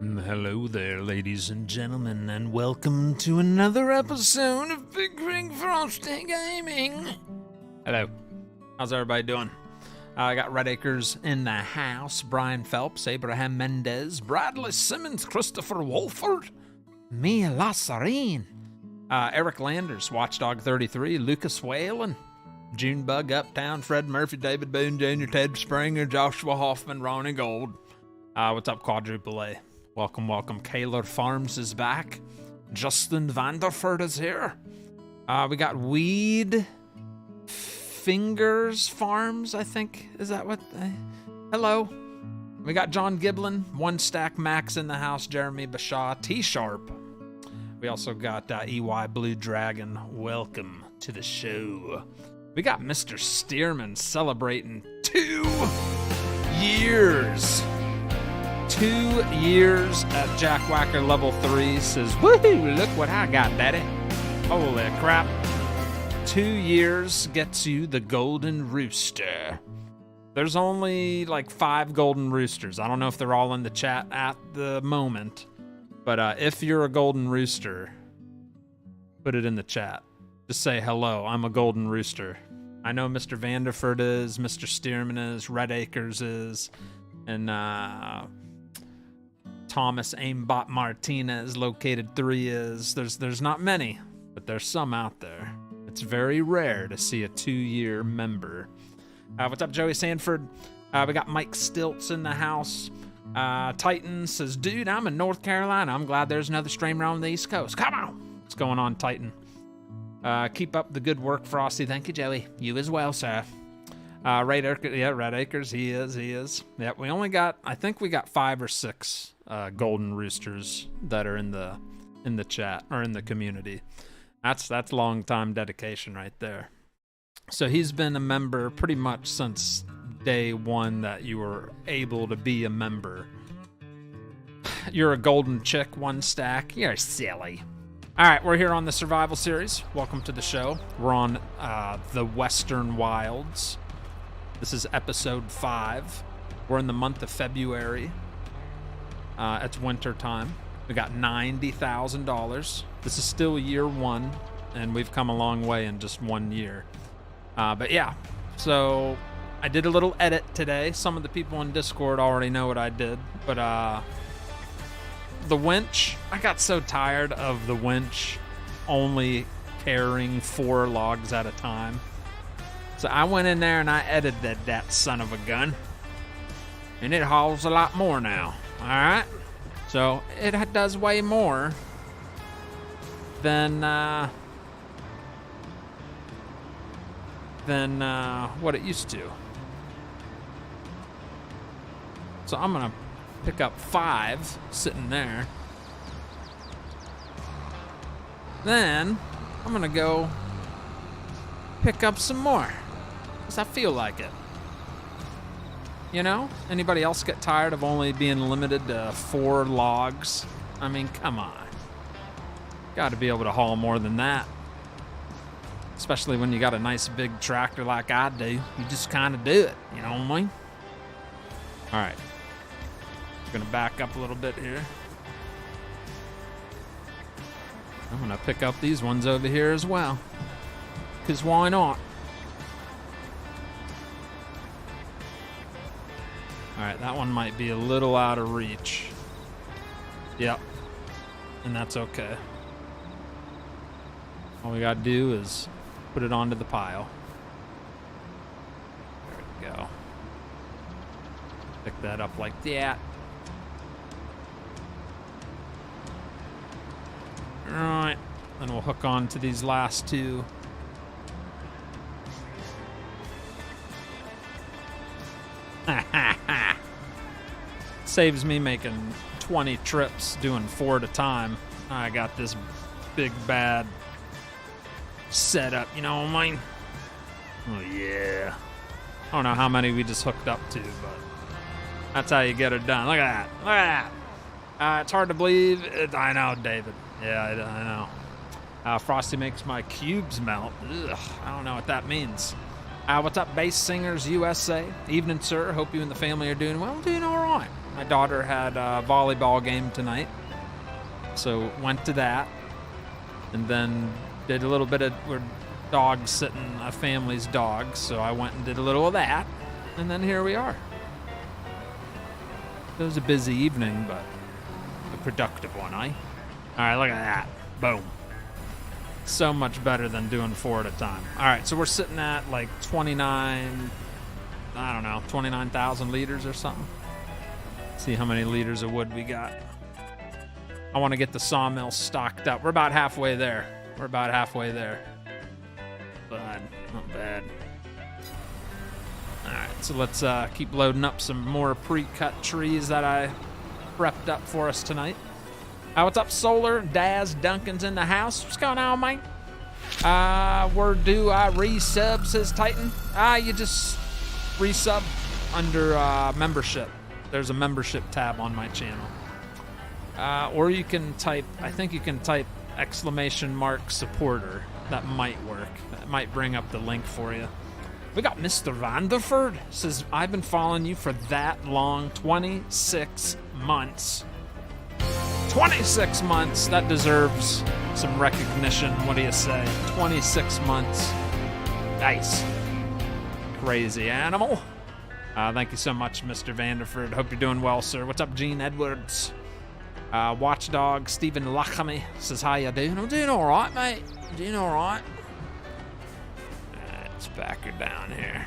Hello there, ladies and gentlemen, and welcome to another episode of Bigrigfrosty Gaming. Hello. How's everybody doing? I got Red Acres in the house, Brian Phelps, Abraham Mendez, Bradley Simmons, Christopher Wolford, Mia Lasarine, Eric Landers, Watchdog 33, Lucas Whalen, Junebug Uptown, Fred Murphy, David Boone Jr., Ted Springer, Joshua Hoffman, Ronnie Gold. What's up, Quadruple A? Welcome, welcome. Kaylor Farms is back. Justin Vanderford is here. We got Weed Fingers Farms, I think. Is that what? Hello. We got John Giblin, One Stack Max in the house, Jeremy Bashaw, T-Sharp. We also got EY Blue Dragon. Welcome to the show. We got Mr. Stearman celebrating 2 years. 2 years at Jackwhacker level 3. Says, woohoo, look what I got, daddy. Holy crap. 2 years gets you the Golden Rooster. There's only like 5 Golden Roosters. I don't know if they're all in the chat at the moment. But if you're a Golden Rooster, put it in the chat. Just say, hello, I'm a Golden Rooster. I know Mr. Vanderford is, Mr. Stearman is, Red Acres is, and Thomas Aimbot Martinez, Located 3 is. There's not many, but there's some out there. It's very rare to see a 2-year member. What's up, Joey Sanford? We got Mike Stilts in the house. Titan says, dude, I'm in North Carolina. I'm glad there's another streamer on the East Coast. Come on. What's going on, Titan? Keep up the good work, Frosty. Thank you, Joey. You as well, sir. Red Acres, he is. Yeah, we only got, I think we got 5 or 6 Golden Roosters that are in the chat or in the community. That's long time dedication right there. So he's been a member pretty much since day one that you were able to be a member. You're a golden chick, One Stack. You're silly. All right, we're here on the Survival Series. Welcome to the show. We're on the Western Wilds. This is episode 5. We're in the month of February. It's winter time. We got $90,000. This is still year 1, and we've come a long way in just 1 year. But yeah, so I did a little edit today. Some of the people in Discord already know what I did, but the winch, I got so tired of the winch only carrying 4 logs at a time. So I went in there and I edited that son of a gun. And it hauls a lot more now. Alright? So it does way more than what it used to. So I'm going to pick up 5 sitting there. Then I'm going to go pick up some more. Because I feel like it. You know? Anybody else get tired of only being limited to 4 logs? I mean, come on. Got to be able to haul more than that. Especially when you got a nice big tractor like I do. You just kind of do it. You know what I mean? All right. I'm going to back up a little bit here. I'm going to pick up these ones over here as well. Because why not? Alright, that one might be a little out of reach. Yep. And that's okay. All we gotta do is put it onto the pile. There we go. Pick that up like that. Alright. Then we'll hook on to these last 2. Saves me making 20 trips doing 4 at a time. I got this big bad setup, you know what I mean? Oh yeah. I don't know how many we just hooked up to, but that's how you get it done. Look at that. Look at that. It's hard to believe. I know, David. Yeah, I know. Frosty makes my cubes melt. Ugh, I don't know what that means. What's up, Bass Singers USA? Evening, sir. Hope you and the family are doing well. Doing all right. My daughter had a volleyball game tonight, so went to that, and then did a little bit of we're dog sitting a family's dog, so I went and did a little of that, and then here we are. It was a busy evening, but a productive one, eh? All right, look at that. Boom. So much better than doing 4 at a time. All right, so we're sitting at like 29,000 liters or something. See how many liters of wood we got. I want to get the sawmill stocked up. We're about halfway there. But not bad. All right, so let's keep loading up some more pre-cut trees that I prepped up for us tonight. What's up, Solar? Daz Duncan's in the house. What's going on, mate? Where do I resub, says Titan? You just resub under membership. There's a membership tab on my channel. Or you can type, I think you can type !supporter. That might work. That might bring up the link for you. We got Mr. Vanderford. Says, I've been following you for that long, 26 months. 26 months, that deserves some recognition. What do you say? 26 months. Nice. Crazy animal. Thank you so much, Mr. Vanderford. Hope you're doing well, sir. What's up, Gene Edwards? Watchdog Stephen Lachamy says, how you doing? I'm doing all right, mate. I'm doing all right. Let's back her down here.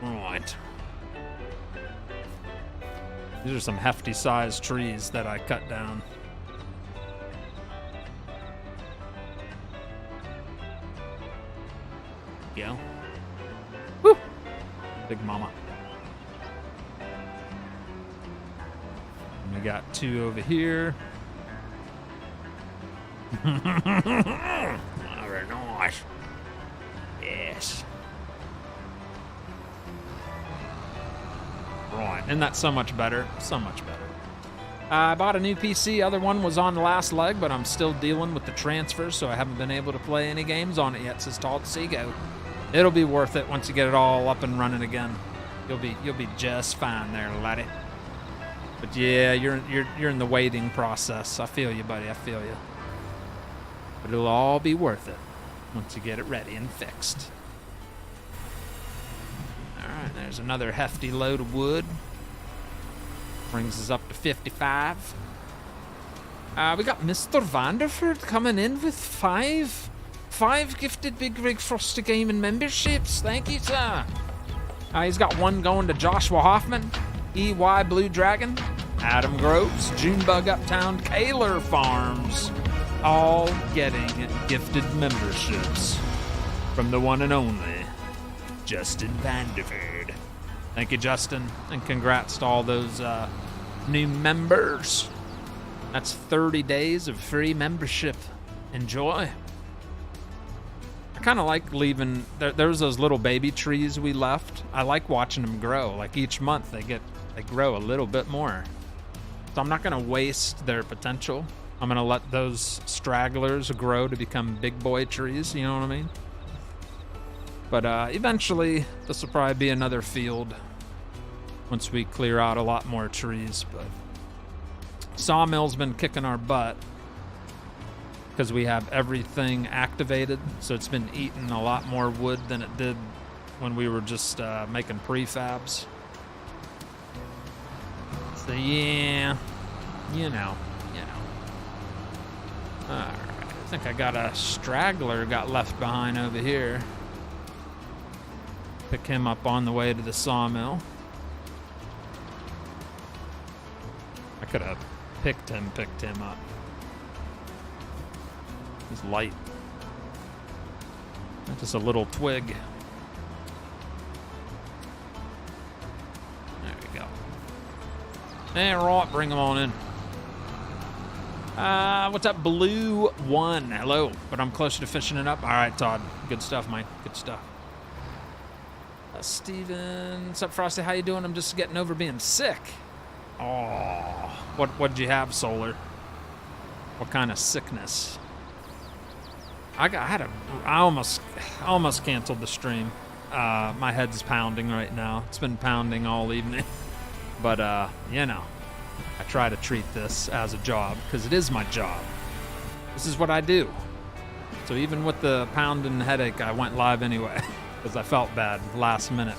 All right. These are some hefty sized trees that I cut down. Go. Woo! Big mama. And we got 2 over here. Very nice. Yes. Right, and that's so much better. So much better. I bought a new PC. Other one was on the last leg, but I'm still dealing with the transfer, so I haven't been able to play any games on it yet, says Todd Seago. It'll be worth it once you get it all up and running again. You'll be just fine there, laddie. But yeah, you're in the waiting process. I feel you, buddy. I feel you. But it'll all be worth it once you get it ready and fixed. Alright, there's another hefty load of wood. Brings us up to 55. We got Mr. Vanderford coming in with 5 gifted Bigrigfrosty gaming memberships. Thank you, sir. He's got 1 going to Joshua Hoffman, EY Blue Dragon, Adam Groves, Junebug Uptown, Kaler Farms. All getting gifted memberships from the one and only Justin Vanderford. Thank you, Justin, and congrats to all those new members. That's 30 days of free membership. Enjoy. I kind of like leaving. There's those little baby trees we left. I like watching them grow. Like each month they grow a little bit more. So I'm not going to waste their potential. I'm going to let those stragglers grow to become big boy trees, you know what I mean? But eventually, this will probably be another field once we clear out a lot more trees. But Sawmill's been kicking our butt because we have everything activated, so it's been eating a lot more wood than it did when we were just making prefabs. So yeah, you know. Alright, I think I got a straggler got left behind over here. Pick him up on the way to the sawmill. I could have picked him up. He's light. That's just a little twig. There we go. Alright, bring him on in. What's up, Blue One? Hello, but I'm closer to fishing it up. All right, Todd. Good stuff, mate. Good stuff. Steven, what's up, Frosty? How you doing? I'm just getting over being sick. Oh, what'd you have, Solar? What kind of sickness? I almost canceled the stream. My head's pounding right now. It's been pounding all evening. But, you know, I try to treat this as a job because it is my job. This is what I do. So even with the pounding headache, I went live anyway because I felt bad last minute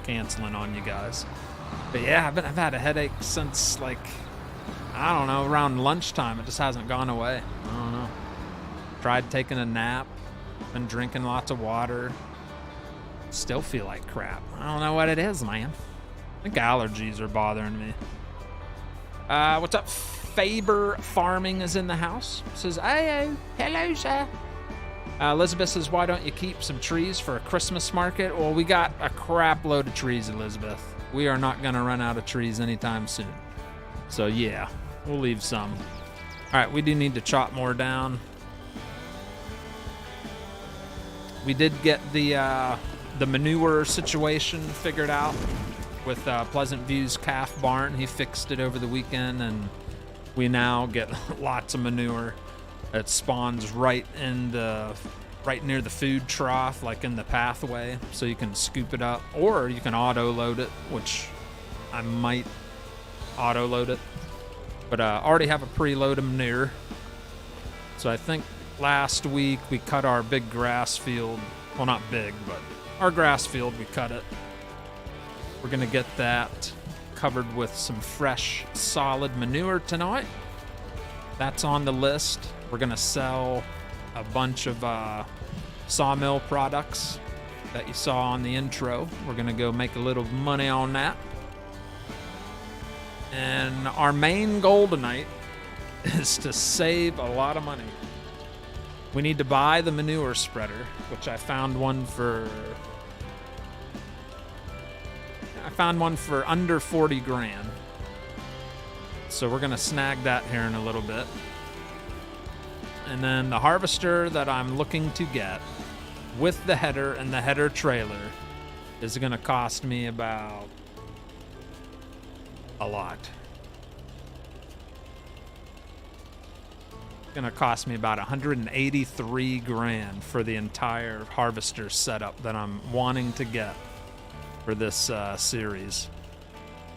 canceling on you guys. But yeah, I've had a headache since like, I don't know, around lunchtime. It just hasn't gone away. I don't know. Tried taking a nap, been drinking lots of water. Still feel like crap. I don't know what it is, man. I think allergies are bothering me. What's up? Faber Farming is in the house. Says, hey, hello, sir. Elizabeth says, why don't you keep some trees for a Christmas market? Well, we got a crap load of trees, Elizabeth. We are not going to run out of trees anytime soon. So, yeah, we'll leave some. All right, we do need to chop more down. We did get the manure situation figured out with Pleasant View's calf barn. He fixed it over the weekend, and we now get lots of manure. It spawns right near the food trough, like in the pathway, so you can scoop it up, or you can auto-load it, which I might auto-load it. But already have a preload manure. So I think last week we cut our big grass field. Well, not big, but our grass field, we cut it. We're gonna get that covered with some fresh, solid manure tonight. That's on the list. We're gonna sell a bunch of Sawmill products that you saw on the intro. We're gonna go make a little money on that. And our main goal tonight is to save a lot of money. We need to buy the manure spreader, which I found one for under 40 grand. So we're gonna snag that here in a little bit. And then the harvester that I'm looking to get with the header and the header trailer is gonna cost me about a lot. It's gonna cost me about 183 grand for the entire harvester setup that I'm wanting to get for this series.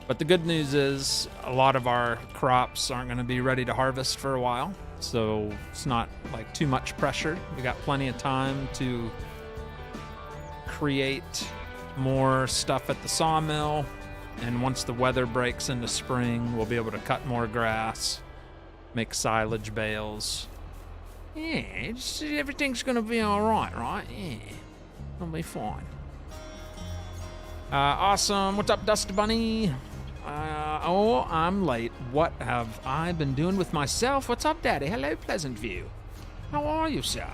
But the good news is a lot of our crops aren't going to be ready to harvest for a while, so it's not like too much pressure. We got plenty of time to create more stuff at the sawmill, and once the weather breaks into spring, we'll be able to cut more grass, make silage bales. Yeah, everything's going to be all right? Yeah, it'll be fine. Awesome. What's up, Dust Bunny? Oh, I'm late. What have I been doing with myself? What's up, Daddy? Hello, Pleasant View. How are you, sir?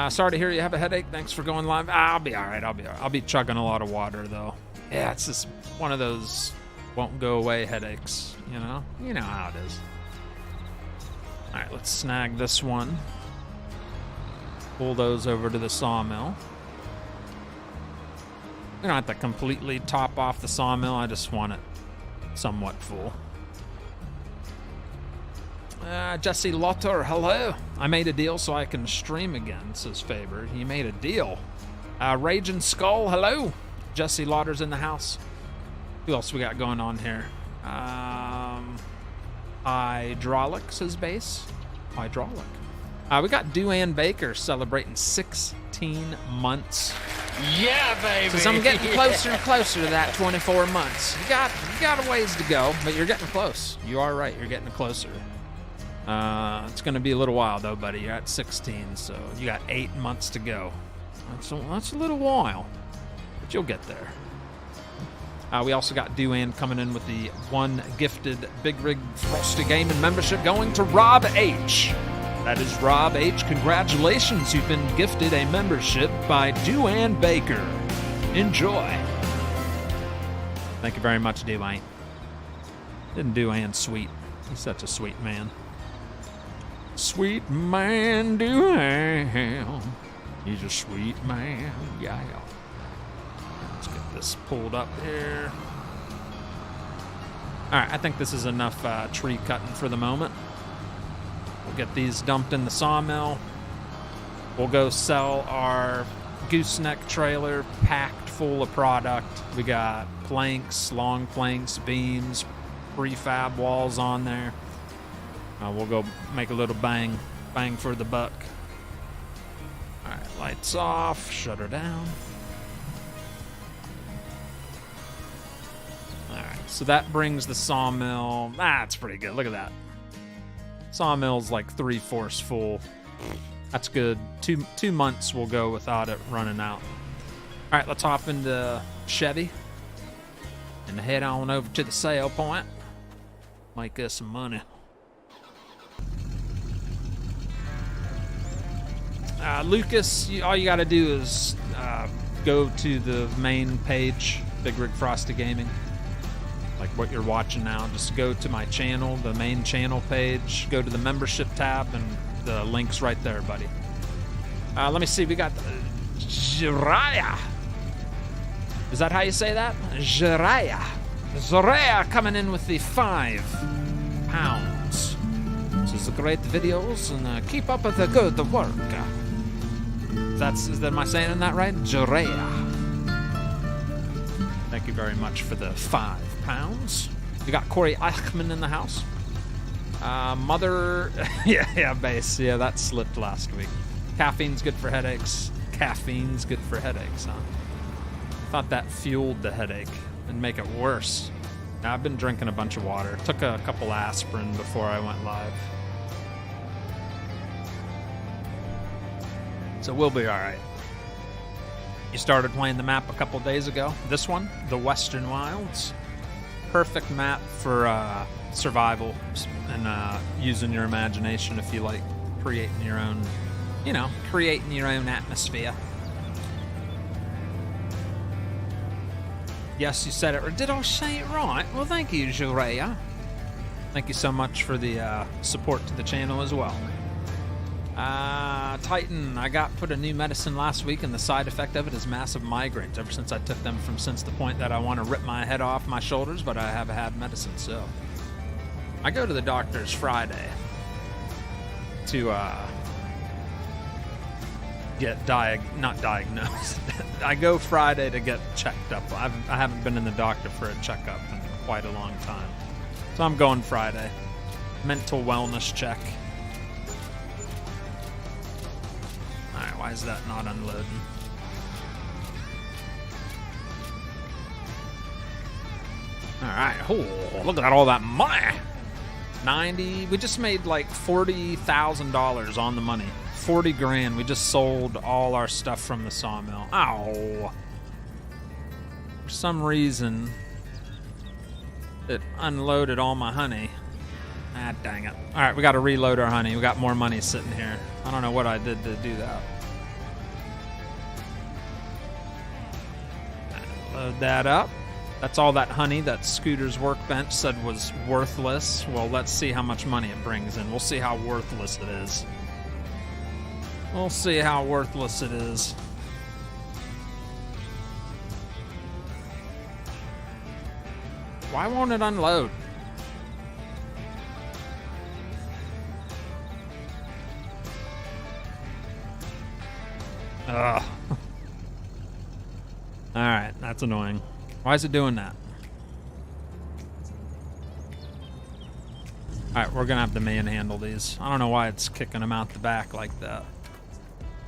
Sorry to hear you have a headache. Thanks for going live. I'll be all right. I'll be chugging a lot of water, though. Yeah, it's just one of those won't go away headaches, you know? You know how it is. All right, let's snag this one. Pull those over to the sawmill. We don't have to completely top off the sawmill. I just want it somewhat full. Jesse Lotter, hello. I made a deal so I can stream again, says Faber. You made a deal. Raging Skull, hello. Jesse Lotter's in the house. Who else we got going on here? Hydraulic, says Base. Hydraulic. We got Duane Baker celebrating 16 months. Yeah, baby. So I'm getting closer and closer to that 24 months. You got a ways to go, but you're getting close. You are right. You're getting closer. It's going to be a little while, though, buddy. You're at 16, so you got 8 months to go. That's a little while, but you'll get there. We also got Duane coming in with the one gifted Bigrigfrosty Gaming membership going to Rob H. That is Rob H. Congratulations, you've been gifted a membership by Duane Baker. Enjoy. Thank you very much, Duane. Isn't Duane sweet? He's such a sweet man. Sweet man, Duane. He's a sweet man, yeah. Let's get this pulled up here. All right, I think this is enough tree cutting for the moment. We'll get these dumped in the sawmill. We'll go sell our gooseneck trailer packed full of product. We got planks, long planks, beams, prefab walls on there. We'll go make a little bang for the buck. All right, lights off, shut her down. All right, so that brings the sawmill. That's pretty good. Look at that. Sawmill's like 3/4 full. That's good. Two months we'll go without it running out. All right, let's hop into Chevy and head on over to the sale point. Make us some money. Lucas, all you got to do is go to the main page, Bigrigfrosty Gaming, like what you're watching now. Just go to my channel, the main channel page, go to the membership tab, and the link's right there, buddy. Let me see, we got Jiraiya. Is that how you say that? Jiraiya. Jiraiya coming in with the £5. This is great videos, and keep up with the good work. Am I saying that right? Jiraiya. Thank you very much for the £5. We got Corey Eichmann in the house. Mother, yeah, base. Yeah, that slipped last week. Caffeine's good for headaches. Caffeine's good for headaches, huh? Thought that fueled the headache and make it worse. Now, I've been drinking a bunch of water. Took a couple aspirin before I went live. So we'll be all right. You started playing the map a couple days ago. This one, the Western Wilds. Perfect map for survival and using your imagination if you like creating your own, creating your own atmosphere. Yes, you said it. Did I say it right? Well, thank you, Jiraiya. Thank you so much for the support to the channel as well. Titan, I got put a new medicine last week, and the side effect of it is massive migraines ever since I took them, from since the point that I want to rip my head off my shoulders, but I have had medicine, so I go to the doctor's Friday to get not diagnosed. I go Friday to get checked up. I haven't been in the doctor for a checkup in quite a long time, so I'm going Friday. Mental wellness check. Alright, why is that not unloading? Alright, oh, look at all that money! 90, we just made like $40,000 on the money. 40 grand, we just sold all our stuff from the sawmill. Ow! For some reason, it unloaded all my honey. Ah, dang it. Alright, we gotta reload our honey. We got more money sitting here. I don't know what I did to do that. Load that up. That's all that honey that Scooter's workbench said was worthless. Well, let's see how much money it brings in. We'll see how worthless it is. We'll see how worthless it is. Why won't it unload? Ugh. Alright, that's annoying. Why is it doing that? Alright, we're gonna have to manhandle these. I don't know why it's kicking them out the back like that.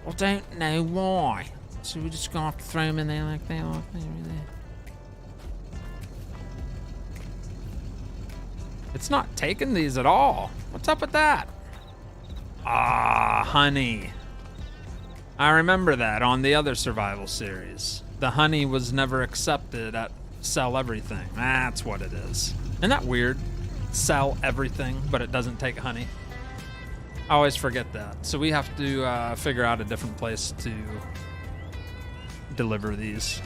I don't know why. So we're just gonna have to throw them in there like that. It's not taking these at all. What's up with that? Ah, honey. I remember that on the other survival series. The honey was never accepted at Sell Everything. That's what it is. Isn't that weird? Sell everything, but it doesn't take honey. I always forget that. So we have to figure out a different place to deliver these.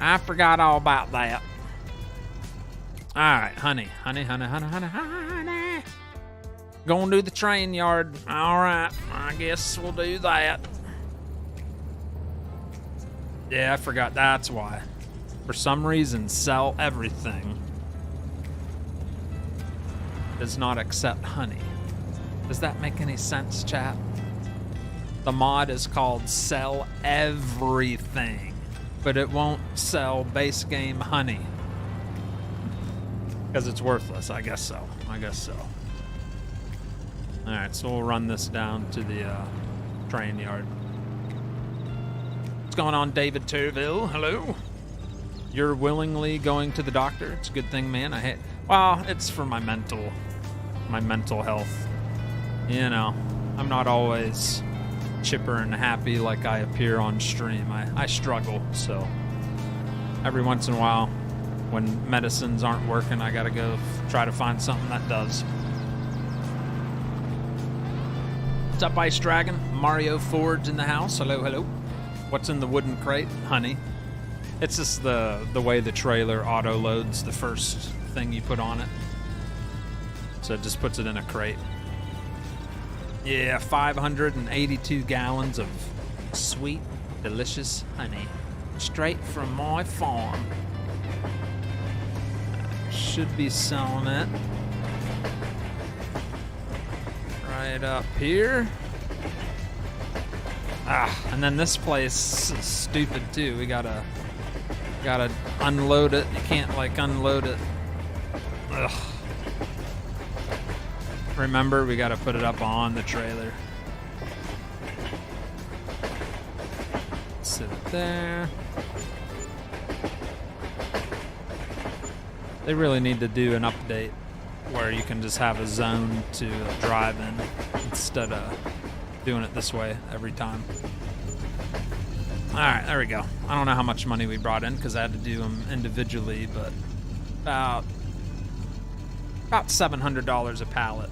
I forgot all about that. All right, honey. Gonna do the train yard. All right, I guess we'll do that. Yeah, I forgot. That's why. For some reason, Sell Everything does not accept honey. Does that make any sense, chat? The mod is called Sell Everything, but it won't sell base game honey. Because it's worthless, I guess so. I guess so. Alright, so we'll run this down to the train yard. What's going on, David Turville? Hello? You're willingly going to the doctor? It's a good thing, man. Well, it's for my mental health. You know, I'm not always chipper and happy like I appear on stream. I struggle, so every once in a while, when medicines aren't working, I gotta go try to find something that does. What's up, Ice Dragon? Mario Ford's in the house. Hello, hello. What's in the wooden crate? Honey. It's just the way the trailer auto loads the first thing you put on it. So it just puts it in a crate. Yeah, 582 gallons of sweet, delicious honey. Straight from my farm. Should be selling it. Right up here. And then this place is stupid too. We gotta unload it. You can't like unload it. Ugh. Remember, we gotta put it up on the trailer. Sit it there. They really need to do an update where you can just have a zone to drive in instead of doing it this way every time. All right, there we go. I don't know how much money we brought in because I had to do them individually, but about $700 a pallet.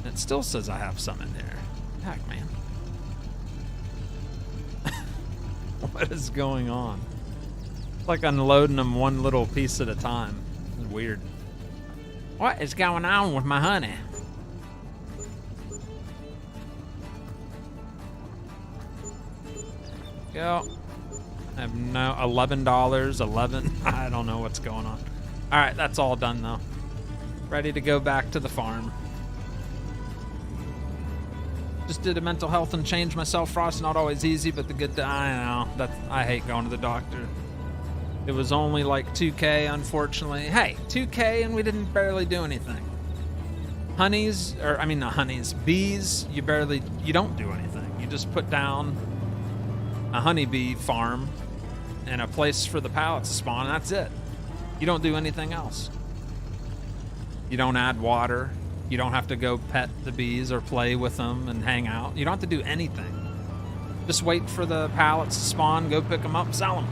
It still says I have some in here. Heck, man. What is going on? It's like unloading them one little piece at a time. It's weird. What is going on with my honey? Go. I have no $11. 11. I don't know what's going on. All right, that's all done though. Ready to go back to the farm. Just did a mental health and change myself. Frost, not always easy, but the good. I know I hate going to the doctor. It was only like 2K, unfortunately. Hey, 2K, and we didn't barely do anything. Bees, you don't do anything. You just put down a honeybee farm and a place for the pallets to spawn, and that's it. You don't do anything else. You don't add water. You don't have to go pet the bees or play with them and hang out. You don't have to do anything. Just wait for the pallets to spawn, go pick them up, sell them.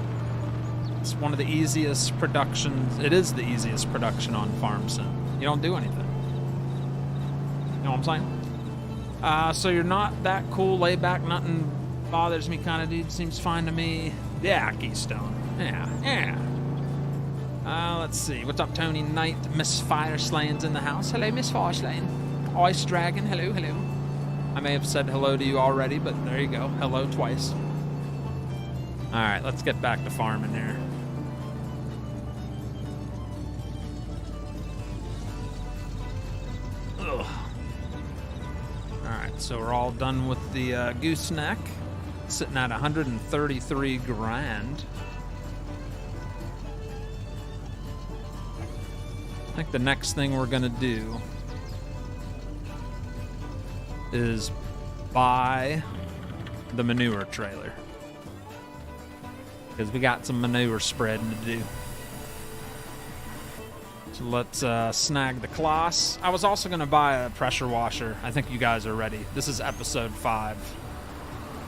It's one of the easiest productions. It is the easiest production on Farm Sim. You don't do anything. You know what I'm saying? So you're not that cool, laid back, nothing bothers me kind of dude. Seems fine to me. Yeah, Keystone. Yeah. Let's see. What's up, Tony Knight? Miss Fireslaying's in the house. Hello, Miss Fireslaying. Ice Dragon. Hello, hello. I may have said hello to you already, but there you go. Hello twice. All right, let's get back to farming here. Ugh. All right, so we're all done with the gooseneck. Sitting at 133 grand. I think the next thing we're gonna do is buy the manure trailer, because we got some manure spreading to do. So let's snag the Kloss. I was also gonna buy a pressure washer. I think you guys are ready. This is episode 5.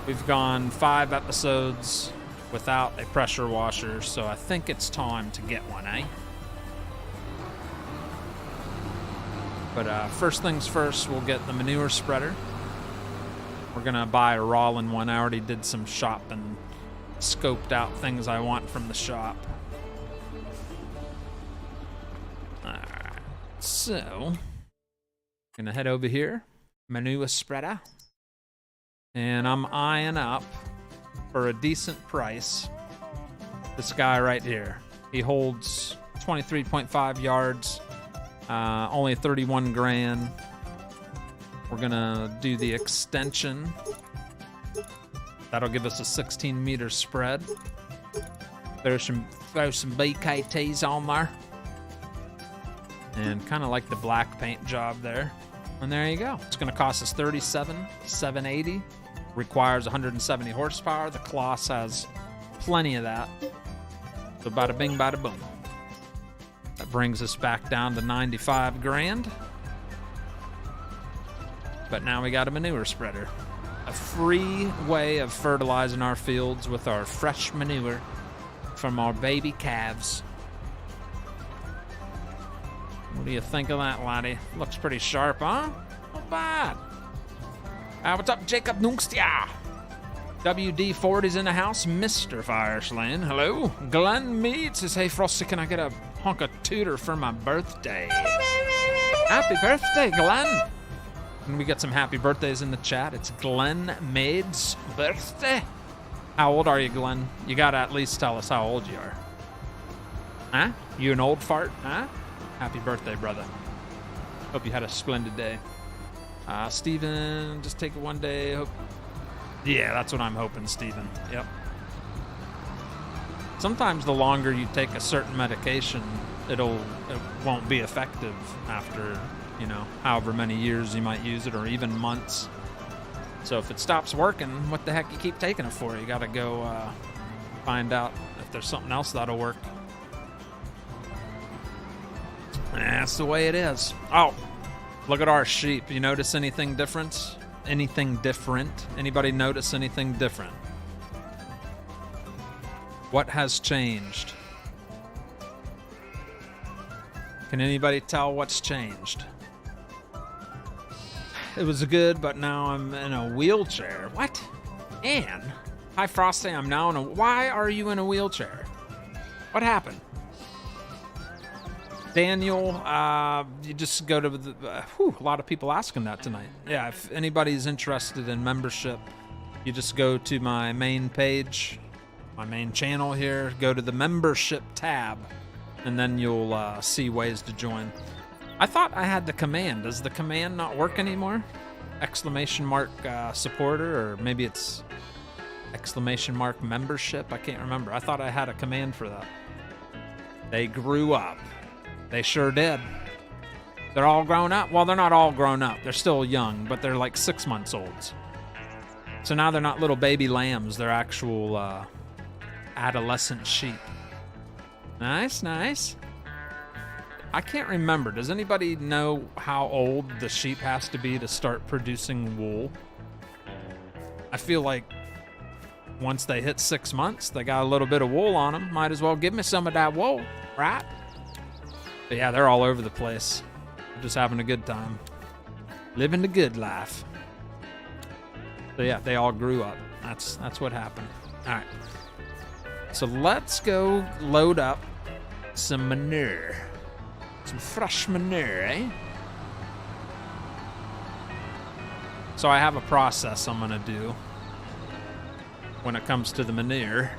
We've gone 5 episodes without a pressure washer, so I think it's time to get one, eh? But first things first, we'll get the manure spreader. We're gonna buy a Rollin one. I already did some shopping, scoped out things I want from the shop. Alright, so gonna head over here, manure spreader, and I'm eyeing up for a decent price this guy right here. He holds 23.5 yards. Only 31 grand. We're gonna do the extension. That'll give us a 16-meter spread. Throw some BKTs on there. And kind of like the black paint job there. And there you go. It's gonna cost us $37,780. Requires 170 horsepower. The Kloss has plenty of that. So bada bing, bada boom. That brings us back down to 95 grand. But now we got a manure spreader. A free way of fertilizing our fields with our fresh manure from our baby calves. What do you think of that, laddie? Looks pretty sharp, huh? Not bad. What's up, Jacob Nungstia? WD-40's in the house. Mr. Fireslane, hello. Glenn Mead says, hey, Frosty, can I get a hunk of tooter for my birthday? Happy birthday, Glenn. And we got some happy birthdays in the chat. It's Glenn Mead's birthday. How old are you, Glenn? You gotta at least tell us how old you are. Huh? You an old fart? Huh? Happy birthday, brother. Hope you had a splendid day. Steven, just take it one day. Hope. Yeah, that's what I'm hoping, Steven. Yep. Sometimes the longer you take a certain medication, it won't be effective after, you know, however many years you might use it, or even months. So if it stops working, what the heck you keep taking it for? You gotta go find out if there's something else that'll work. That's the way it is. Oh, look at our sheep. You notice anything different? Anything different? Anybody notice anything different? What has changed? Can anybody tell what's changed? It was good, but now I'm in a wheelchair. What? Ann? Hi, Frosty. I'm now in a... Why are you in a wheelchair? What happened? Daniel, you just go to the... a lot of people asking that tonight. Yeah, if anybody's interested in membership, you just go to my main page, my main channel here, go to the membership tab, and then you'll see ways to join. I thought I had the command. Does the command not work anymore? Exclamation mark supporter, or maybe it's exclamation mark membership. I can't remember. I thought I had a command for that. They grew up. They sure did. They're all grown up. Well, they're not all grown up. They're still young, but they're like 6 months olds. So now they're not little baby lambs. They're actual adolescent sheep. Nice, nice. I can't remember. Does anybody know how old the sheep has to be to start producing wool? I feel like once they hit 6 months, they got a little bit of wool on them. Might as well give me some of that wool, right? But yeah, they're all over the place. They're just having a good time. Living the good life. So yeah, they all grew up. That's what happened. All right. So let's go load up some manure. Some fresh manure, eh? So I have a process I'm gonna do when it comes to the manure.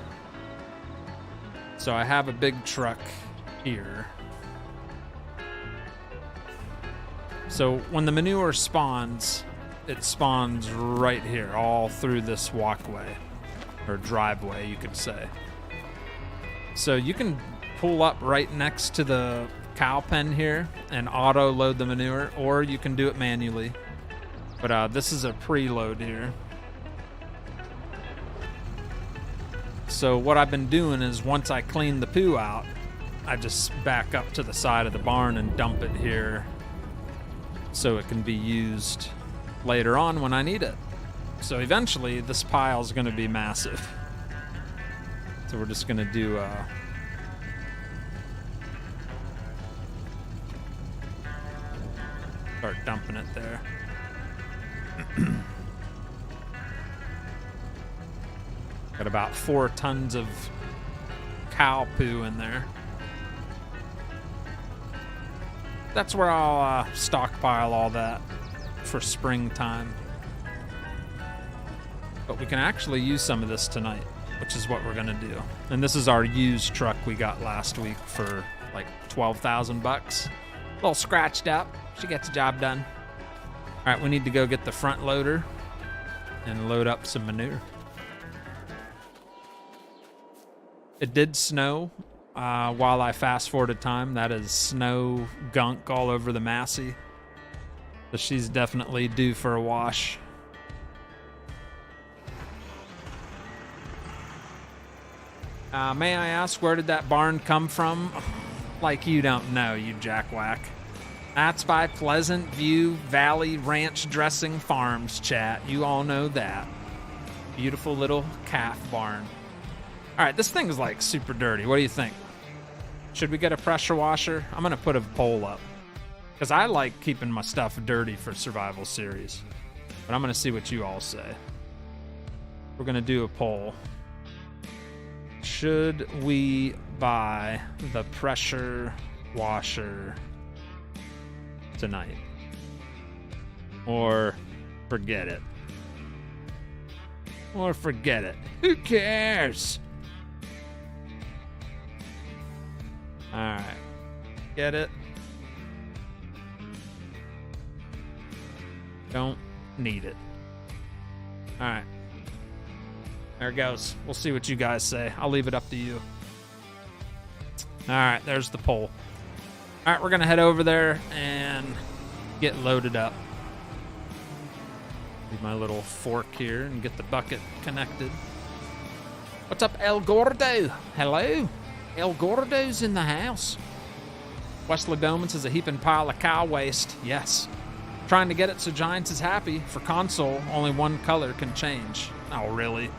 So I have a big truck here. So when the manure spawns, it spawns right here, all through this walkway, or driveway, you could say. So you can pull up right next to the cow pen here and auto load the manure, or you can do it manually. But this is a preload here. So what I've been doing is once I clean the poo out, I just back up to the side of the barn and dump it here so it can be used later on when I need it. So eventually this pile is going to be massive. So we're just going to do start dumping it there. Got about 4 tons of cow poo in there. That's where I'll stockpile all that for springtime. But we can actually use some of this tonight, which is what we're gonna do. And this is our used truck we got last week for like 12,000 bucks. A little scratched up. She gets the job done. All All right, we need to go get the front loader and load up some manure. It did snow while I fast forwarded time. That is snow gunk all over the Massey. So she's definitely due for a wash. May I ask, where did that barn come from? Like you don't know, you jackwhack. That's by Pleasant View Valley Ranch Dressing Farms, chat. You all know that. Beautiful little calf barn. All right, this thing is like super dirty. What do you think? Should we get a pressure washer? I'm gonna put a poll up because I like keeping my stuff dirty for survival series. But I'm gonna see what you all say. We're gonna do a poll. Should we buy the pressure washer tonight? Or forget it? Or forget it? Who cares? Alright. Get it? Don't need it. Alright. There it goes. We'll see what you guys say. I'll leave it up to you. Alright, there's the poll. Alright, we're gonna head over there and get loaded up. Leave my little fork here and get the bucket connected. What's up, El Gordo? Hello? El Gordo's in the house. Wesley Bowman says a heaping pile of cow waste. Yes. Trying to get it so Giants is happy. For console, only one color can change. Oh, really?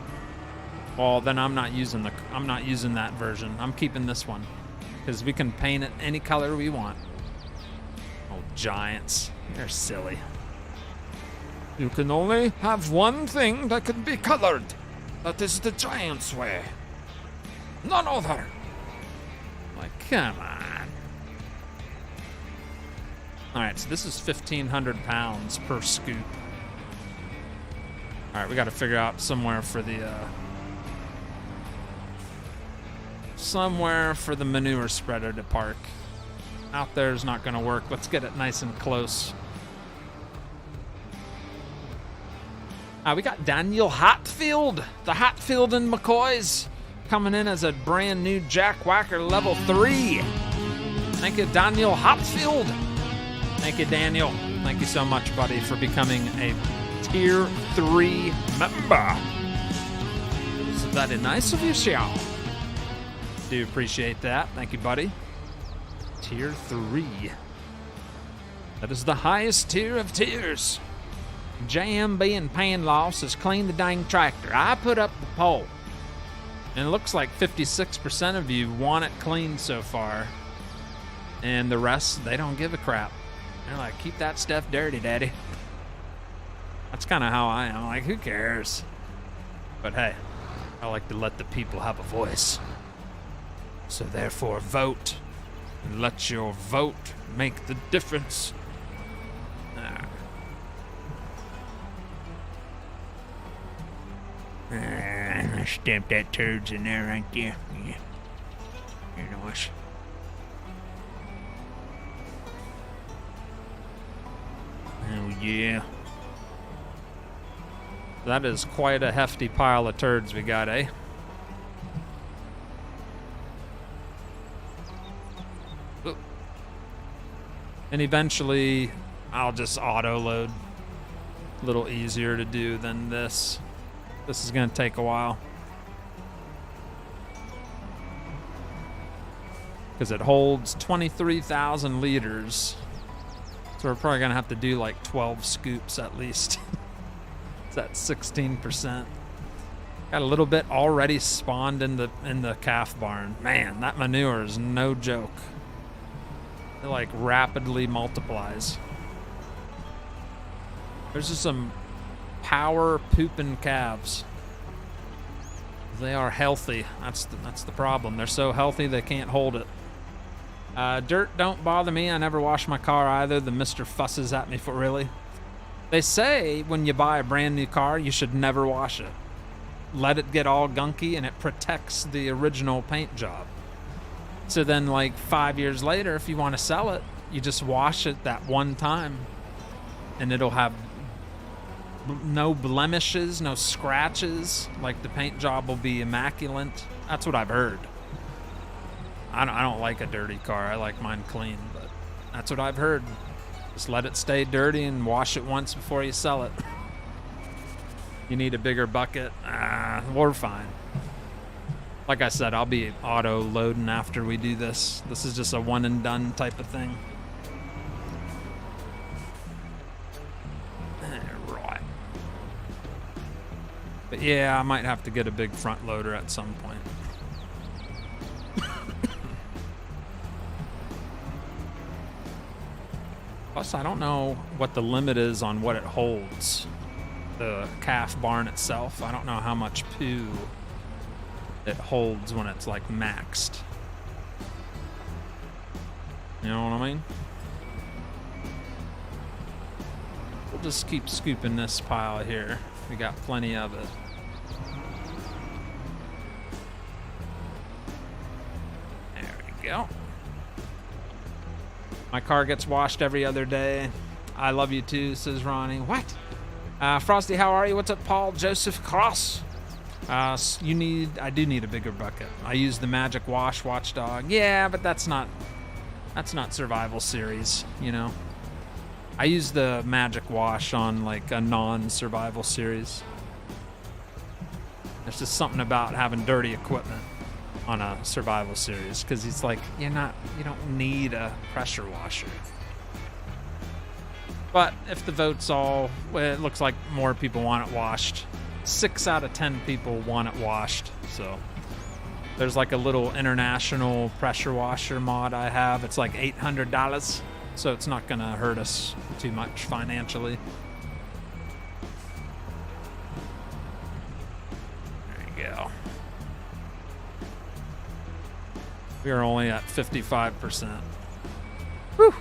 Well, then I'm not using that version. I'm keeping this one because we can paint it any color we want. Oh, Giants. You're silly. You can only have one thing that can be colored. That is the Giants' way. None other. Like, come on. All right, so this is 1,500 pounds per scoop. All right, we got to figure out somewhere for the manure spreader to park. Out there is not going to work. Let's get it nice and close. We got Daniel Hatfield, the Hatfield and McCoys, coming in as a brand new Jack Whacker level 3. Thank you, Daniel Hatfield. Thank you, Daniel. Thank you so much, buddy, for becoming a Tier 3 member. It's very nice of you, Xiao. Do appreciate that. Thank you, buddy. Tier 3. That is the highest tier of tiers. JMB and Pan Loss has cleaned the dang tractor. I put up the poll. And it looks like 56% of you want it cleaned so far. And the rest, they don't give a crap. They're like, keep that stuff dirty, daddy. That's kind of how I am. Like, who cares? But hey, I like to let the people have a voice. So therefore, vote. And let your vote make the difference. Stamp that turds in there right there. Yeah. Very nice. Oh, yeah. That is quite a hefty pile of turds we got, eh? Oop. And eventually, I'll just auto-load. A little easier to do than this. This is going to take a while. Because it holds 23,000 liters. So we're probably going to have to do like 12 scoops at least. It's at 16%. Got a little bit already spawned in the calf barn. Man, that manure is no joke. It like rapidly multiplies. There's just some power pooping calves. They are healthy. That's the problem. They're so healthy they can't hold it. Dirt don't bother me. I never wash my car either. The Mr. fusses at me for really. They say when you buy a brand new car, you should never wash it. Let it get all gunky and it protects the original paint job. So then like 5 years later, if you want to sell it, you just wash it that one time and it'll have no blemishes, no scratches. Like the paint job will be immaculate. That's what I've heard. I don't like a dirty car. I like mine clean, but that's what I've heard. Just let it stay dirty and wash it once before you sell it. You need a bigger bucket. We're fine. Like I said, I'll be auto loading after we do this. This is just a one and done type of thing. Right. But yeah, I might have to get a big front loader at some point. Plus, I don't know what the limit is on what it holds. The calf barn itself. I don't know how much poo it holds when it's like maxed. You know what I mean? We'll just keep scooping this pile here. We got plenty of it. There we go. My car gets washed every other day. I love you too, says Ronnie. What? Frosty, how are you? What's up, Paul? Joseph Cross. I do need a bigger bucket. I use the Magic Wash Watchdog. Yeah, but that's not survival series, you know. I use the Magic Wash on like a non-survival series. There's just something about having dirty equipment on a survival series, because it's like you don't need a pressure washer. But if the vote's it looks like more people want it washed. 6 out of 10 people want it washed. So there's like a little international pressure washer mod I have. It's like $800, so it's not gonna hurt us too much financially. There you go. We are only at 55%. Whew.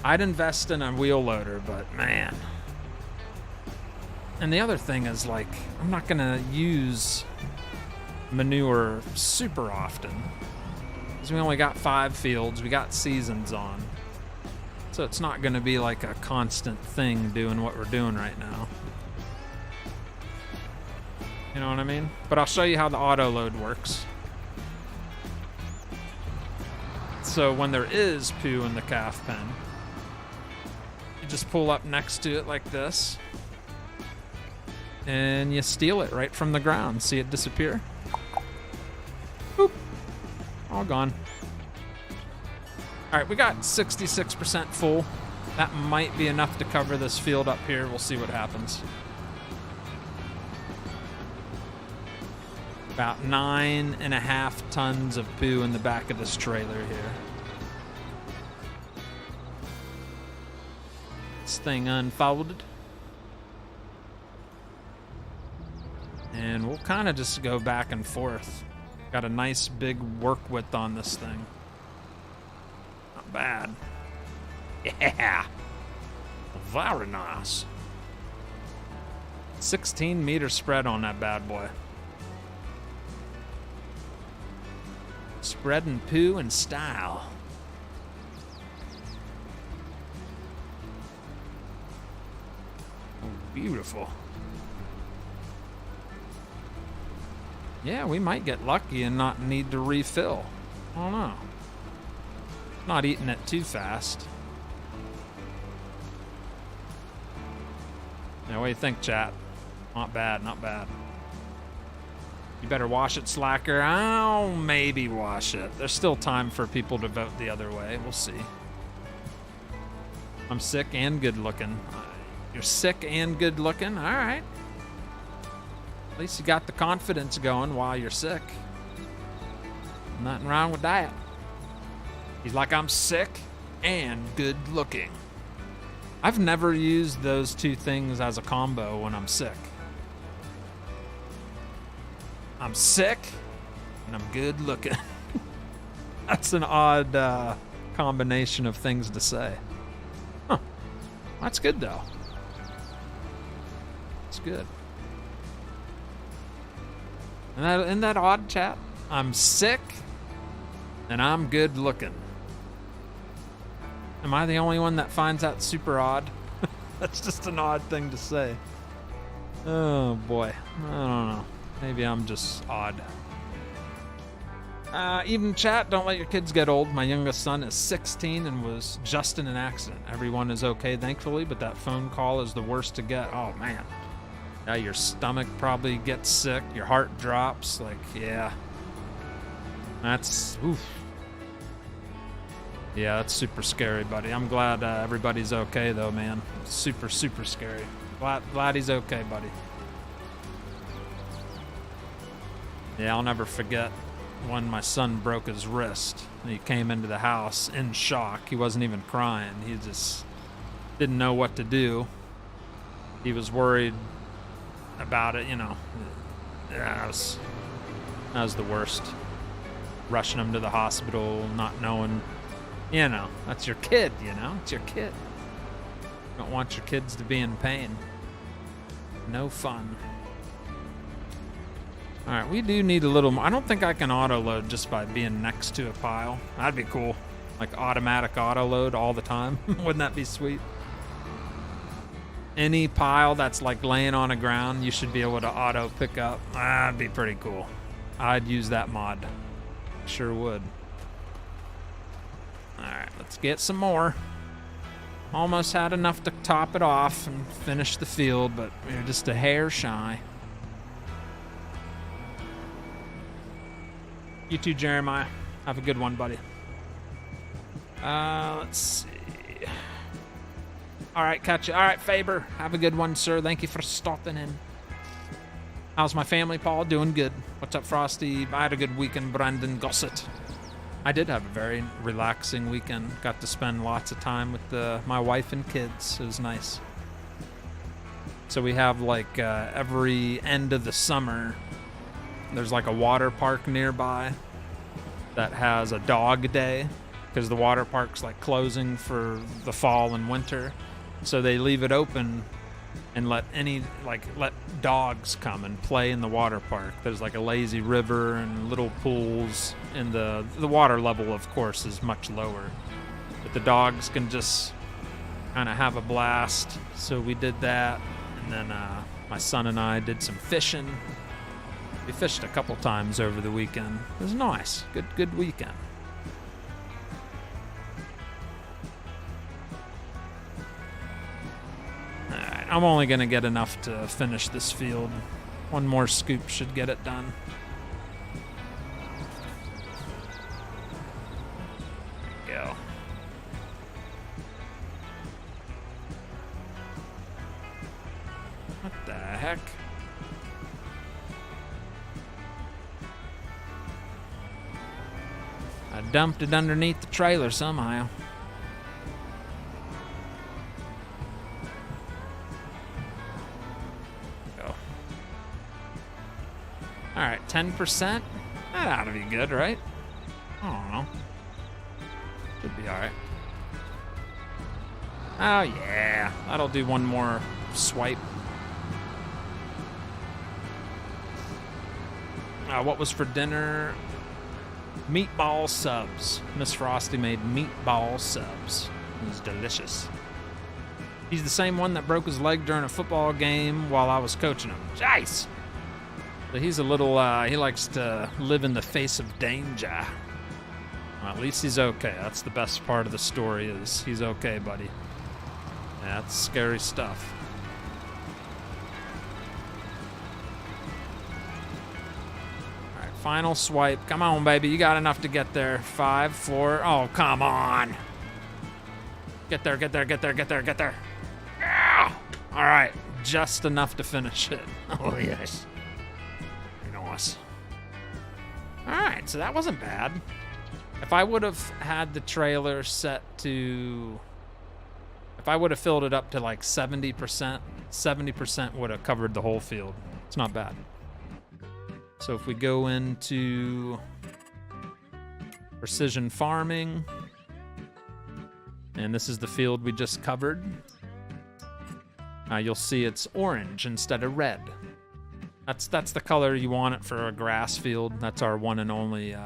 I'd invest in a wheel loader, but man. And the other thing is, like, I'm not gonna use manure super often, because we only got 5 fields. We got seasons on, so it's not gonna be like a constant thing doing what we're doing right now. You know what I mean? But I'll show you how the auto load works. So when there is poo in the calf pen, you just pull up next to it like this, and you steal it right from the ground. See it disappear? Boop. All gone. All right, we got 66% full. That might be enough to cover this field up here. We'll see what happens. About 9.5 tons of poo in the back of this trailer here. This thing unfolded. And we'll kind of just go back and forth. Got a nice big work width on this thing. Not bad. Yeah. Very nice. 16 meter spread on that bad boy. Spreading poo in style. Oh, beautiful. Yeah, we might get lucky and not need to refill. I don't know. Not eating it too fast. Now, what do you think, chat? Not bad, not bad. You better wash it, slacker. I'll maybe wash it. There's still time for people to vote the other way. We'll see. I'm sick and good looking. You're sick and good looking? All right. At least you got the confidence going while you're sick. Nothing wrong with that. He's like, I'm sick and good looking. I've never used those two things as a combo when I'm sick. I'm sick and I'm good looking. That's an odd combination of things to say. Huh. That's good though. It's good. Isn't that odd, chat? I'm sick and I'm good looking. Am I the only one that finds that super odd? That's just an odd thing to say. Oh boy, I don't know. Maybe I'm just odd. Even chat, don't let your kids get old. My youngest son is 16 and was just in an accident. Everyone is okay, thankfully, but that phone call is the worst to get. Oh man. Yeah, your stomach probably gets sick. Your heart drops. Like, yeah. That's, oof. Yeah, that's super scary, buddy. I'm glad everybody's okay, though, man. Super, super scary. Glad he's okay, buddy. Yeah, I'll never forget when my son broke his wrist. He came into the house in shock. He wasn't even crying. He just didn't know what to do. He was worried about it, you know. Yeah, that was the worst. Rushing him to the hospital, not knowing, you know, that's your kid, you know? It's your kid. You don't want your kids to be in pain. No fun. All right, we do need a little more. I don't think I can auto load just by being next to a pile. That'd be cool. Like automatic auto load all the time. Wouldn't that be sweet? Any pile that's like laying on the ground, you should be able to auto pick up. That'd be pretty cool. I'd use that mod. Sure would. All right, let's get some more. Almost had enough to top it off and finish the field, but we're just a hair shy. You too, Jeremiah. Have a good one, buddy. Let's see. All right, catch you. All right, Faber. Have a good one, sir. Thank you for stopping in. How's my family, Paul? Doing good. What's up, Frosty? I had a good weekend, Brandon Gossett. I did have a very relaxing weekend. Got to spend lots of time with my wife and kids. It was nice. So we have like every end of the summer, there's like a water park nearby that has a dog day because the water park's like closing for the fall and winter. So they leave it open and let dogs come and play in the water park. There's like a lazy river and little pools, and the water level, of course, is much lower. But the dogs can just kind of have a blast. So we did that, and then my son and I did some fishing. We fished a couple times over the weekend. It was nice. Good weekend. Alright, I'm only going to get enough to finish this field. One more scoop should get it done. There we go. What the heck? I dumped it underneath the trailer somehow. Go. Alright, 10%? That ought to be good, right? I don't know. Should be alright. Oh yeah, that'll do one more swipe. What was for dinner? Meatball subs. Miss Frosty made meatball subs. It was delicious. He's the same one that broke his leg during a football game while I was coaching him. Jeez. So he's a little, he likes to live in the face of danger. Well, at least he's okay. That's the best part of the story, is he's okay, buddy. That's scary stuff. Final swipe. Come on, baby. You got enough to get there. 5, 4. Oh, come on. Get there, get there, get there, get there, get there. Yeah. All right. Just enough to finish it. Oh, yes. Nice. All right. So that wasn't bad. If I would have had the trailer set to... If I would have filled it up to like 70%, 70% would have covered the whole field. It's not bad. So if we go into precision farming, and this is the field we just covered, you'll see it's orange instead of red. That's the color you want it for a grass field. That's our one and only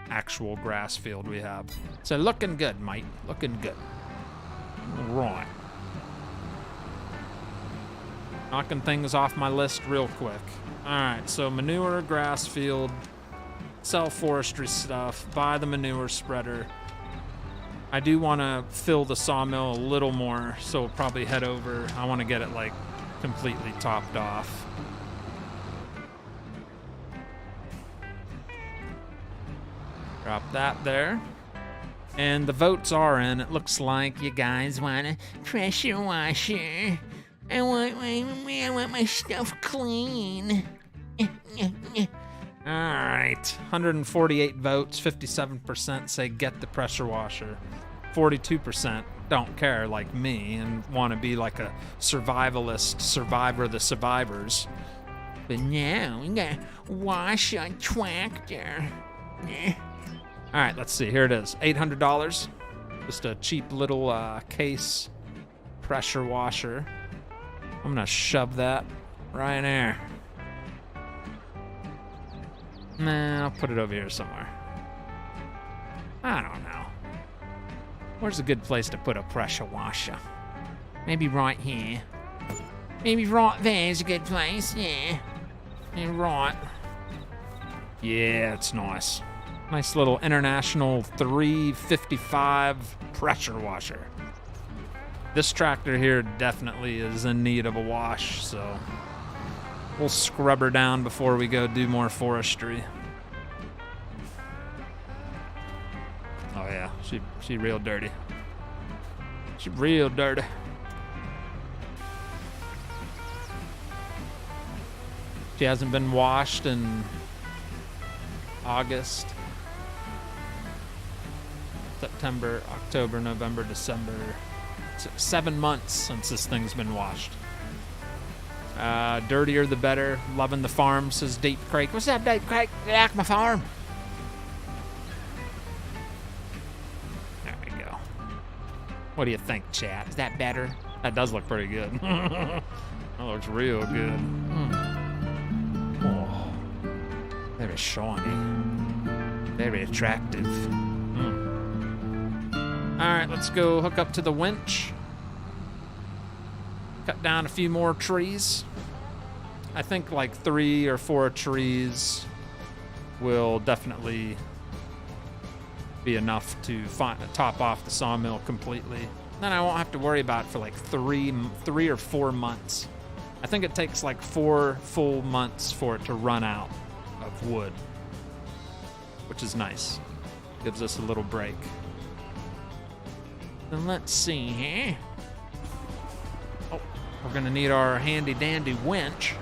actual grass field we have. So looking good, mate. Looking good. All right. Knocking things off my list real quick. All right, so manure, grass field, sell forestry stuff, buy the manure spreader. I do want to fill the sawmill a little more, so we'll probably head over. I want to get it like completely topped off. Drop that there. And the votes are in. It looks like you guys want a pressure washer. I want my stuff clean. All right, 148 votes, 57% say get the pressure washer. 42% don't care like me and want to be like a survivalist, survivor of the survivors. But now we gotta wash a tractor. All right, let's see. Here it is, $800. Just a cheap little case pressure washer. I'm gonna shove that right there. Nah, I'll put it over here somewhere. I don't know. Where's a good place to put a pressure washer? Maybe right here. Maybe right there is a good place, yeah. You're right. Yeah, it's nice. Nice little International 355 pressure washer. This tractor here definitely is in need of a wash, so we'll scrub her down before we go do more forestry. Oh yeah, she real dirty. She real dirty. She hasn't been washed in August, September, October, November, December. 7 months since this thing's been washed. Dirtier the better. Loving the farm, says Deep Creek. What's up, Deep Creek? You like my farm? There we go. What do you think, chat? Is that better? That does look pretty good. That looks real good. Oh, very shiny. Very attractive. All right, let's go hook up to the winch. Cut down a few more trees. I think like 3 or 4 trees will definitely be enough to top off the sawmill completely. Then I won't have to worry about it for like 3 or 4 months. I think it takes like 4 full months for it to run out of wood, which is nice. Gives us a little break. Then let's see here. Oh, we're gonna need our handy dandy winch.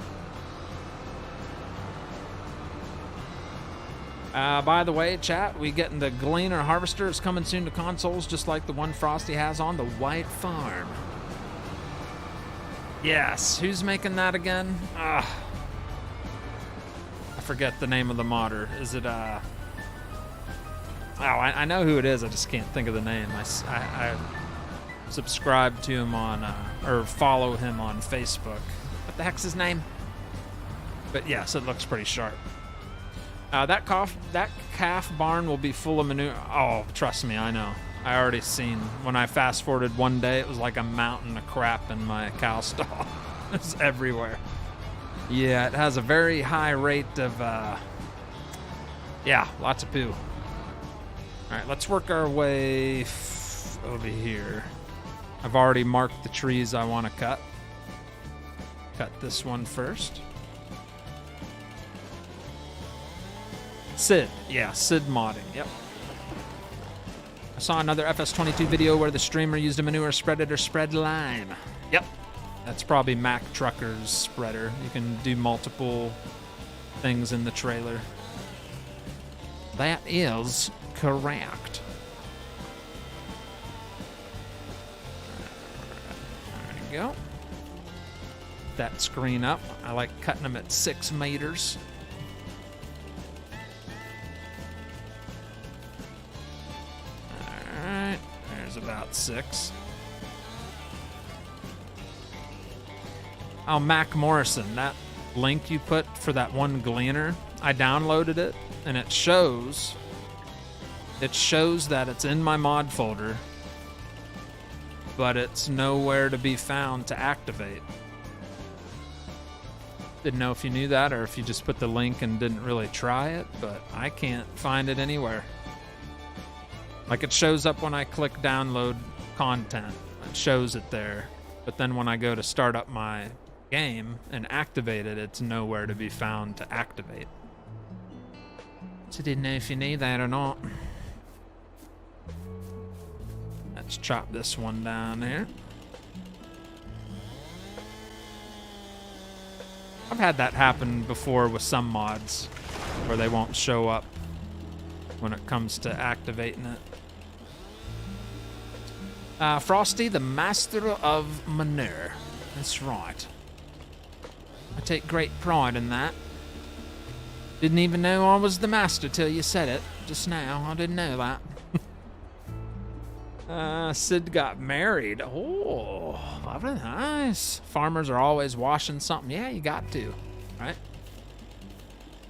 By the way, chat, we getting the Gleaner Harvester. It's coming soon to consoles, just like the one Frosty has on the White Farm. Yes, who's making that again? I forget the name of the modder. Is it Oh, I know who it is. I just can't think of the name. I subscribe to him on, or follow him on Facebook. What the heck's his name? But yes, it looks pretty sharp. That calf barn will be full of manure. Oh, trust me, I know. I already seen. When I fast forwarded one day, it was like a mountain of crap in my cow stall. It's everywhere. Yeah, it has a very high rate of, yeah, lots of poo. All right, let's work our way over here. I've already marked the trees I want to cut. Cut this one first. Sid, yeah, Sid modding, yep. I saw another FS22 video where the streamer used a manure spreader to spread lime. Yep, that's probably Mack Trucker's spreader. You can do multiple things in the trailer. That is correct. There you go. That screen up. I like cutting them at 6 meters. Alright, there's about 6. Oh, Mac Morrison, that link you put for that one Gleaner, I downloaded it, and it shows that it's in my mod folder, but it's nowhere to be found to activate. Didn't know if you knew that or if you just put the link and didn't really try it, but I can't find it anywhere. Like, it shows up when I click download content. It shows it there. But then when I go to start up my game and activate it, it's nowhere to be found to activate. So didn't know if you knew that or not. Let's chop this one down here. I've had that happen before with some mods where they won't show up when it comes to activating it. Frosty, the master of Manure. That's right. I take great pride in that. Didn't even know I was the master till you said it just now. I didn't know that. Sid got married. Oh, very nice. Farmers are always washing something. Yeah, you got to, right?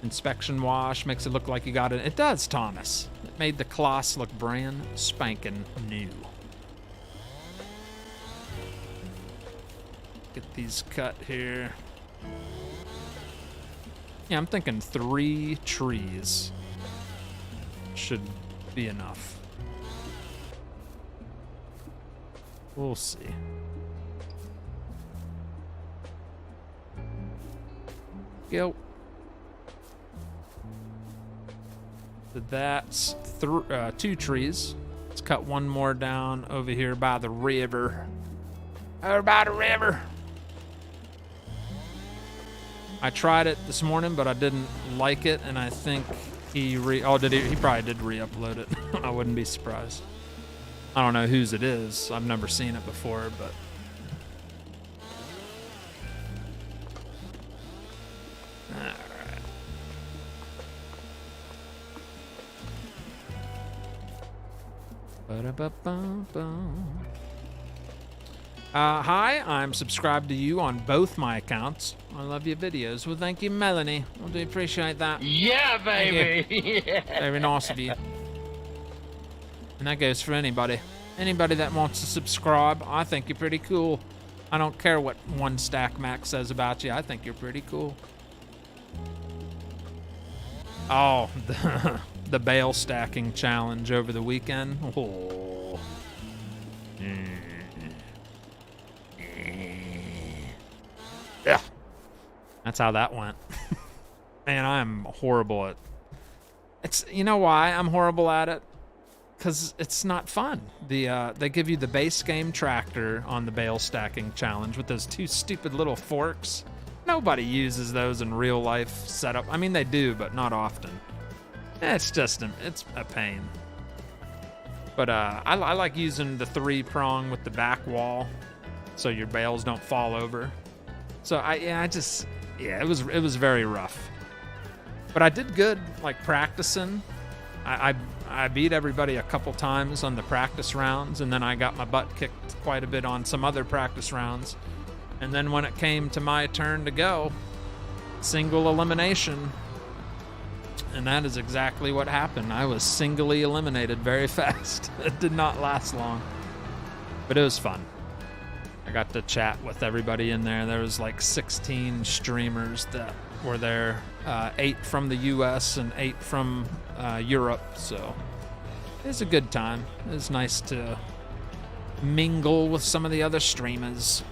Inspection wash makes it look like you got it. It does, Thomas. It made the cloths look brand spanking new. Get these cut here. Yeah, I'm thinking 3 trees should be enough. We'll see. Go. So that's 2 trees. Let's cut one more down over here by the river. Over by the river. I tried it this morning, but I didn't like it, and I think he did he probably did re-upload it. I wouldn't be surprised. I don't know whose it is. I've never seen it before, but hi, I'm subscribed to you on both my accounts. I love your videos. Well, thank you, Melanie. I do appreciate that. Yeah, baby. Yeah. Very nice of you. And that goes for anybody. Anybody that wants to subscribe, I think you're pretty cool. I don't care what One Stack Max says about you. I think you're pretty cool. Oh, the bale stacking challenge over the weekend. Oh. Yeah. That's how that went. Man, I'm horrible at... You know why I'm horrible at it? Because it's not fun. They give you the base game tractor on the bale stacking challenge with those 2 stupid little forks. Nobody uses those in real life setup. I mean, they do, but not often. It's just it's a pain. But I like using the 3-prong with the back wall so your bales don't fall over. So it was very rough. But I did good, like practicing. I beat everybody a couple times on the practice rounds, and then I got my butt kicked quite a bit on some other practice rounds. And then when it came to my turn to go, single elimination. And that is exactly what happened. I was singly eliminated very fast. It did not last long, but it was fun. I got to chat with everybody in there. There was like 16 streamers that were there, 8 from the US and 8 from Europe. So it was a good time. It was nice to mingle with some of the other streamers.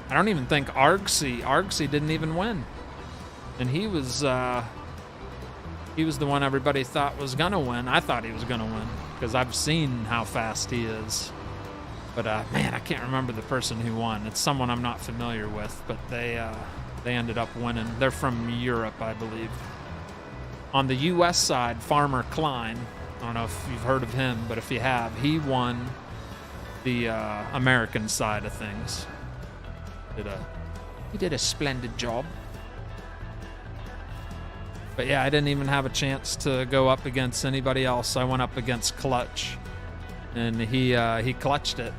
I don't even think Argsy didn't even win. And he was the one everybody thought was gonna win. I thought he was gonna win because I've seen how fast he is. But man, I can't remember the person who won. It's someone I'm not familiar with, but they ended up winning. They're from Europe, I believe. On the US side, Farmer Klein, I don't know if you've heard of him, but if you have, he won the American side of things. He did a splendid job. But yeah, I didn't even have a chance to go up against anybody else. I went up against Clutch, and he clutched it.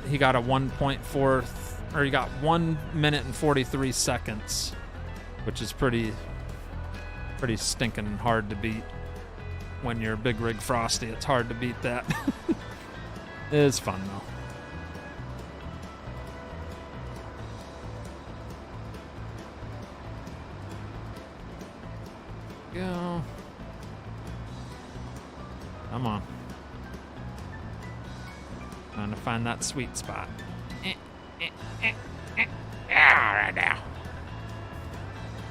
He got a 1.4, or he got 1 minute and 43 seconds, which is pretty stinking hard to beat. When you're Bigrigfrosty, it's hard to beat that. It is fun though. go. Come on. Trying to find that sweet spot. Right now.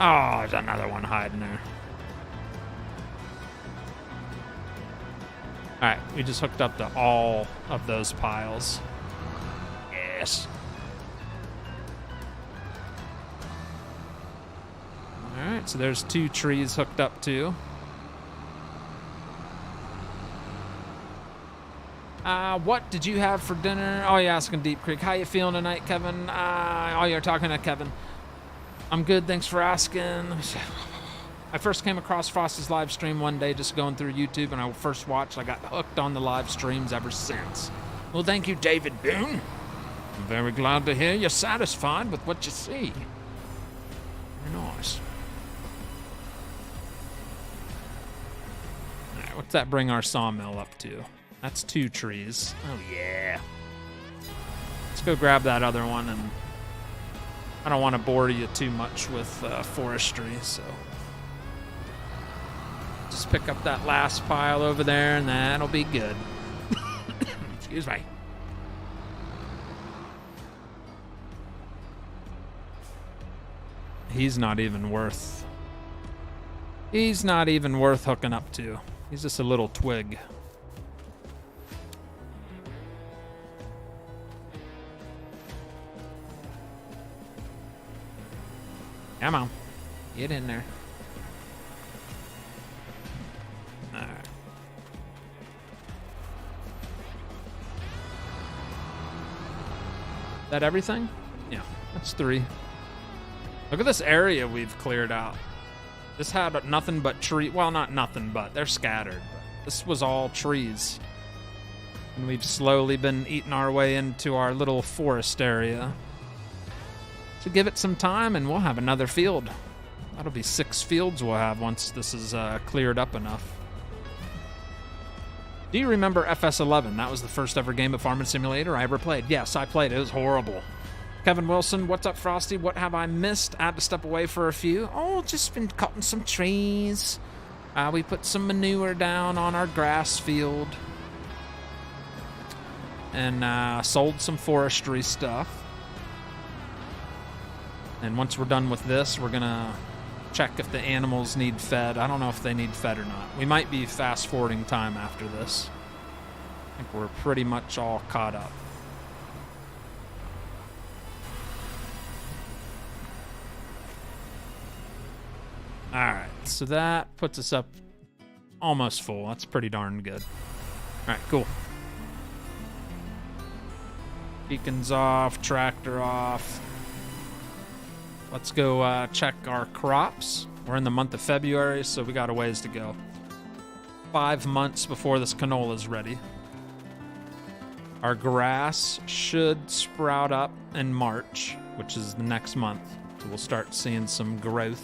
Oh, there's another one hiding there. All right, we just hooked up to all of those piles. Yes. All right, so there's 2 trees hooked up too. What did you have for dinner? Oh, you're asking Deep Creek. How you feeling tonight, Kevin? Oh, you're talking to Kevin. I'm good, thanks for asking. I first came across Frosty's live stream one day just going through YouTube, and I first watched. I got hooked on the live streams ever since. Well, thank you, David Boone. I'm very glad to hear you're satisfied with what you see. Very nice. All right, what's that bring our sawmill up to? That's 2 trees. Oh, yeah. Let's go grab that other one, and I don't want to bore you too much with forestry, so just pick up that last pile over there, and that'll be good. Excuse me. He's not even worth hooking up to. He's just a little twig. Come on. Get in there. All right. That everything? Yeah, that's 3. Look at this area we've cleared out. This had nothing but tree. Well, not nothing but. They're scattered. But this was all trees. And we've slowly been eating our way into our little forest area. So give it some time and we'll have another field. That'll be 6 fields we'll have once this is cleared up enough. Do you remember FS11? That was the first ever game of Farming Simulator I ever played. Yes, I played. It was horrible. Kevin Wilson, what's up, Frosty? What have I missed? I had to step away for a few. Oh, just been cutting some trees. We put some manure down on our grass field. And sold some forestry stuff. And once we're done with this, we're gonna check if the animals need fed. I don't know if they need fed or not. We might be fast forwarding time after this. I think we're pretty much all caught up. All right, so that puts us up almost full. That's pretty darn good. All right, cool. Beacons off, tractor off. Let's go check our crops. We're in the month of February, so we got a ways to go. 5 months before this canola is ready. Our grass should sprout up in March, which is the next month. So we'll start seeing some growth.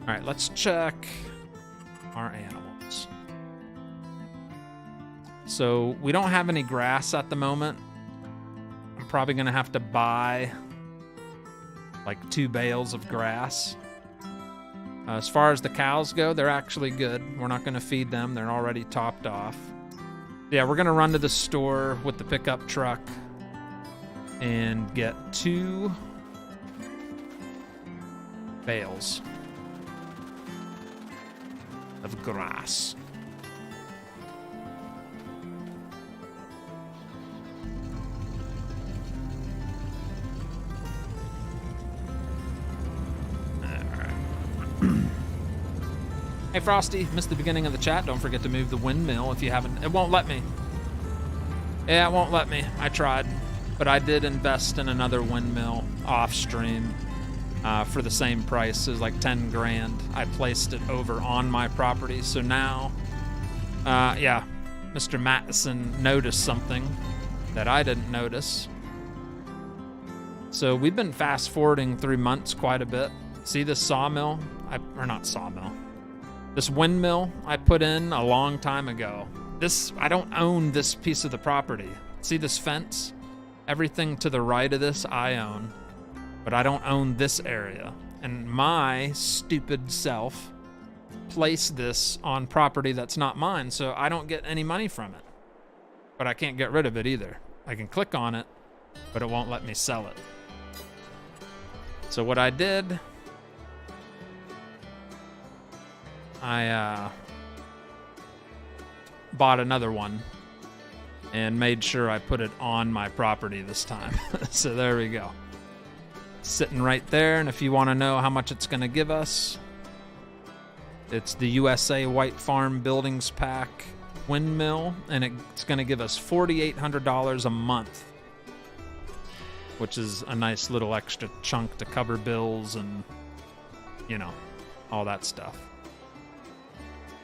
All right, let's check our animals. So we don't have any grass at the moment. I'm probably gonna have to buy like 2 bales of grass. As far as the cows go, they're actually good. We're not gonna feed them. They're already topped off. Yeah, we're gonna run to the store with the pickup truck and get 2 bales of grass. Hey Frosty, missed the beginning of the chat. Don't forget to move the windmill if you haven't. It won't let me. Yeah, it won't let me. I tried. But I did invest in another windmill off stream for the same price. It was like 10 grand. I placed it over on my property. So now, yeah, Mr. Mattison noticed something that I didn't notice. So we've been fast forwarding 3 months quite a bit. See this sawmill? Or not sawmill. This windmill I put in a long time ago. I don't own this piece of the property. See this fence? Everything to the right of this I own, but I don't own this area. and my stupid self place this on property that's not mine, so I don't get any money from it. But I can't get rid of it either. I can click on it, but it won't let me sell it. So what I did, I bought another one and made sure I put it on my property this time. So there we go. Sitting right there, and if you want to know how much it's going to give us, it's the USA White Farm Buildings Pack windmill, and it's going to give us $4,800 a month, which is a nice little extra chunk to cover bills and, you know, all that stuff.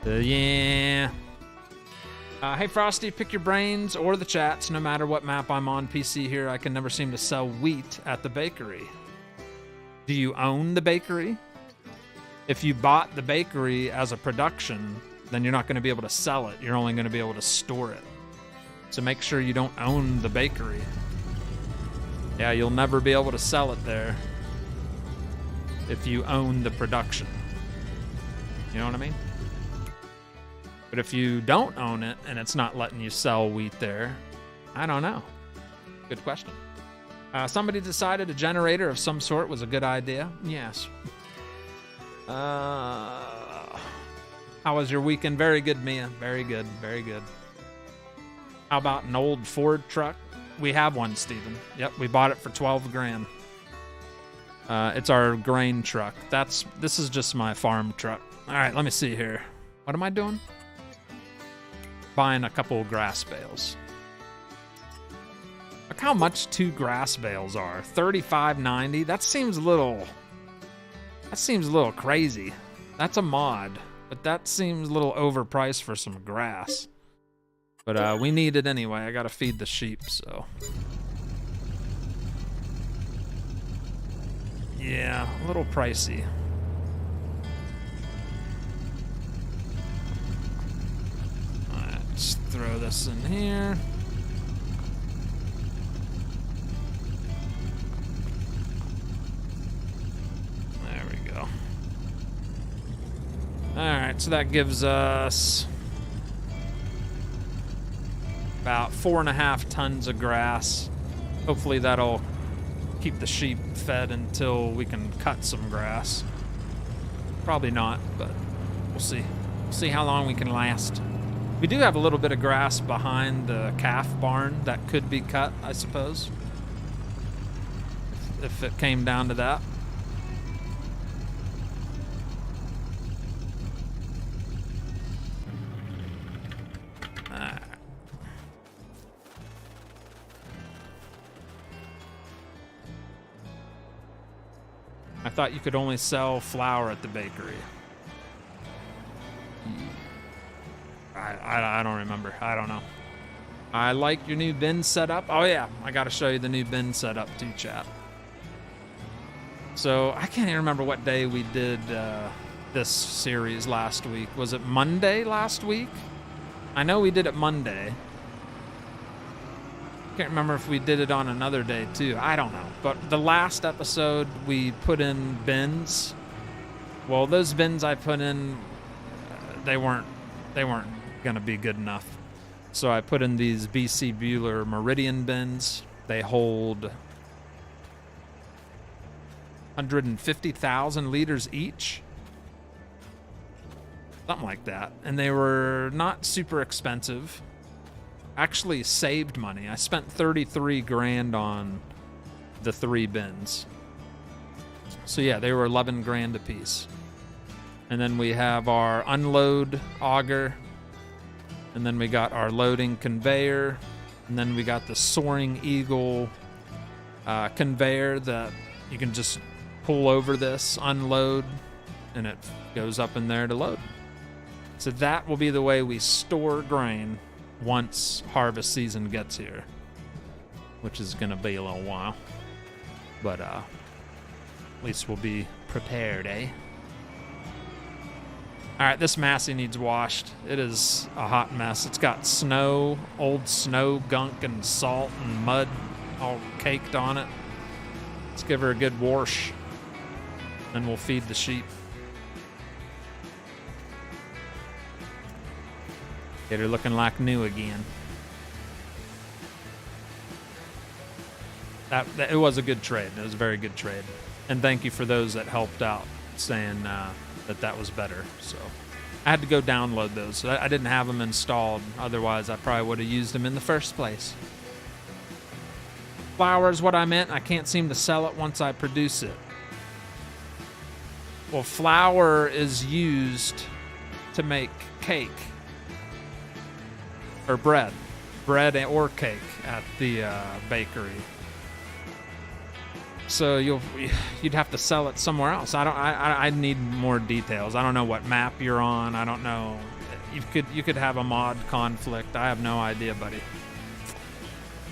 Yeah. Hey Frosty, pick your brains or the chats. No matter what map I'm on PC here, I can never seem to sell wheat at the bakery. Do you own the bakery? If you bought the bakery as a production, then you're not going to be able to sell it. You're only going to be able to store it. So make sure you don't own the bakery. Yeah, you'll never be able to sell it there if you own the production. You know what I mean? But if you don't own it and it's not letting you sell wheat there, I don't know. Good question. Somebody decided a generator of some sort was a good idea. Yes. How was your weekend? Very good, Mia. Very good. Very good. How about an old Ford truck? We have one, Steven. Yep, we bought it for 12 grand. It's our grain truck. This is just my farm truck. All right, let me see here. What am I doing? Buying a couple of grass bales. Look how much 2 grass bales are. $35.90. That seems a little crazy. That's a mod, but that seems a little overpriced for some grass. But we need it anyway. I gotta feed the sheep, so. Yeah, a little pricey. Let's throw this in here. There we go. Alright, so that gives us about 4.5 tons of grass. Hopefully that'll keep the sheep fed until we can cut some grass. Probably not, but we'll see. We'll see how long we can last. We do have a little bit of grass behind the calf barn that could be cut, I suppose, if it came down to that. I thought you could only sell flour at the bakery. I don't remember. I don't know. I like your new bin setup. Oh yeah, I gotta show you the new bin setup too, chat. So I can't even remember what day we did this series last week. Was it Monday last week? I know we did it Monday. Can't remember if we did it on another day too. I don't know. But the last episode we put in bins. Well, those bins I put in, they weren't gonna be good enough. So I put in these BC Bueller Meridian bins. They hold 150,000 liters each. Something like that. And they were not super expensive. Actually saved money. I spent 33 grand on the 3 bins. So yeah, they were 11 grand a piece. And then we have our unload auger. And then we got our loading conveyor. And then we got the Soaring Eagle conveyor that you can just pull over this, unload, and it goes up in there to load. So that will be the way we store grain once harvest season gets here, which is going to be a little while. But at least we'll be prepared, eh? All right, this Massey needs washed. It is a hot mess. It's got snow, old snow gunk and salt and mud all caked on it. Let's give her a good wash. Then we'll feed the sheep. Get her looking like new again. It was a good trade. It was a very good trade. And thank you for those that helped out saying that was better. So I had to go download those. So I didn't have them installed. Otherwise, I probably would have used them in the first place. Flour is what I meant. I can't seem to sell it once I produce it. Well, flour is used to make cake or bread or cake at the bakery. So you'd have to sell it somewhere else. I need more details. I don't know what map you're on. I don't know. You could have a mod conflict. I have no idea, buddy.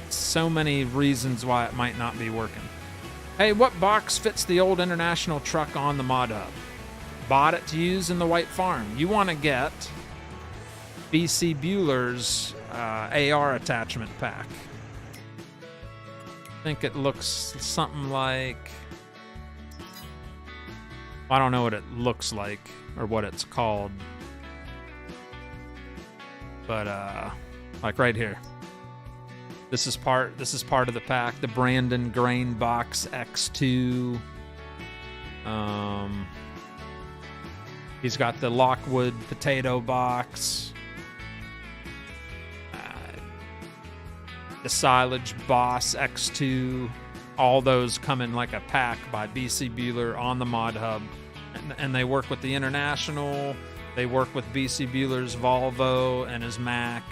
So many reasons why it might not be working. Hey, what box fits the old International truck on the mod hub? Bought it to use in the White Farm. You want to get BC Bueller's AR attachment pack. I think it looks something like... I don't know what it looks like or what it's called. But like right here. This is part of the pack. The Brandon Grain Box X2. He's got the Lockwood Potato Box. The Silage Boss X2. All those come in like a pack by BC Bueller on the Mod Hub. And they work with the International. They work with BC Bueller's Volvo and his Mac.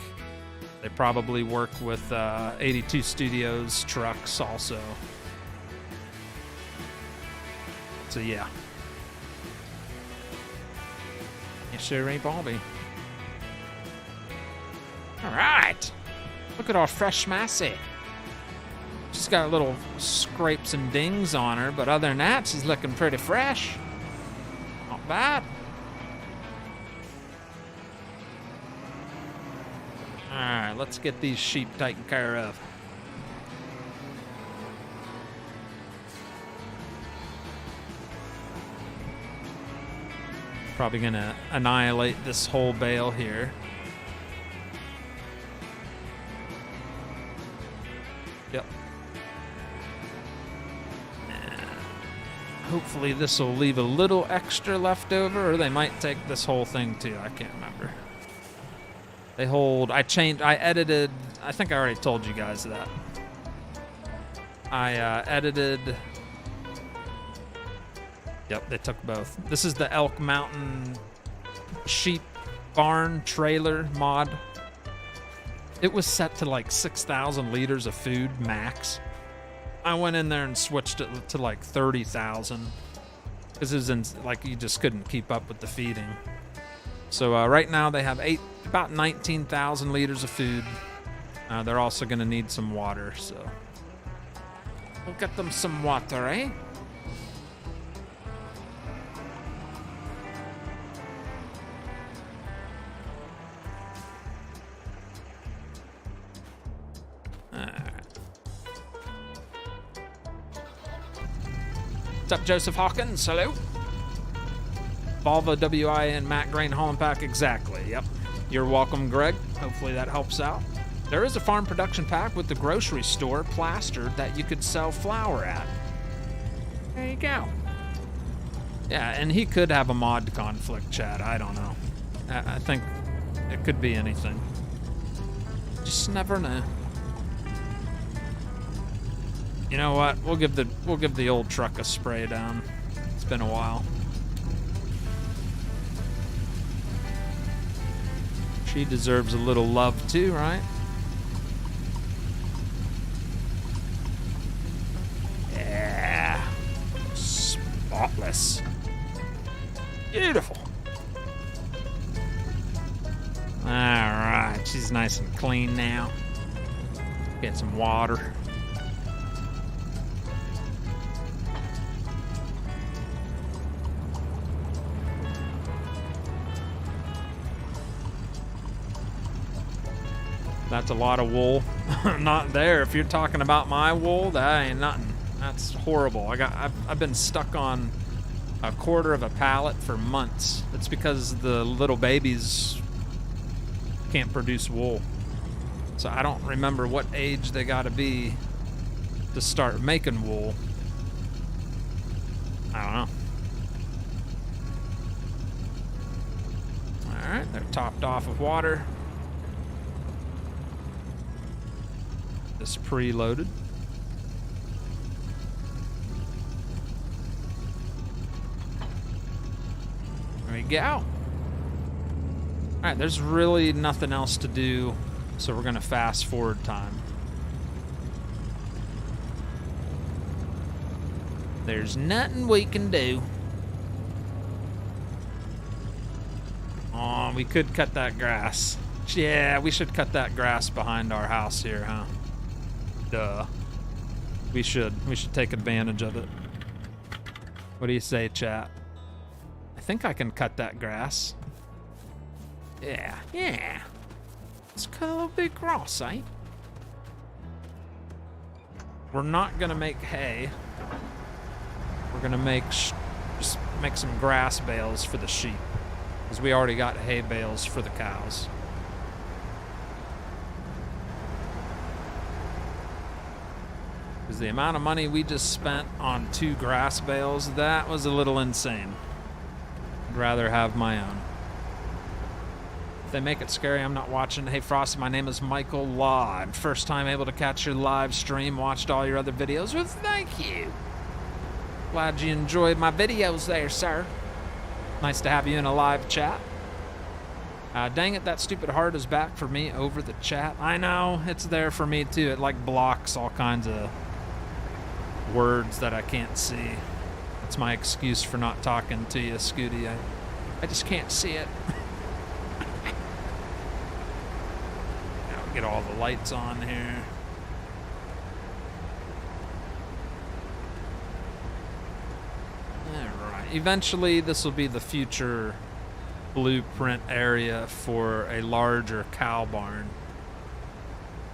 They probably work with 82 Studios trucks also. So yeah. You sure ain't Bobby. Alright. Look at our fresh Massey. She's got little scrapes and dings on her, but other than that, she's looking pretty fresh. Not bad. Alright, let's get these sheep taken care of. Probably gonna annihilate this whole bale here. Yep. And hopefully this will leave a little extra left over, or they might take this whole thing too. I can't remember. They hold, I edited, I think I already told you guys that. I edited, yep, they took both. This is the Elk Mountain sheep barn trailer mod. It was set to like 6,000 liters of food max. I went in there and switched it to like 30,000 because it was in, like, you just couldn't keep up with the feeding. So right now they have about 19,000 liters of food. They're also going to need some water, so we'll get them some water, eh? What's up, Joseph Hawkins? Hello. Volvo WI and Matt Grain Holland Pack, exactly, yep. You're welcome, Greg. Hopefully that helps out. There is a farm production pack with the grocery store plastered that you could sell flour at. There you go. Yeah, and he could have a mod conflict, Chad. I don't know. I think it could be anything. Just never know. You know what? We'll give the old truck a spray down. It's been a while. She deserves a little love too, right? Yeah. Spotless. Beautiful. All right, she's nice and clean now. Get some water. That's a lot of wool. Not there. If you're talking about my wool, that ain't nothing. That's horrible. I've been stuck on a quarter of a pallet for months. It's because the little babies can't produce wool. So I don't remember what age they gotta be to start making wool. I don't know. All right, they're topped off with water. This preloaded. There we go. All right, there's really nothing else to do, so we're gonna fast forward time. There's nothing we can do. Oh, we could cut that grass. Yeah, we should cut that grass behind our house here, huh? Duh. We should take advantage of it. What do you say, chat? I think I can cut that grass. Yeah. Let's cut a little bit grass, eh? We're not gonna make hay. We're gonna just make some grass bales for the sheep, because we already got hay bales for the cows. Because the amount of money we just spent on 2 grass bales, that was a little insane. I'd rather have my own. If they make it scary, I'm not watching. Hey Frosty, my name is Michael Law. I'm first time able to catch your live stream, watched all your other videos. Well, thank you. Glad you enjoyed my videos there, sir. Nice to have you in a live chat. Dang it, that stupid heart is back for me over the chat. I know, it's there for me too. It like blocks all kinds of words that I can't see. That's my excuse for not talking to you, Scooty. I just can't see it. Now we get all the lights on here. Eventually, this will be the future blueprint area for a larger cow barn.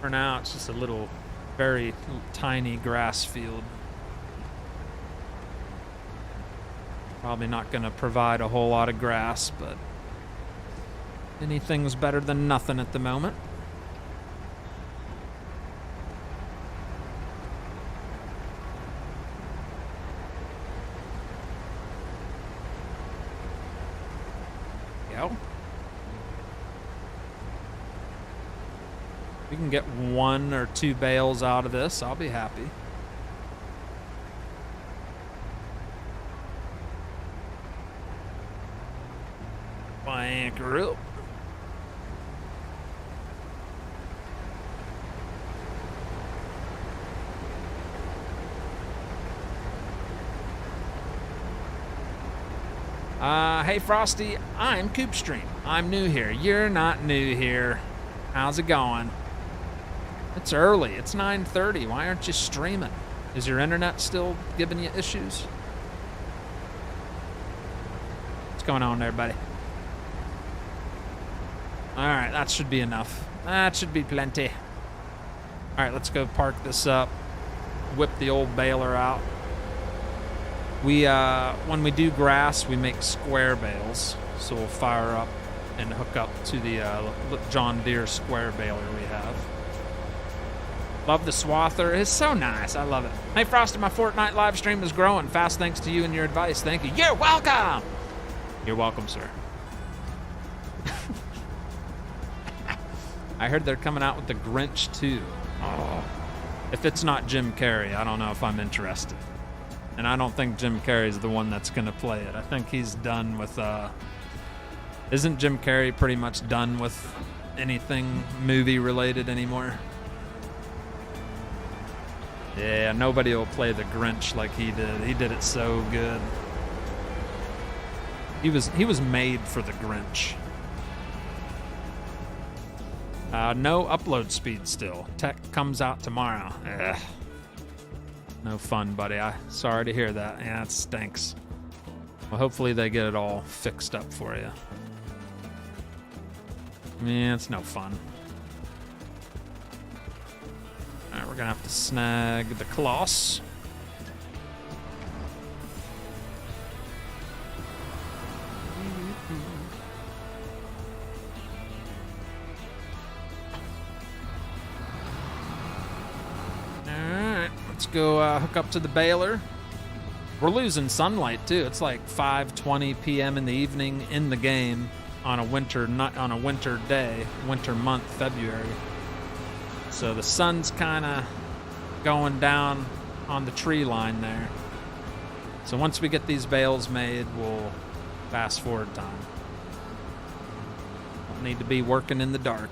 For now, it's just a little, very tiny grass field. Probably not going to provide a whole lot of grass, but anything's better than nothing at the moment. We can get 1 or 2 bales out of this, I'll be happy. Anchor up. Hey Frosty, I'm Coopstream. I'm new here. You're not new here. How's it going? It's early. It's 9:30. Why aren't you streaming? Is your internet still giving you issues? What's going on there, buddy? Alright, that should be enough. That should be plenty. Alright, let's go park this up. Whip the old baler out. We, when we do grass, we make square bales. So we'll fire up and hook up to the John Deere square baler we have. Love the swather. It's so nice. I love it. Hey, Frosty, my Fortnite live stream is growing fast thanks to you and your advice. Thank you. You're welcome. You're welcome, sir. I heard they're coming out with the Grinch too. Oh. If it's not Jim Carrey, I don't know if I'm interested. And I don't think Jim Carrey's the one that's going to play it. I think he's done with... Isn't Jim Carrey pretty much done with anything movie-related anymore? Yeah, nobody will play the Grinch like he did. He did it so good. He was made for the Grinch. No upload speed still. Tech comes out tomorrow. Ugh. No fun, buddy. Sorry to hear that. Yeah, it stinks. Well, hopefully they get it all fixed up for you. Yeah, it's no fun. Alright, we're gonna have to snag the cloths. go hook up to the baler. We're losing sunlight too. It's like 5:20 p.m. in the evening in the game on a winter day, winter month, February. So the sun's kind of going down on the tree line there. So once we get these bales made, we'll fast forward time. Don't need to be working in the dark.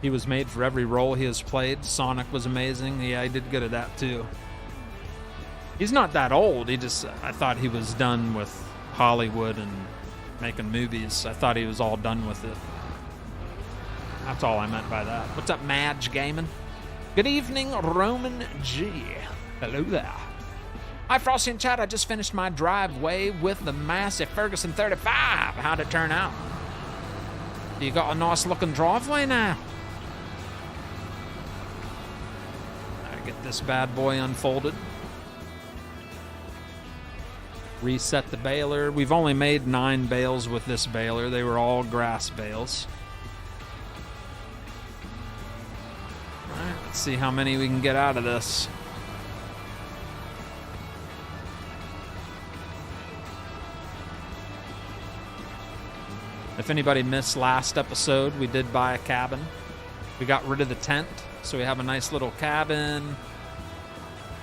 He was made for every role he has played. Sonic was amazing. Yeah, he did good at that too. He's not that old. I thought he was done with Hollywood and making movies. I thought he was all done with it. That's all I meant by that. What's up, Madge Gaming? Good evening, Roman G. Hello there. Hi, Frosty and Chat. I just finished my driveway with the massive Ferguson 35. How'd it turn out? You got a nice looking driveway now. Get this bad boy unfolded. Reset the baler. We've only made 9 bales with this baler. They were all grass bales. Alright, let's see how many we can get out of this. If anybody missed last episode, we did buy a cabin. We got rid of the tent. So we have a nice little cabin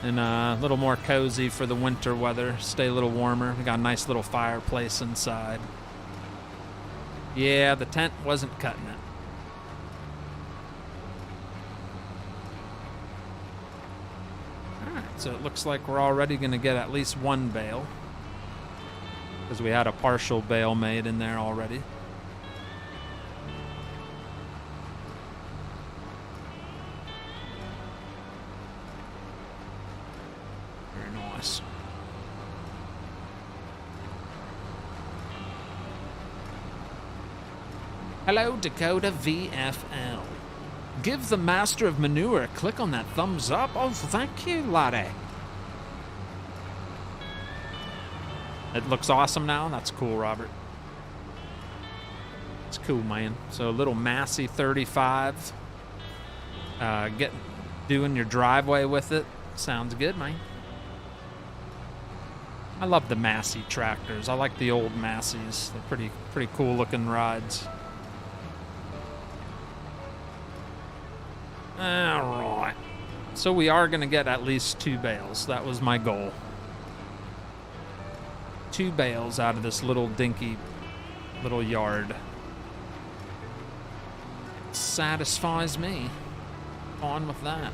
and a little more cozy for the winter weather. Stay a little warmer. We got a nice little fireplace inside. Yeah, the tent wasn't cutting it. Alright, so it looks like we're already going to get at least 1 bale. Because we had a partial bale made in there already. Hello, Dakota VFL. Give the master of Manure a click on that thumbs up. Oh, thank you, laddie. It looks awesome now. That's cool, Robert. It's cool, man. So a little Massey 35. Doing your driveway with it. Sounds good, man. I love the Massey tractors. I like the old Masseys. They're pretty cool looking rides. Alright. So we are going to get at least 2 bales. That was my goal. 2 bales out of this little dinky little yard. Satisfies me. On with that.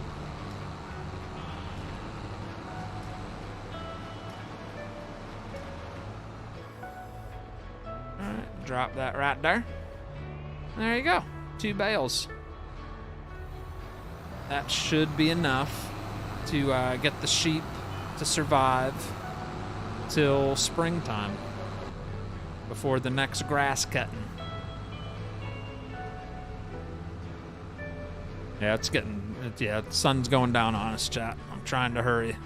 Alright, drop that right there. There you go. 2 bales. That should be enough to get the sheep to survive till springtime before the next grass cutting. Yeah, the sun's going down on us, chat. I'm trying to hurry.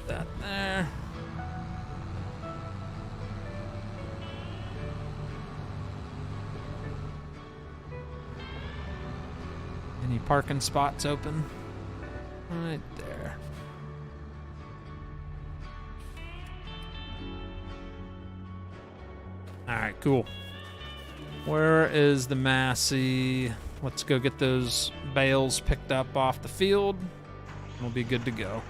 That there. Any parking spots open? Right there. Alright, cool. Where is the Massey? Let's go get those bales picked up off the field. We'll be good to go.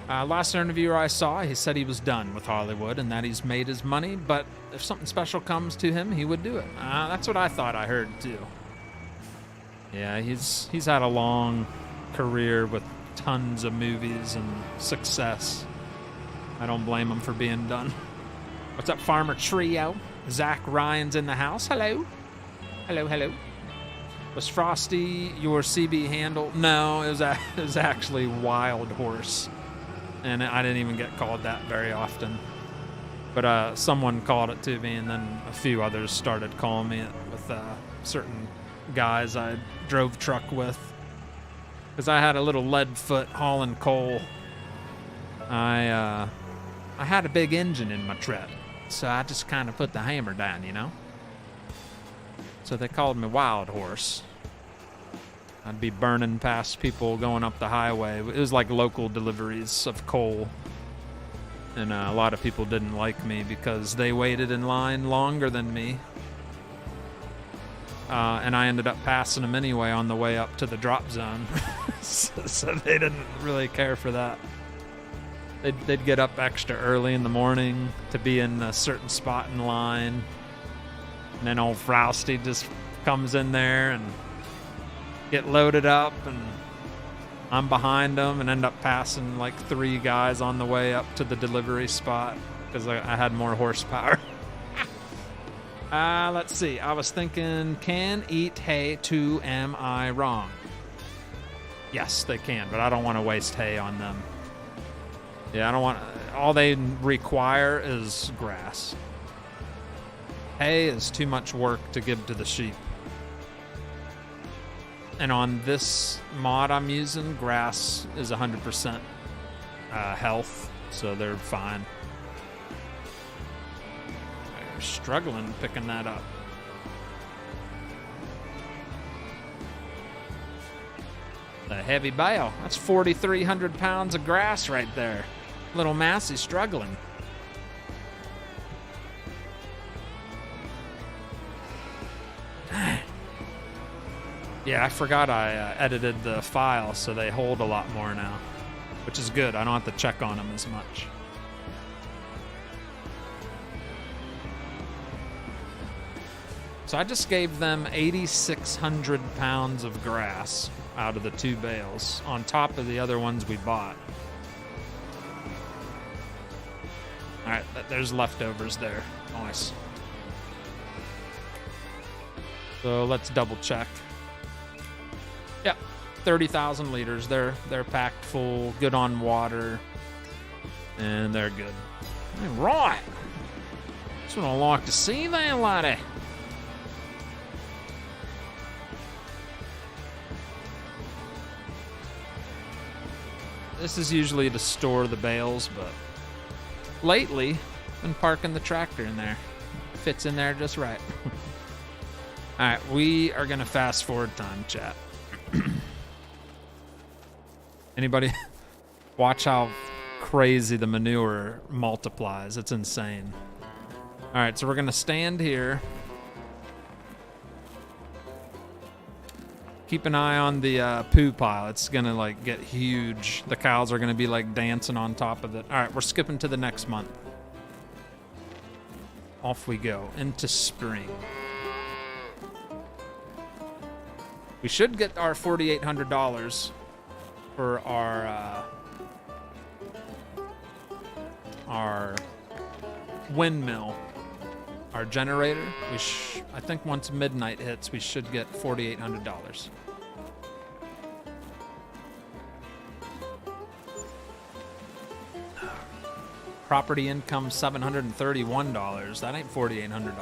Last interviewer I saw, he said he was done with Hollywood and that he's made his money, but if something special comes to him, he would do it. That's what I thought I heard, too. Yeah, he's had a long career with tons of movies and success. I don't blame him for being done. What's up, Farmer Trio? Zach Ryan's in the house. Hello. Hello, hello. Was Frosty your CB handle? No, it was actually Wild Horse. And I didn't even get called that very often. But someone called it to me, and then a few others started calling me it with certain guys I drove truck with. Because I had a little lead foot hauling coal I had a big engine in my truck, so I just kind of put the hammer down, you know? So they called me Wild Horse. I'd be burning past people going up the highway. It was like local deliveries of coal. And a lot of people didn't like me because they waited in line longer than me. And I ended up passing them anyway on the way up to the drop zone. so they didn't really care for that. They'd get up extra early in the morning to be in a certain spot in line. And then old Frosty just comes in there and get loaded up, and I'm behind them and end up passing like 3 guys on the way up to the delivery spot because I had more horsepower. Let's see. I was thinking, can eat hay too, am I wrong? Yes, they can, but I don't want to waste hay on them. Yeah, I don't want... All they require is grass. Hay is too much work to give to the sheep. And on this mod I'm using, grass is 100% health, so they're fine. I'm struggling picking that up. The heavy bale. That's 4,300 pounds of grass right there. Little Massey's struggling. Yeah, I forgot I edited the file, so they hold a lot more now, which is good. I don't have to check on them as much. So I just gave them 8,600 pounds of grass out of the 2 bales, on top of the other ones we bought. All right, there's leftovers there. Nice. So let's double check. Yep, 30,000 liters. They're packed full, good on water, and they're good. All right. That's what I like to see there, laddie. This is usually to store the bales, but lately, been parking the tractor in there. Fits in there just right. All right, we are gonna fast forward time, chat. Anybody watch how crazy the manure multiplies? It's insane. All right, so we're gonna stand here. Keep an eye on the poo pile. It's gonna like get huge. The cows are gonna be like dancing on top of it. All right, we're skipping to the next month. Off we go into spring. We should get our $4,800 for our windmill, our generator. I think once midnight hits, we should get $4,800. Property income $731. That ain't $4,800.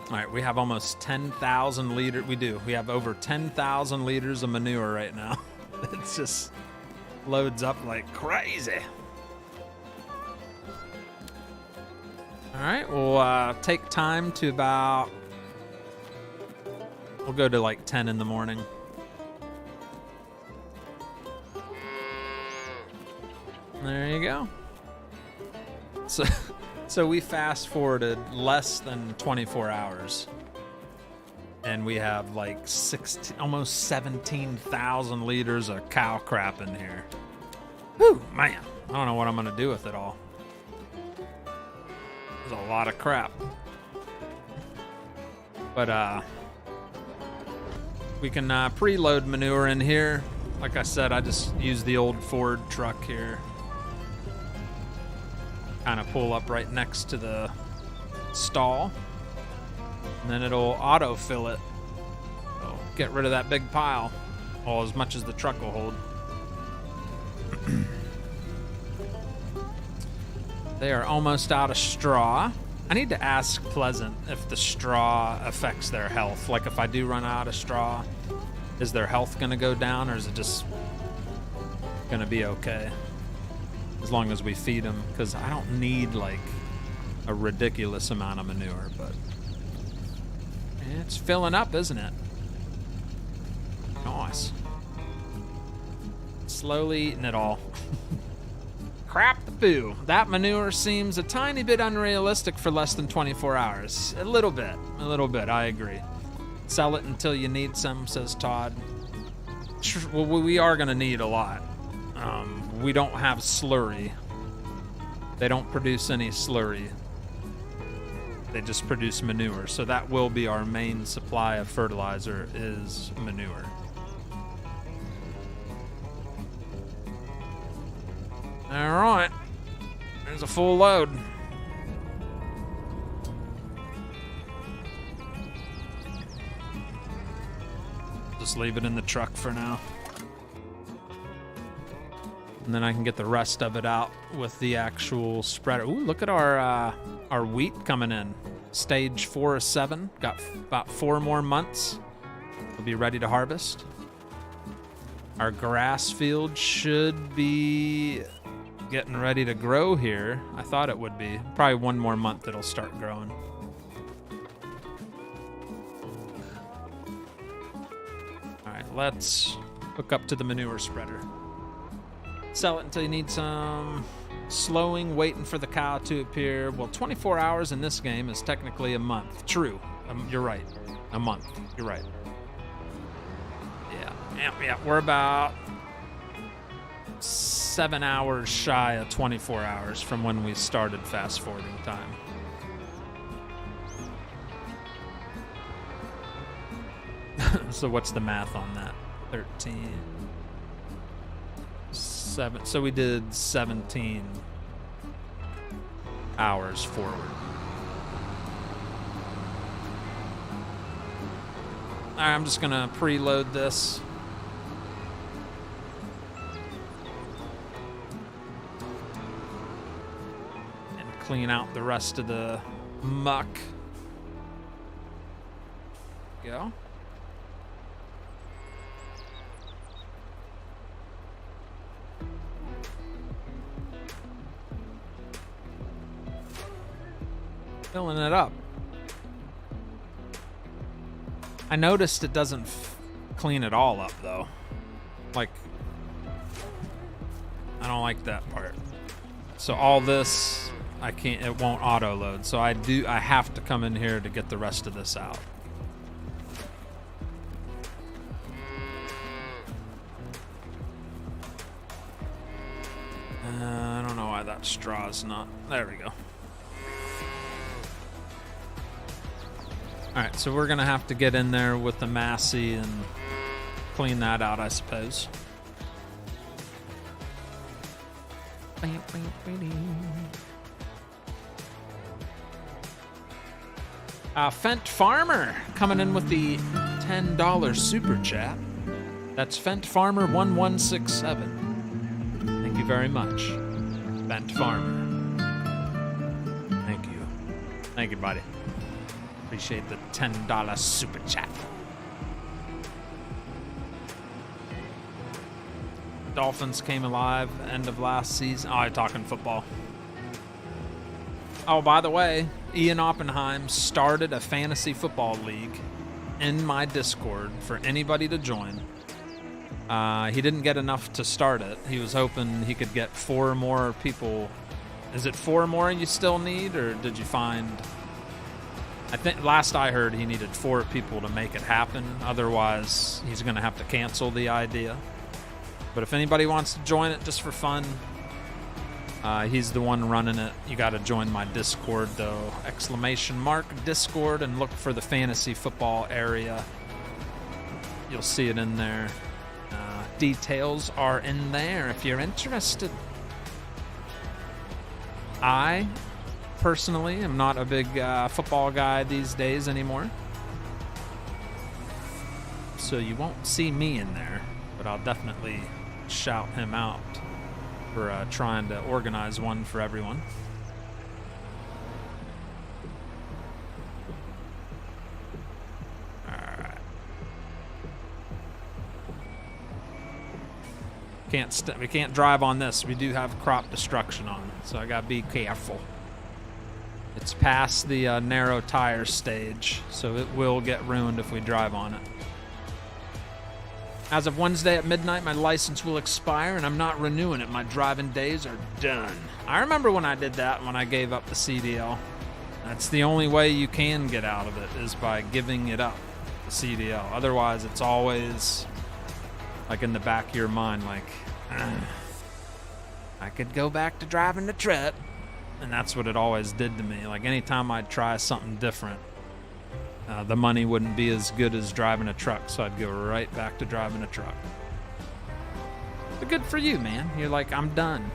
All right, we have almost 10,000 liters. We do. We have over 10,000 liters of manure right now. It's just loads up like crazy. All right, we'll take time to about... We'll go to like 10 in the morning. There you go. So we fast forwarded less than 24 hours, and we have like almost 17,000 liters of cow crap in here. Whew, man, I don't know what I'm gonna do with it all. There's a lot of crap. But we can preload manure in here. Like I said, I just use the old Ford truck here. Kind of pull up right next to the stall, and then it'll auto-fill it. So get rid of that big pile, well, as much as the truck will hold. They are almost out of straw. I need to ask Pleasant if the straw affects their health. Like if I do run out of straw, Is their health gonna go down, or is it just gonna be okay? As long as we feed them, because I don't need like a ridiculous amount of manure, but it's filling up, isn't it? Nice. Slowly eating it all. Crap the poo. That manure seems a tiny bit unrealistic for less than 24 hours. A little bit, I agree. Sell it until you need some, says Todd. Well, we are gonna need a lot. We don't have slurry. They don't produce any slurry. They just produce manure. So that will be our main supply of fertilizer, is manure. All right, there's a full load. Just leave it in the truck for now. And then I can get the rest of it out with the actual spreader. Ooh, look at our wheat coming in. Stage 4 of 7. Got about 4 more months. We'll be ready to harvest. Our grass field should be getting ready to grow here. I thought it would be. Probably 1 more month it'll start growing. All right, let's hook up to the manure spreader. Sell it until you need some. Slowing, waiting for the cow to appear. Well, 24 hours in this game is technically a month. True. You're right. A month. You're right. Yeah. We're about 7 hours shy of 24 hours from when we started fast forwarding time. So what's the math on that? 13. 7. So we did 17 hours forward. All right, I'm just gonna preload this. And clean out the rest of the muck. Go. Filling it up. I noticed it doesn't clean it all up though. Like, I don't like that part. So all this, I can't, it won't auto load. So I have to come in here to get the rest of this out. I don't know why that straw's not, there we go. All right, so we're gonna have to get in there with the Massey and clean that out, I suppose. Fent Farmer coming in with the $10 super chat. That's Fent Farmer 1167. Thank you very much, Fent Farmer. Thank you. Thank you, buddy. Appreciate the $10 super chat. Dolphins came alive end of last season. Oh, I'm talking football. Oh, by the way, Ian Oppenheim started a fantasy football league in my Discord for anybody to join. He didn't get enough to start it. He was hoping he could get 4 more people. Is it 4 more you still need, or did you find... I think last I heard he needed 4 people to make it happen. Otherwise, he's going to have to cancel the idea. But if anybody wants to join it just for fun, he's the one running it. You got to join my Discord, though. ! Discord, and look for the fantasy football area. You'll see it in there. Details are in there if you're interested. I personally am not a big football guy these days anymore, so you won't see me in there, but I'll definitely shout him out for trying to organize one for everyone. Alright. We can't drive on this. We do have crop destruction on it, so I gotta be careful. It's past the narrow tire stage, so it will get ruined if we drive on it. As of Wednesday at midnight, my license will expire, and I'm not renewing it. My driving days are done. I remember when I did that, when I gave up the CDL. That's the only way you can get out of it, is by giving it up, the CDL. Otherwise, it's always like in the back of your mind, like, I could go back to driving the truck. And that's what it always did to me. Like, anytime I'd try something different, the money wouldn't be as good as driving a truck, so I'd go right back to driving a truck. But good for you, man. You're like, I'm done.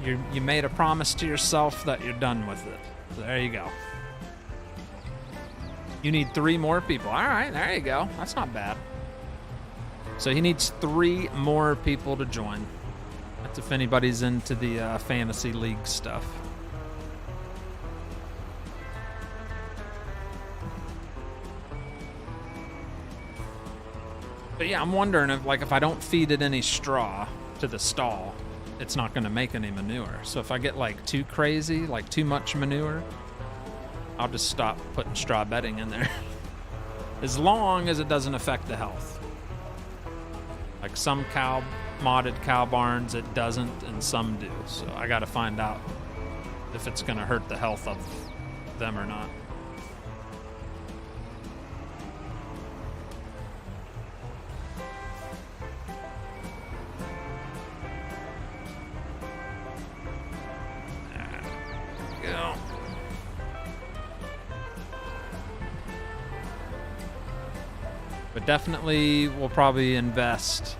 You made a promise to yourself that you're done with it. So there you go. You need 3 more people. All right, there you go. That's not bad. So he needs 3 more people to join. That's if anybody's into the fantasy league stuff. But yeah, I'm wondering if I don't feed it any straw to the stall, it's not going to make any manure. So if I get like too crazy, like too much manure, I'll just stop putting straw bedding in there. As long as it doesn't affect the health. Like some modded cow barns, it doesn't, and some do. So I got to find out if it's going to hurt the health of them or not. But definitely we'll probably invest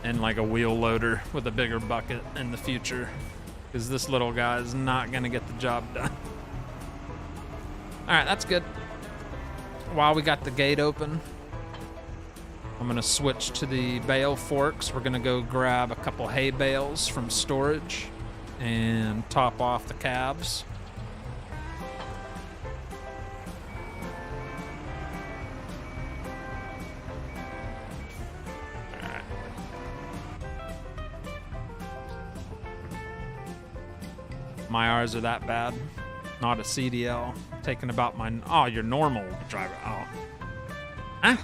in like a wheel loader with a bigger bucket in the future, because this little guy is not going to get the job done. All right, that's good. While we got the gate open, I'm going to switch to the bale forks. We're going to go grab a couple hay bales from storage and top off the cabs. My R's are that bad. Not a CDL. Taking about my... Oh, your normal driver. Oh. Huh?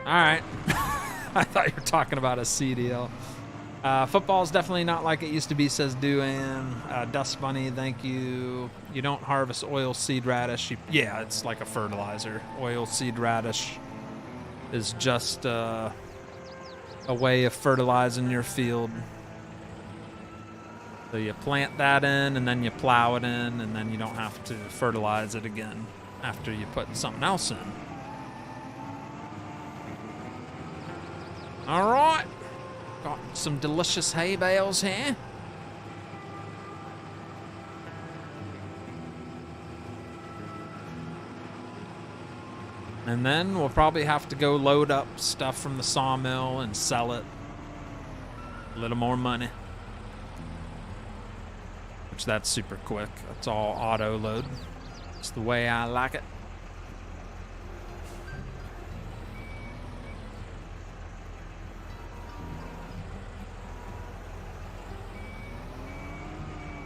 Alright. I thought you were talking about a CDL. Football's definitely not like it used to be, says Duan. Dust Bunny, thank you. You don't harvest oil seed radish. Yeah, it's like a fertilizer. Oil seed radish is just a way of fertilizing your field. So you plant that in, and then you plow it in, and then you don't have to fertilize it again after you put something else in. All right. Got some delicious hay bales here. And then we'll probably have to go load up stuff from the sawmill and sell it. A little more money. Which that's super quick. That's all auto load. It's the way I like it.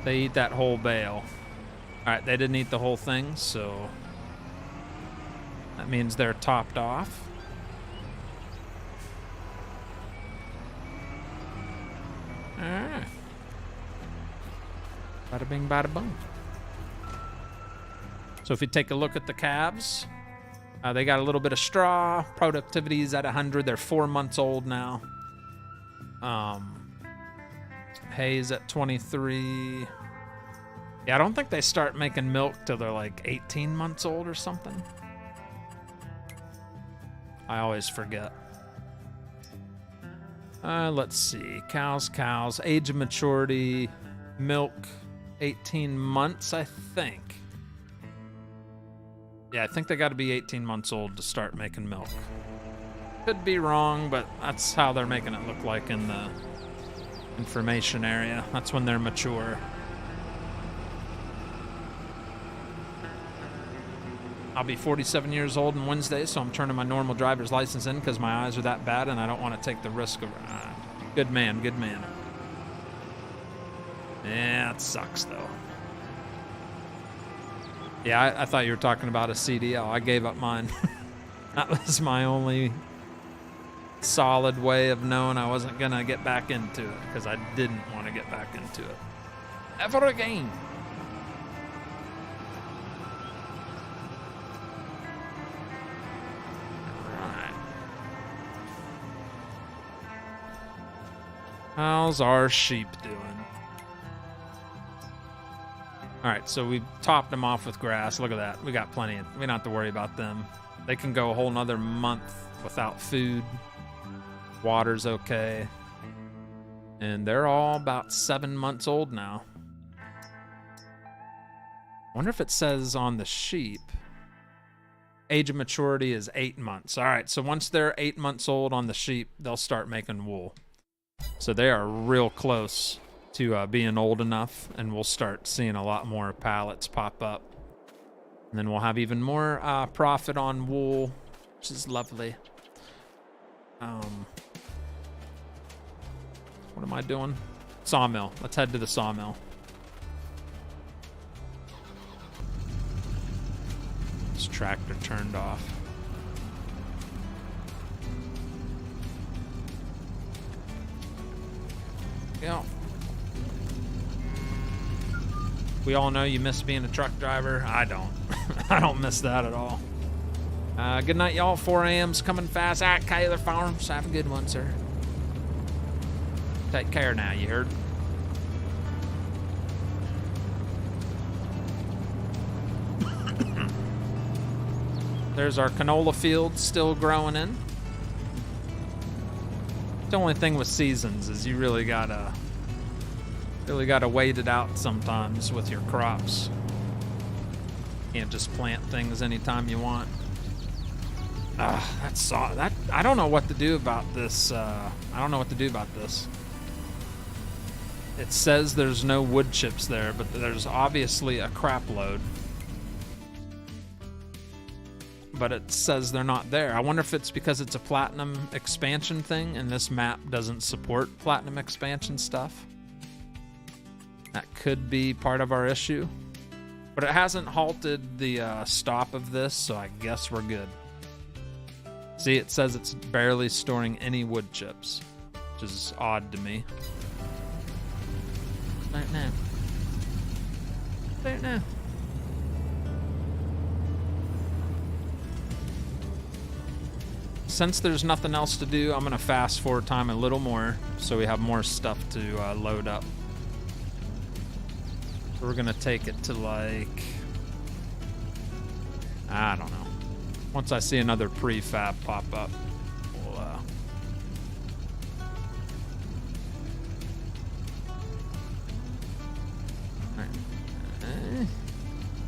They eat that whole bale. Alright, they didn't eat the whole thing, so that means they're topped off. Alright. Bada bing, bada boom. So if you take a look at the calves, they got a little bit of straw. Productivity is at 100. They're 4 months old now. Hay's at 23. Yeah, I don't think they start making milk till they're like 18 months old or something. I always forget. Let's see. Cows. Age of maturity. Milk. 18 months, I think. Yeah, I think they got to be 18 months old to start making milk. Could be wrong, but that's how they're making it look like in the information area. That's when they're mature. I'll be 47 years old on Wednesday, so I'm turning my normal driver's license in because my eyes are that bad and I don't want to take the risk of... good man, good man. Yeah, it sucks, though. Yeah, I thought you were talking about a CDL. I gave up mine. That was my only solid way of knowing I wasn't going to get back into it because I didn't want to get back into it. Ever again. How's our sheep doing? All right, so we topped them off with grass. Look at that. We got plenty. We don't have to worry about them. They can go a whole nother month without food. Water's okay. And they're all about 7 months old now. Wonder if it says on the sheep, age of maturity is 8 months. All right, so once they're 8 months old on the sheep, they'll start making wool. So they are real close to being old enough, and we'll start seeing a lot more pallets pop up. And then we'll have even more profit on wool, which is lovely. What am I doing? Sawmill. Let's head to the sawmill. This tractor turned off. Yeah. We all know you miss being a truck driver. I don't. I don't miss that at all. Good night, y'all. 4 a.m.'s coming fast. All right, Kyler Farms. Have a good one, sir. Take care now, you heard? There's our canola field still growing in. The only thing with seasons is you really gotta wait it out sometimes with your crops. Can't just plant things anytime you want. That I don't know what to do about this. It says there's no wood chips there, but there's obviously a crap load. But it says they're not there. I wonder if it's because it's a platinum expansion thing and this map doesn't support platinum expansion stuff. That could be part of our issue. But it hasn't halted the stop of this, so I guess we're good. See, it says it's barely storing any wood chips, which is odd to me. Don't know. Don't know. Since there's nothing else to do, I'm going to fast forward time a little more so we have more stuff to load up. We're going to take it to like, I don't know. Once I see another prefab pop up, we'll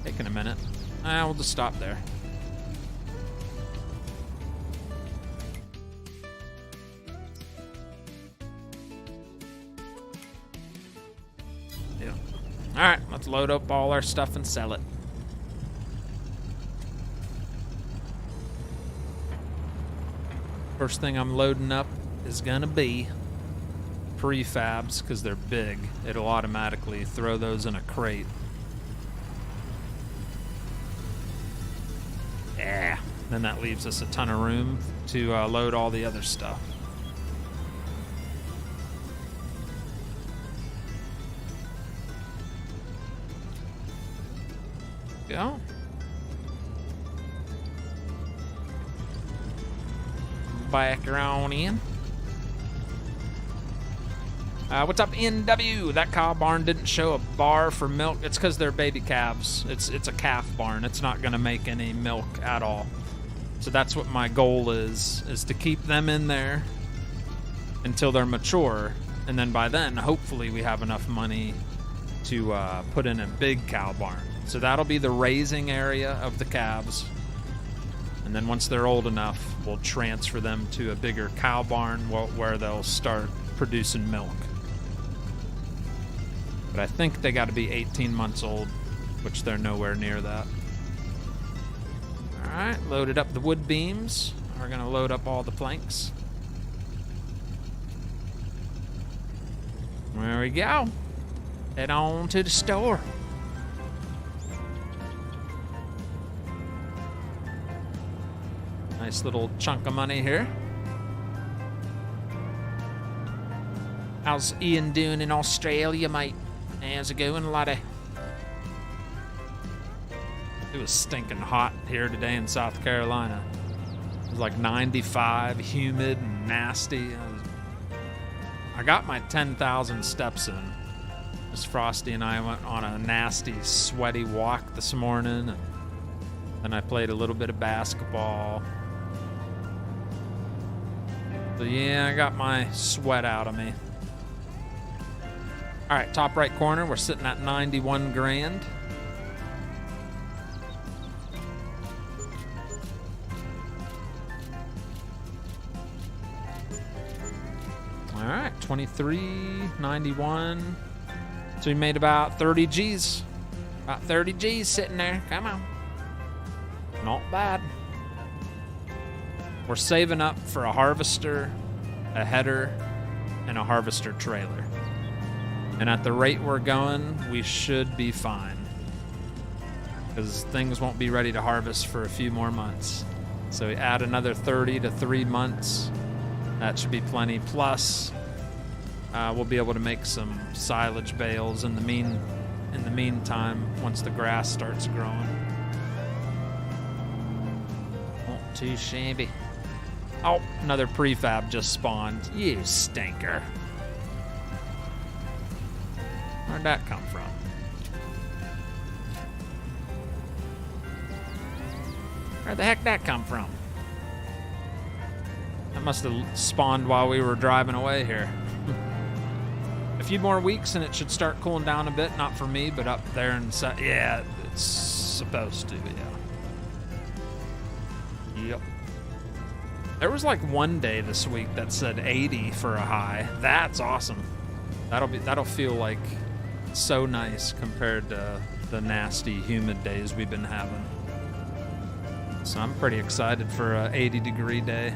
taking a minute. We'll just stop there. All right, let's load up all our stuff and sell it. First thing I'm loading up is gonna be prefabs because they're big. It'll automatically throw those in a crate. Yeah, then that leaves us a ton of room to load all the other stuff. Go. Back around in. What's up, NW? That cow barn didn't show a bar for milk. It's because they're baby calves. It's a calf barn. It's not going to make any milk at all. So that's what my goal is to keep them in there until they're mature. And then by then, hopefully we have enough money to put in a big cow barn. So that'll be the raising area of the calves. And then once they're old enough, we'll transfer them to a bigger cow barn where they'll start producing milk. But I think they got to be 18 months old, which they're nowhere near that. right, loaded up the wood beams. We're gonna load up all the planks. There we go. Head on to the store. Nice little chunk of money here. How's Ian doing in Australia, mate? How's it going, laddie? It was stinking hot here today in South Carolina. It was like 95, humid and nasty. I got my 10,000 steps in. Miss Frosty and I went on a nasty, sweaty walk this morning, and then I played a little bit of basketball. So yeah, I got my sweat out of me. All right, top right corner, we're sitting at 91 grand. All right, 23.91. So we made about 30 G's. About 30 G's sitting there. Come on. Not bad. We're saving up for a harvester, a header, and a harvester trailer. And at the rate we're going, we should be fine. Because things won't be ready to harvest for a few more months. So we add another 30 to 3 months. That should be plenty. Plus, we'll be able to make some silage bales in the meantime once the grass starts growing. Not too shabby. Oh, another prefab just spawned. You stinker. Where'd that come from? Where'd the heck that come from? That must have spawned while we were driving away here. A few more weeks and it should start cooling down a bit. Not for me, but up there inside. Yeah, it's supposed to, yeah. Yep. There was like one day this week that said 80 for a high. That's awesome. That'll feel like so nice compared to the nasty, humid days we've been having. So I'm pretty excited for a 80-degree day.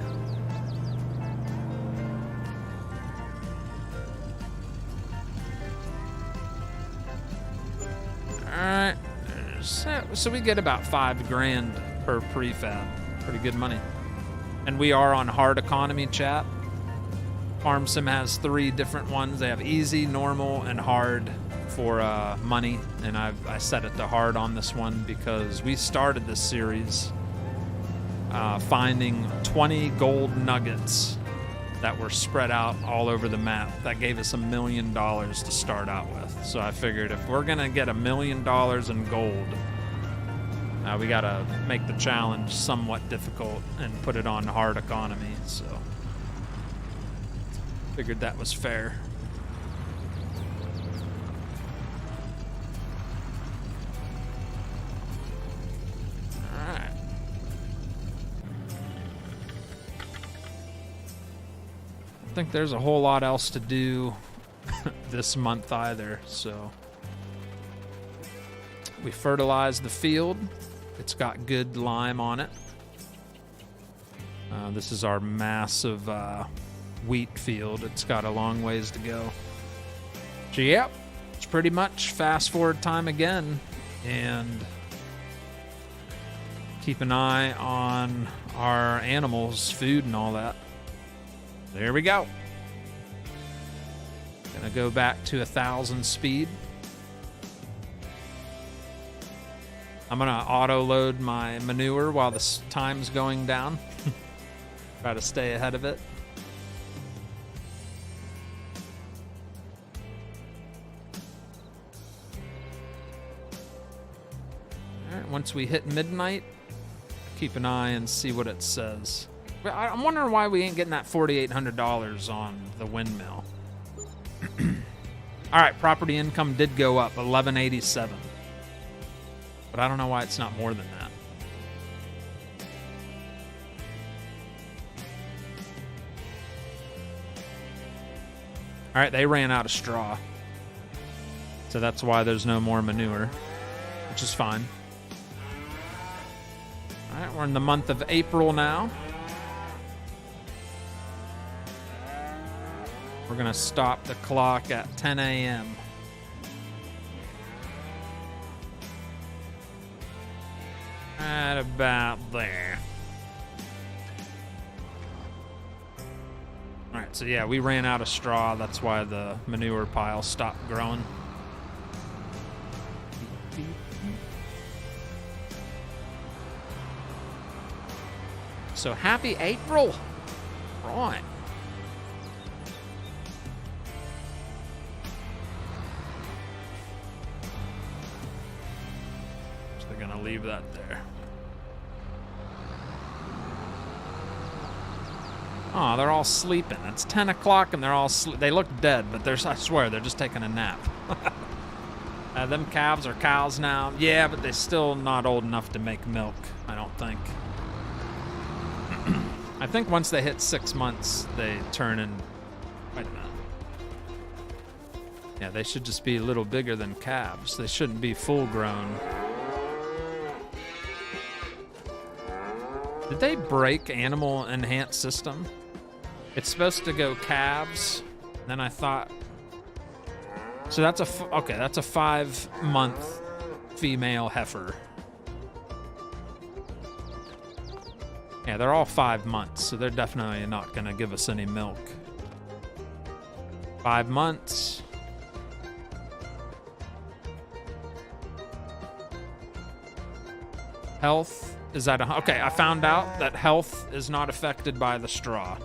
Alright, so we get about 5 grand per prefab. Pretty good money. And we are on hard economy, chat. FarmSim has 3 different ones. They have easy, normal, and hard for money. And I set it to hard on this one because we started this series finding 20 gold nuggets that were spread out all over the map. That gave us $1 million to start out with. So I figured if we're gonna get $1 million in gold, we gotta make the challenge somewhat difficult and put it on hard economy. So figured that was fair. All right. I think there's a whole lot else to do this month either, so we fertilized the field. It's got good lime on it. This is our massive wheat field. It's got a long ways to go. So yep, it's pretty much fast forward time again, and keep an eye on our animals, food and all that. There we go. Gonna go back to 1,000 speed. I'm gonna auto load my manure while this time's going down. Try to stay ahead of it. All right, once we hit midnight, keep an eye and see what it says. I'm wondering why we ain't getting that $4,800 on the windmill. All right, property income did go up, $1,187. But I don't know why it's not more than that. All right, they ran out of straw. So that's why there's no more manure, which is fine. All All right, we're in the month of April now. We're gonna stop the clock at 10 a.m. Right about there. All right, so yeah, we ran out of straw. That's why the manure pile stopped growing. So happy April. Right. So they're gonna leave that there. Oh, they're all sleeping. It's 10 o'clock and they're all they look dead, but I swear they're just taking a nap. Them calves are cows now. Yeah, but they're still not old enough to make milk, I don't think. I think once they hit 6 months, they turn in... Wait a minute. Yeah, they should just be a little bigger than calves. They shouldn't be full grown. Did they break animal enhanced system? It's supposed to go calves. Then I thought... So that's okay, that's a 5-month female heifer. Yeah, they're all 5 months, so they're definitely not gonna give us any milk. 5 months. Health is at okay, I found out that health is not affected by the straw.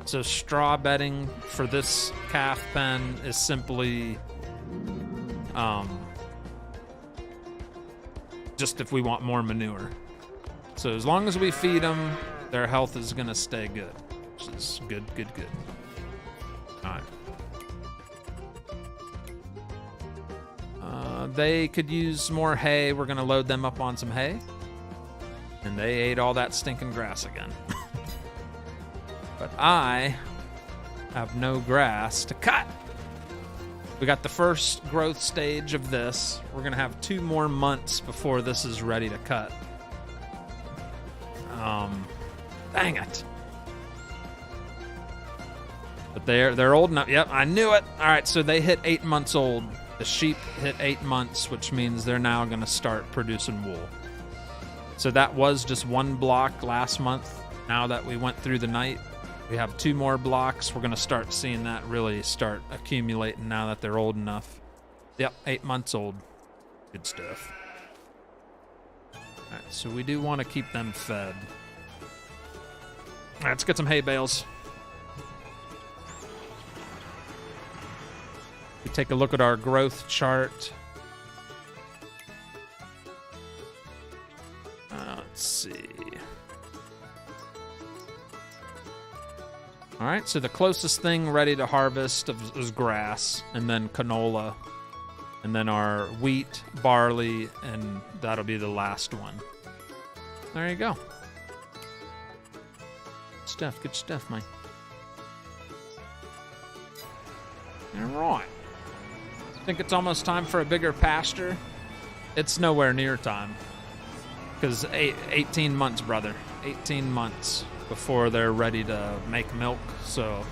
So straw bedding for this calf pen is simply just if we want more manure. So as long as we feed them, their health is gonna stay good. Which is good. All right. They could use more hay. We're gonna load them up on some hay. And they ate all that stinking grass again. But I have no grass to cut. We got the first growth stage of this. We're gonna have 2 more months before this is ready to cut. Dang it. But they're old enough. Yep, I knew it. All right, so they hit 8 months old. The sheep hit 8 months, which means they're now going to start producing wool. So that was just 1 block last month. Now that we went through the night, we have 2 more blocks. We're going to start seeing that really start accumulating now that they're old enough. Yep, 8 months old. Good stuff. All right, so we do want to keep them fed. All right, let's get some hay bales. We take a look at our growth chart. Let's see. All right, so the closest thing ready to harvest is grass, and then canola, and then our wheat, barley, and that'll be the last one. There you go. Good stuff, mate. All right. Think it's almost time for a bigger pasture? It's nowhere near time. Because 18 months, brother. 18 months before they're ready to make milk, so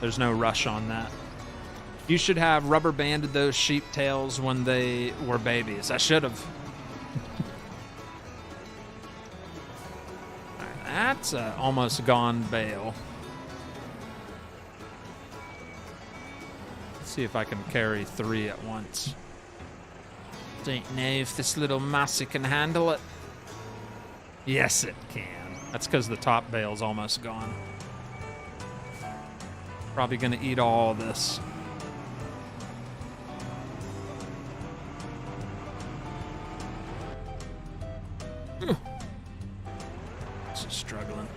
there's no rush on that. You should have rubber banded those sheep tails when they were babies. I should have. That's an almost gone bale. Let's see if I can carry 3 at once. Don't know if this little massy can handle it. Yes, it can. That's because the top bale's almost gone. Probably gonna eat all this. Struggling.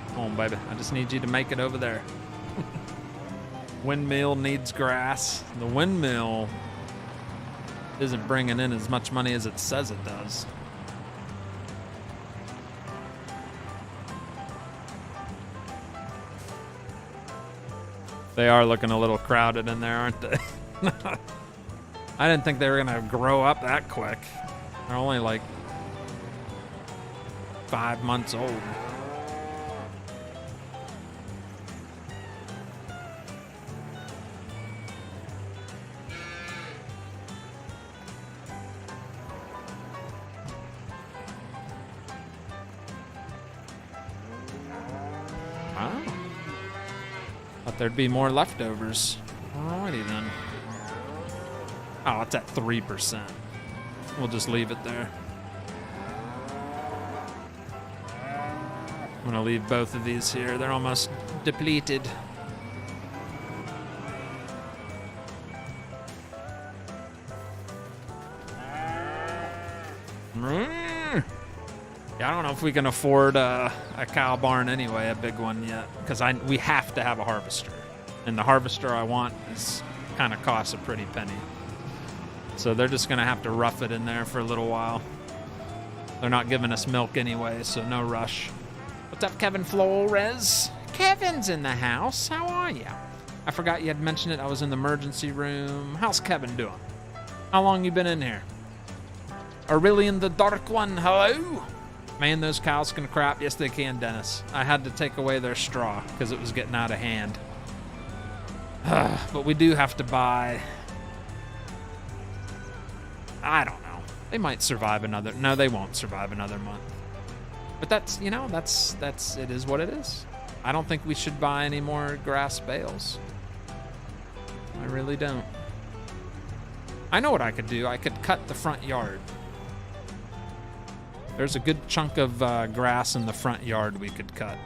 Come on, baby. I just need you to make it over there. Windmill needs grass. The windmill isn't bringing in as much money as it says it does. They are looking a little crowded in there, aren't they? I didn't think they were gonna grow up that quick. They're only like 5 months old. Wow. Thought there'd be more leftovers. Alrighty then. Oh, it's at 3%. We'll just leave it there. I'm gonna leave both of these here. They're almost depleted. Yeah, I don't know if we can afford a cow barn anyway, a big one yet, because we have to have a harvester, and the harvester I want is kind of costs a pretty penny. So they're just gonna have to rough it in there for a little while. They're not giving us milk anyway, so no rush. What's up, Kevin Flores? Kevin's in the house. How are you? I forgot you had mentioned it. I was in the emergency room. How's Kevin doing? How long you been in here? Aurelian the Dark One, hello? Man, those cows can crap. Yes, they can, Dennis. I had to take away their straw because it was getting out of hand. But we do have to buy... I don't know. They might survive another... No, they won't survive another month. But that's, you know, that's it is what it is. I don't think we should buy any more grass bales. I really don't. I know what I could do. I could cut the front yard. There's a good chunk of grass in the front yard we could cut.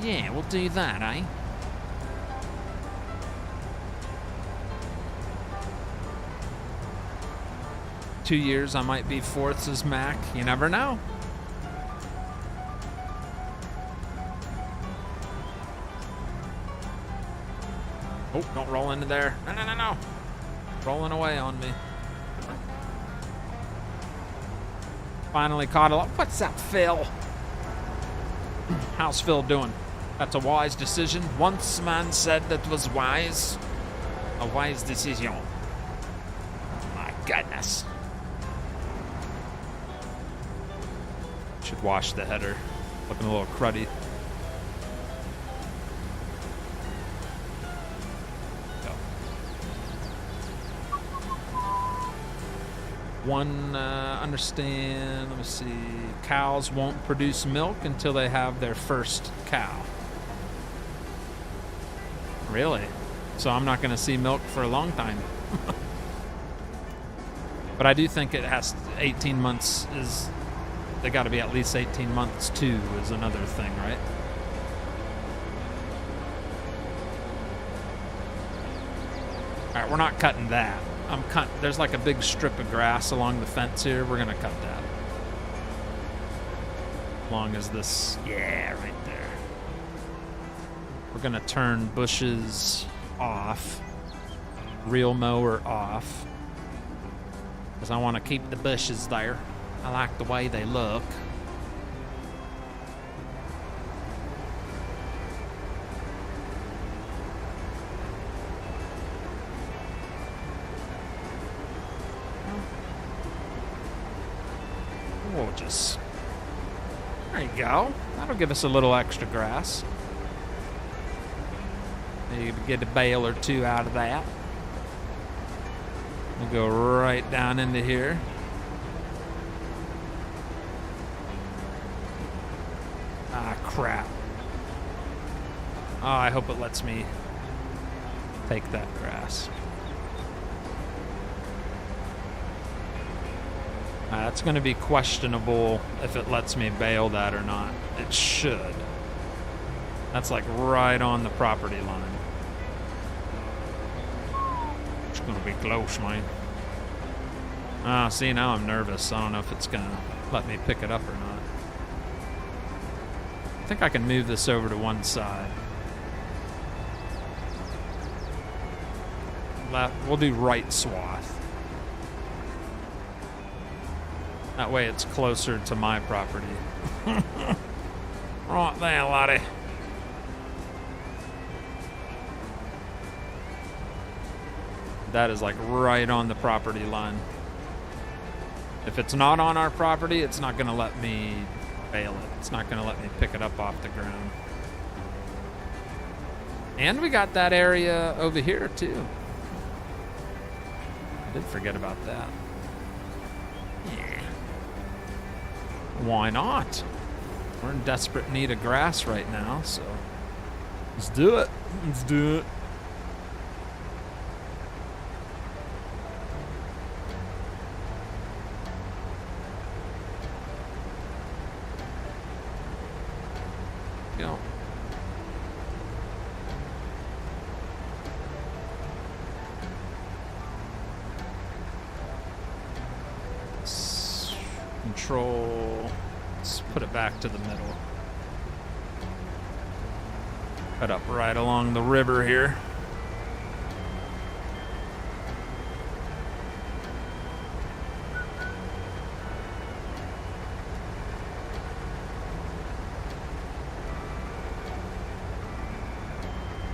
Yeah, we'll do that, eh? Two years, I might be fourths as Mac. You never know. Oh, don't roll into there. No, no, no, no. Rolling away on me. Finally caught up. What's up, Phil? How's Phil doing? That's a wise decision. Once man said that was wise. A wise decision. My goodness. Should wash the header. Looking a little cruddy. Understand, let me see, cows won't produce milk until they have their first cow. Really? So I'm not going to see milk for a long time. But I do think it has 18 months is, they got to be at least 18 months too is another thing, right? All right, we're not cutting that. There's like a big strip of grass along the fence here. We're gonna cut that. As long as this, yeah, right there. We're gonna turn bushes off, reel mower off, because I want to keep the bushes there. I like the way they look. Gorgeous. There you go. That'll give us a little extra grass. Maybe get a bale or two out of that. We'll go right down into here. Ah, crap. Oh, I hope it lets me take that grass. It's going to be questionable if it lets me bale that or not. It should. That's like right on the property line. It's going to be close, man. Ah, see, now I'm nervous. I don't know if it's going to let me pick it up or not. I think I can move this over to one side. Left. We'll do right swath. That way it's closer to my property. Right there, laddie. That is like right on the property line. If it's not on our property, it's not gonna let me bale it. It's not gonna let me pick it up off the ground. And we got that area over here too. I did forget about that. Yeah. Why not? We're in desperate need of grass right now, so let's do it. Let's do it. Go. Control. Let's put it back to the middle. Cut up right along the river here.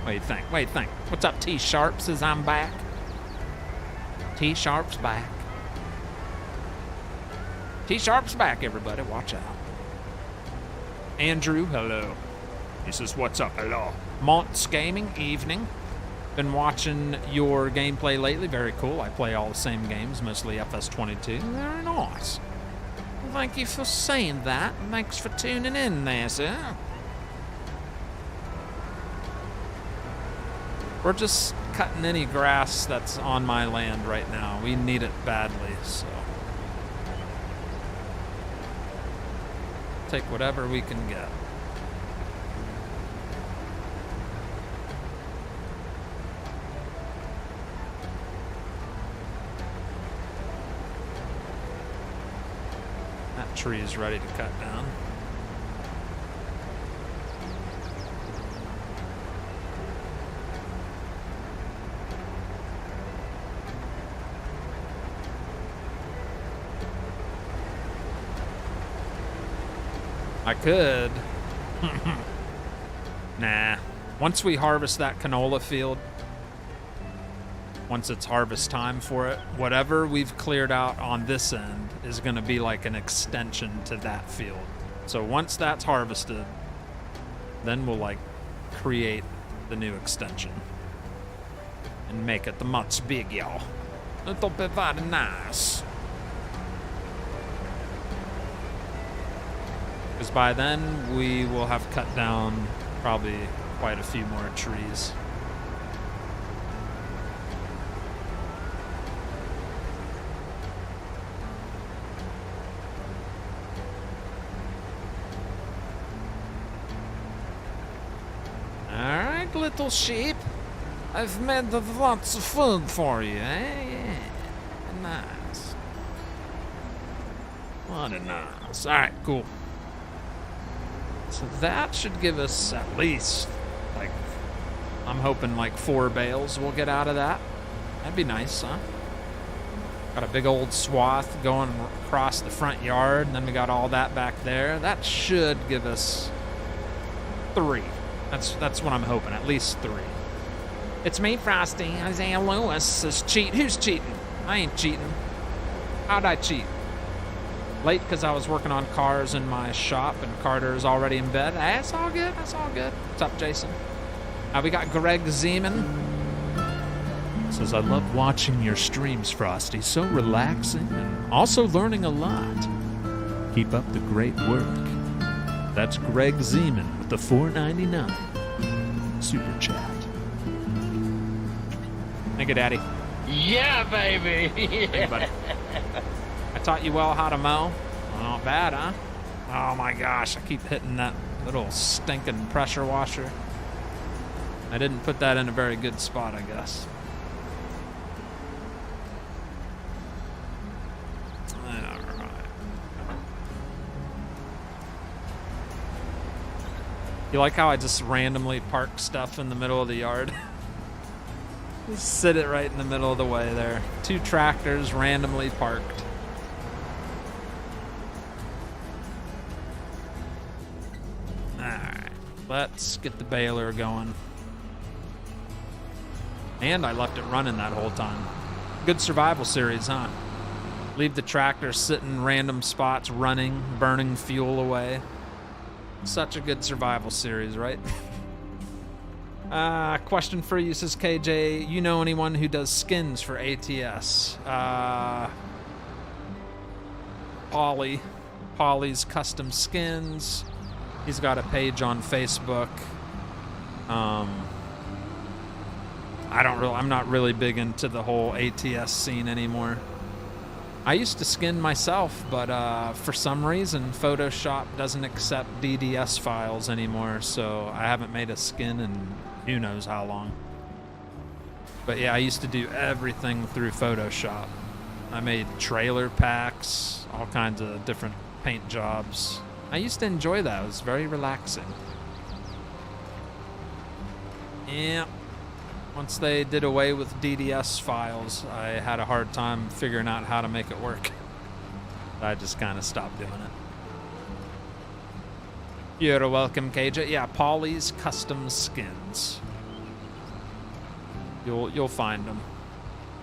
What do you think? What do you think? What's up, T-Sharp? Says I'm back. T-Sharp's back. T-Sharp's back, everybody. Watch out. Andrew, hello. He says, what's up? Hello. Mont's Gaming, evening. Been watching your gameplay lately. Very cool. I play all the same games, mostly FS22. Very nice. Well, thank you for saying that. Thanks for tuning in there, sir. We're just cutting any grass that's on my land right now. We need it badly, so. Take whatever we can get. That tree is ready to cut down. I could. Nah. Once we harvest that canola field, once it's harvest time for it, whatever we've cleared out on this end is going to be like an extension to that field. So once that's harvested, then we'll like create the new extension and make it the much big, y'all. It'll be very nice. Because by then, we will have cut down probably quite a few more trees. Alright, little sheep. I've made lots of food for you, eh? Yeah. Nice. What a nice. Alright, cool. So that should give us at least, like, I'm hoping like 4 bales we'll get out of that. That'd be nice, huh? Got a big old swath going across the front yard, and then we got all that back there. That should give us 3. That's what I'm hoping, at least 3. It's me, Frosty. Isaiah Lewis says cheat. Who's cheating? I ain't cheating. How'd I cheat? Late because I was working on cars in my shop and Carter's already in bed. That's all good. That's all good. What's up, Jason? We got Greg Zeman. Says, I love watching your streams, Frosty. So relaxing and also learning a lot. Keep up the great work. That's Greg Zeman with the $4.99 super chat. Thank you, Daddy. Yeah, baby. Hey, buddy. I taught you well how to mow. Well, not bad, huh? Oh my gosh, I keep hitting that little stinking pressure washer. I didn't put that in a very good spot, I guess. Alright. You like how I just randomly park stuff in the middle of the yard? Just sit it right in the middle of the way there. 2 tractors randomly parked. Alright, let's get the baler going. And I left it running that whole time. Good survival series, huh? Leave the tractor sitting in random spots, running, burning fuel away. Such a good survival series, right? Question for you, says KJ. You know anyone who does skins for ATS? Polly's Custom Skins. He's got a page on Facebook. I'm not really big into the whole ATS scene anymore. I used to skin myself, but for some reason Photoshop doesn't accept DDS files anymore, so I haven't made a skin in who knows how long. But yeah, I used to do everything through Photoshop. I made trailer packs, all kinds of different paint jobs. I used to enjoy that. It was very relaxing. Yeah. Once they did away with DDS files, I had a hard time figuring out how to make it work. I just kind of stopped doing it. You're welcome, KJ. Yeah, Polly's Custom Skins. You'll find them.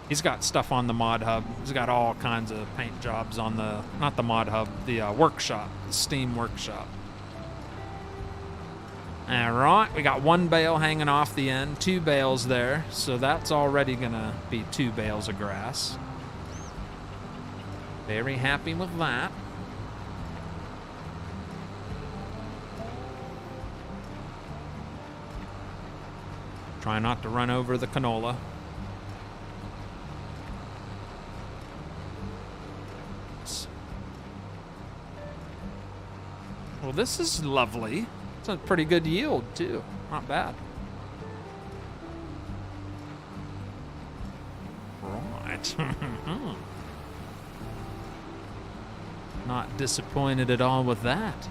He's got stuff on the Mod Hub. He's got all kinds of paint jobs on the, not the Mod Hub, the workshop, the Steam workshop. All right, we got one bale hanging off the end, 2 bales there, so that's already gonna be 2 bales of grass. Very happy with that. Try not to run over the canola. Well, this is lovely. It's a pretty good yield, too. Not bad. Right. Not disappointed at all with that.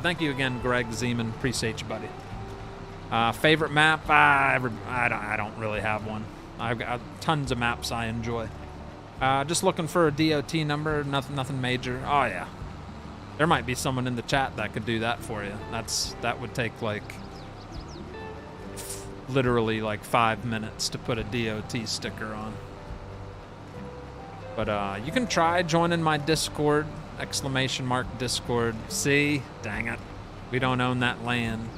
Thank you again, Greg Zeman. Appreciate you, buddy. Favorite map? I don't really have one. I've got tons of maps I enjoy. Just looking for a DOT number. Nothing major. Oh, yeah. There might be someone in the chat that could do that for you. That would take like literally like 5 minutes to put a DOT sticker on. But you can try joining my Discord, !Discord. See? Dang it. We don't own that land.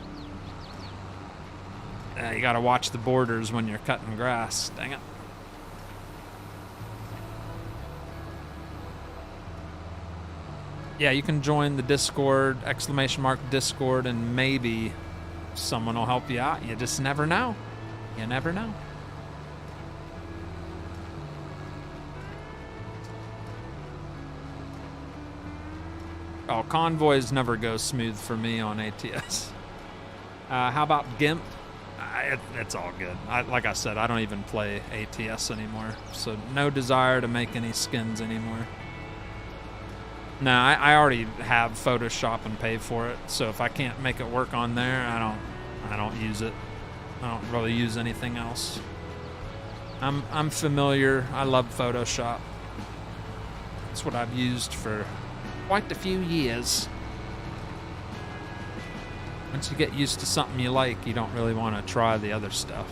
You gotta watch the borders when you're cutting grass. Dang it. Yeah, you can join the Discord, !Discord, and maybe someone will help you out. You just never know. You never know. Oh, convoys never go smooth for me on ATS. How about GIMP? It's all good. Like I said, I don't even play ATS anymore, so no desire to make any skins anymore. No, I already have Photoshop and pay for it, so if I can't make it work on there, I don't use it. I don't really use anything else. I'm familiar. I love Photoshop. It's what I've used for quite a few years. Once you get used to something you like, you don't really want to try the other stuff.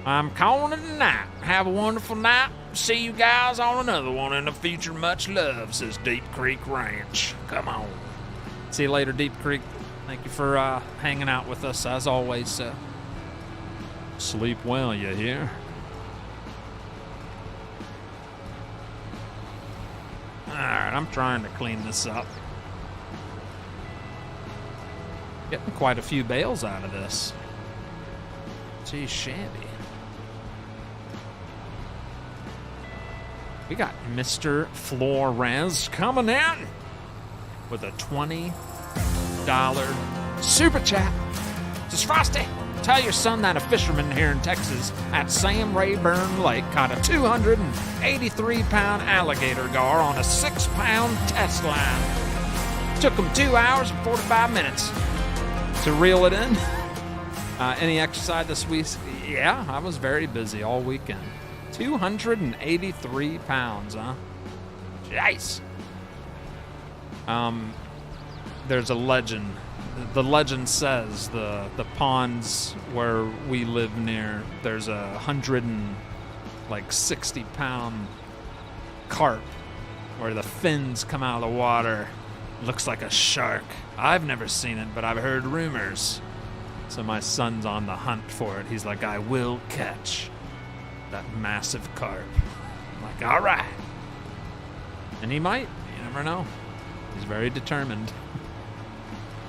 I'm calling it a night. Have a wonderful night. See you guys on another one in the future. Much love, says Deep Creek Ranch. Come on. See you later, Deep Creek. Thank you for hanging out with us, as always. Sleep well, you hear? Alright, I'm trying to clean this up. Getting quite a few bales out of this. Gee, shabby. We got Mr. Flores coming in with a $20 super chat. Says, Frosty, tell your son that a fisherman here in Texas at Sam Rayburn Lake caught a 283-pound alligator gar on a 6-pound test line. Took him 2 hours and 45 minutes to reel it in. Any exercise this week? Yeah, I was very busy all weekend. 283 pounds, huh? Jeez. There's a legend the legend says the ponds where we live near, there's 160-pound carp where the fins come out of the water. Looks like a shark. I've never seen it, but I've heard rumors. So my son's on the hunt for it. He's like, I will catch that massive carp. I'm like, all right. And he might. You never know. He's very determined.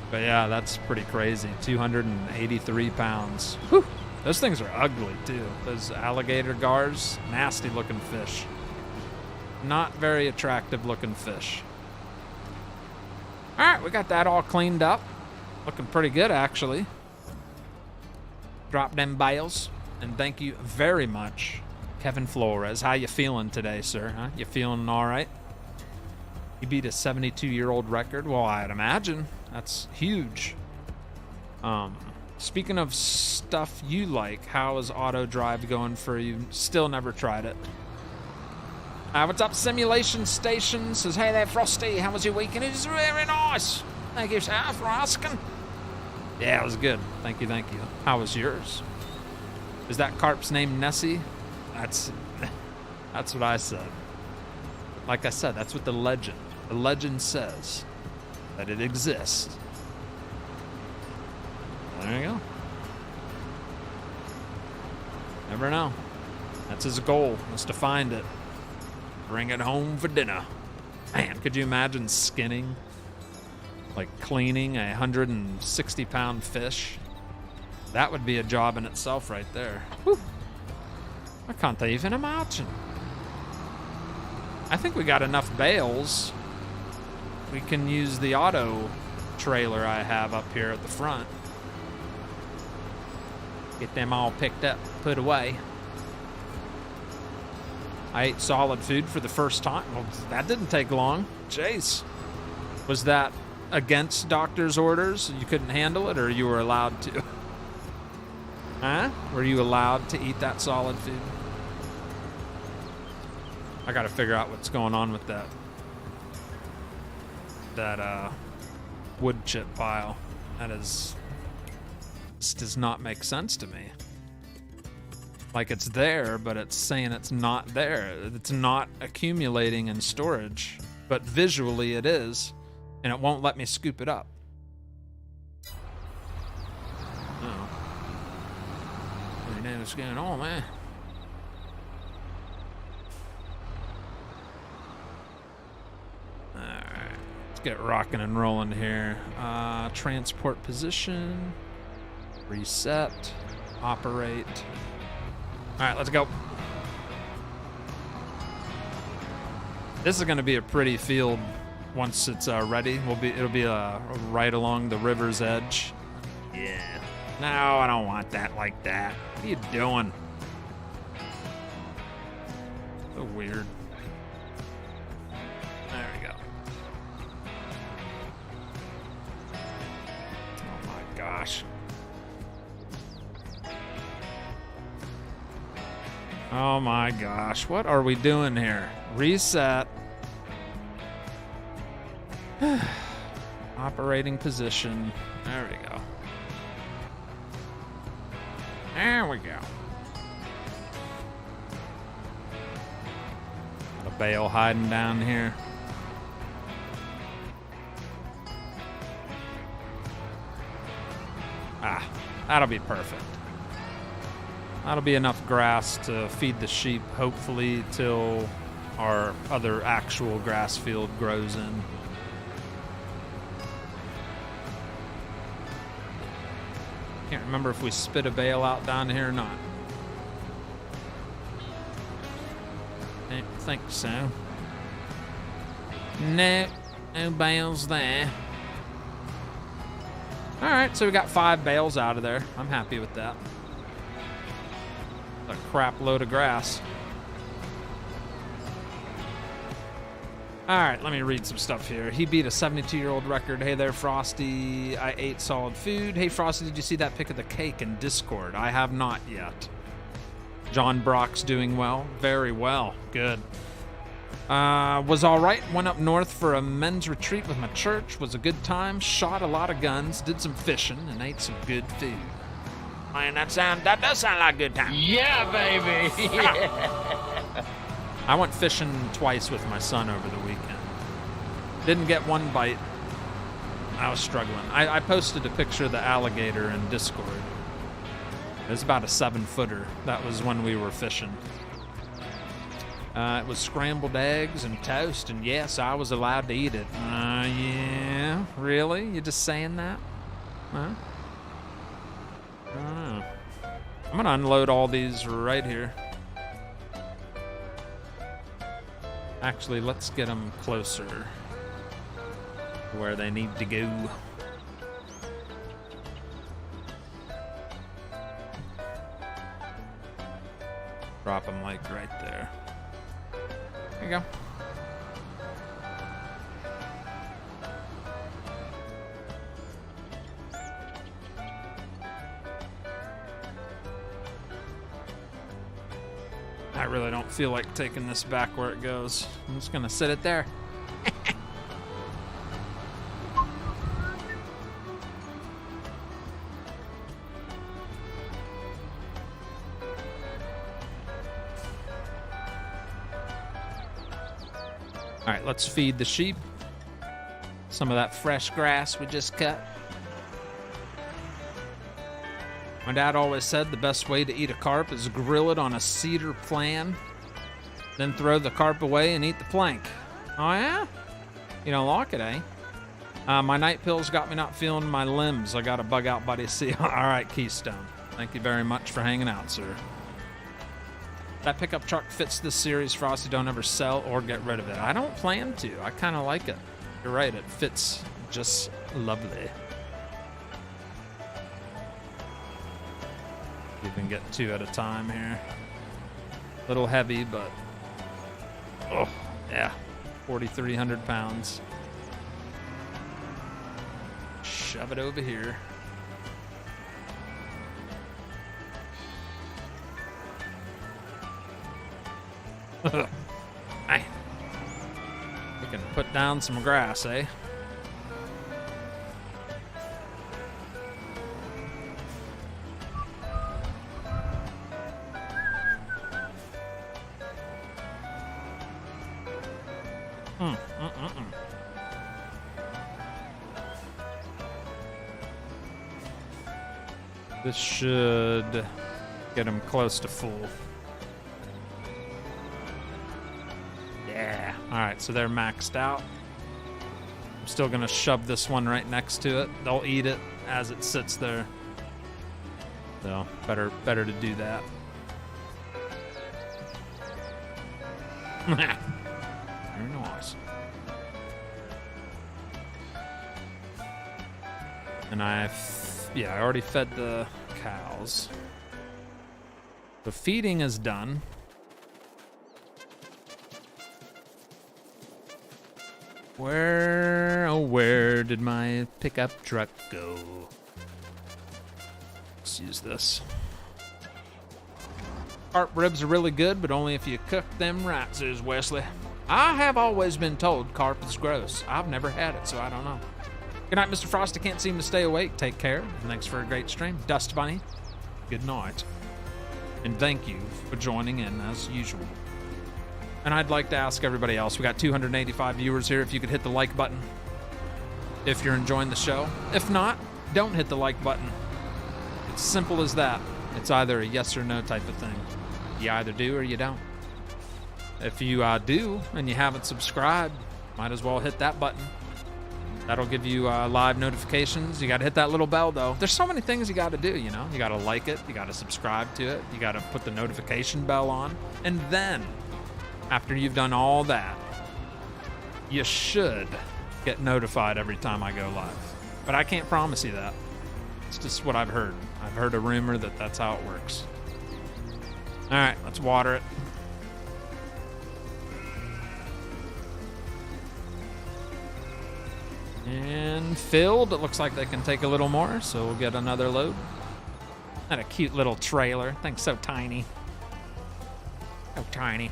But yeah, that's pretty crazy. 283 pounds. Whew. Those things are ugly, too. Those alligator gars, nasty-looking fish. Not very attractive-looking fish. All right, we got that all cleaned up. Looking pretty good, actually. Drop them bales. And thank you very much, Kevin Flores. How you feeling today, sir? Huh? You feeling all right? You beat a 72-year-old record? Well, I'd imagine. That's huge. Speaking of stuff you like, how is auto drive going for you? Still never tried it. What's up, Simulation Station? Says, hey there, Frosty. How was your weekend? It was very nice. Thank you, sir, for asking. Yeah, it was good. Thank you, thank you. How was yours? Is that carp's name Nessie? That's what I said. Like I said, that's what the legend says, that it exists. There you go. Never know. That's his goal, is to find it. Bring it home for dinner. Man, could you imagine skinning, like cleaning a 160-pound fish? That would be a job in itself right there. Whew. I can't even imagine. I think we got enough bales. We can use the auto trailer I have up here at the front. Get them all picked up, put away. I ate solid food for the first time. Well, that didn't take long. Jeez. Was that against doctor's orders? You couldn't handle it, or you were allowed to? Huh? Were you allowed to eat that solid food? I gotta figure out what's going on with that wood chip pile. This does not make sense to me. Like, it's there, but it's saying it's not there. It's not accumulating in storage, but visually it is, and it won't let me scoop it up. Oh. I know what's going on, man. Alright, let's get rocking and rolling here. Transport position, reset, operate. All right, let's go. This is going to be a pretty field once it's ready. It'll be right along the river's edge. Yeah. No, I don't want that like that. What are you doing? So weird. There we go. Oh my gosh. Oh my gosh, what are we doing here? Reset. Operating position. There we go. There we go. Got a bale hiding down here. That'll be perfect. That'll be enough grass to feed the sheep, hopefully, till our other actual grass field grows in. Can't remember if we spit a bale out down here or not. I don't think so. No bales there. All right, so we got 5 bales out of there. I'm happy with that. A crap load of grass. All right, let me read some stuff here. He beat a 72-year-old record. Hey there, Frosty. I ate solid food. Hey, Frosty, did you see that pic of the cake in Discord? I have not yet. John Brock's doing well. Very well. Good. Was all right. Went up north for a men's retreat with my church. Was a good time. Shot a lot of guns. Did some fishing and ate some good food. Man, that does sound like a good time. Yeah, baby. I went fishing twice with my son over the weekend. Didn't get one bite. I was struggling. I posted a picture of the alligator in Discord. It was about a 7-footer. That was when we were fishing. It was scrambled eggs and toast, and yes, I was allowed to eat it. Yeah? Really? You just saying that? Huh? I don't know. I'm gonna unload all these right here. Actually, let's get them closer to where they need to go. Drop them like right there. There you go. I really don't feel like taking this back where it goes. I'm just gonna sit it there. All right, let's feed the sheep some of that fresh grass we just cut. My dad always said the best way to eat a carp is grill it on a cedar plan, then throw the carp away and eat the plank. Oh yeah? You don't like it, eh? My night pills got me not feeling my limbs. I got a bug out buddy. See, all right, Keystone. Thank you very much for hanging out, sir. That pickup truck fits this series. Frosty, don't ever sell or get rid of it. I don't plan to. I kind of like it. You're right. It fits just lovely. You can get 2 at a time here. A little heavy, but oh yeah, 4,300 pounds. Shove it over here. Hey, we can put down some grass, eh? This should get him close to full. Yeah. All right, so they're maxed out. I'm still gonna shove this one right next to it. They'll eat it as it sits there. So better to do that. Very nice. And I already fed the cows. The feeding is done. Where did my pickup truck go? Let's use this. Carp ribs are really good, but only if you cook them right, says Wesley. I have always been told carp is gross. I've never had it, so I don't know. Good night, Mr. Frosty. Can't seem to stay awake. Take care. Thanks for a great stream. Dust Bunny, good night. And thank you for joining in, as usual. And I'd like to ask everybody else, we got 285 viewers here, if you could hit the like button if you're enjoying the show. If not, don't hit the like button. It's simple as that. It's either a yes or no type of thing. You either do or you don't. If you do and you haven't subscribed, might as well hit that button. That'll give you live notifications. You got to hit that little bell, though. There's so many things you got to do, you know? You got to like it. You got to subscribe to it. You got to put the notification bell on. And then, after you've done all that, you should get notified every time I go live. But I can't promise you that. It's just what I've heard. I've heard a rumor that that's how it works. All right, let's water it. And filled. It looks like they can take a little more, so we'll get another load. And a cute little trailer. Thing's so tiny. So tiny.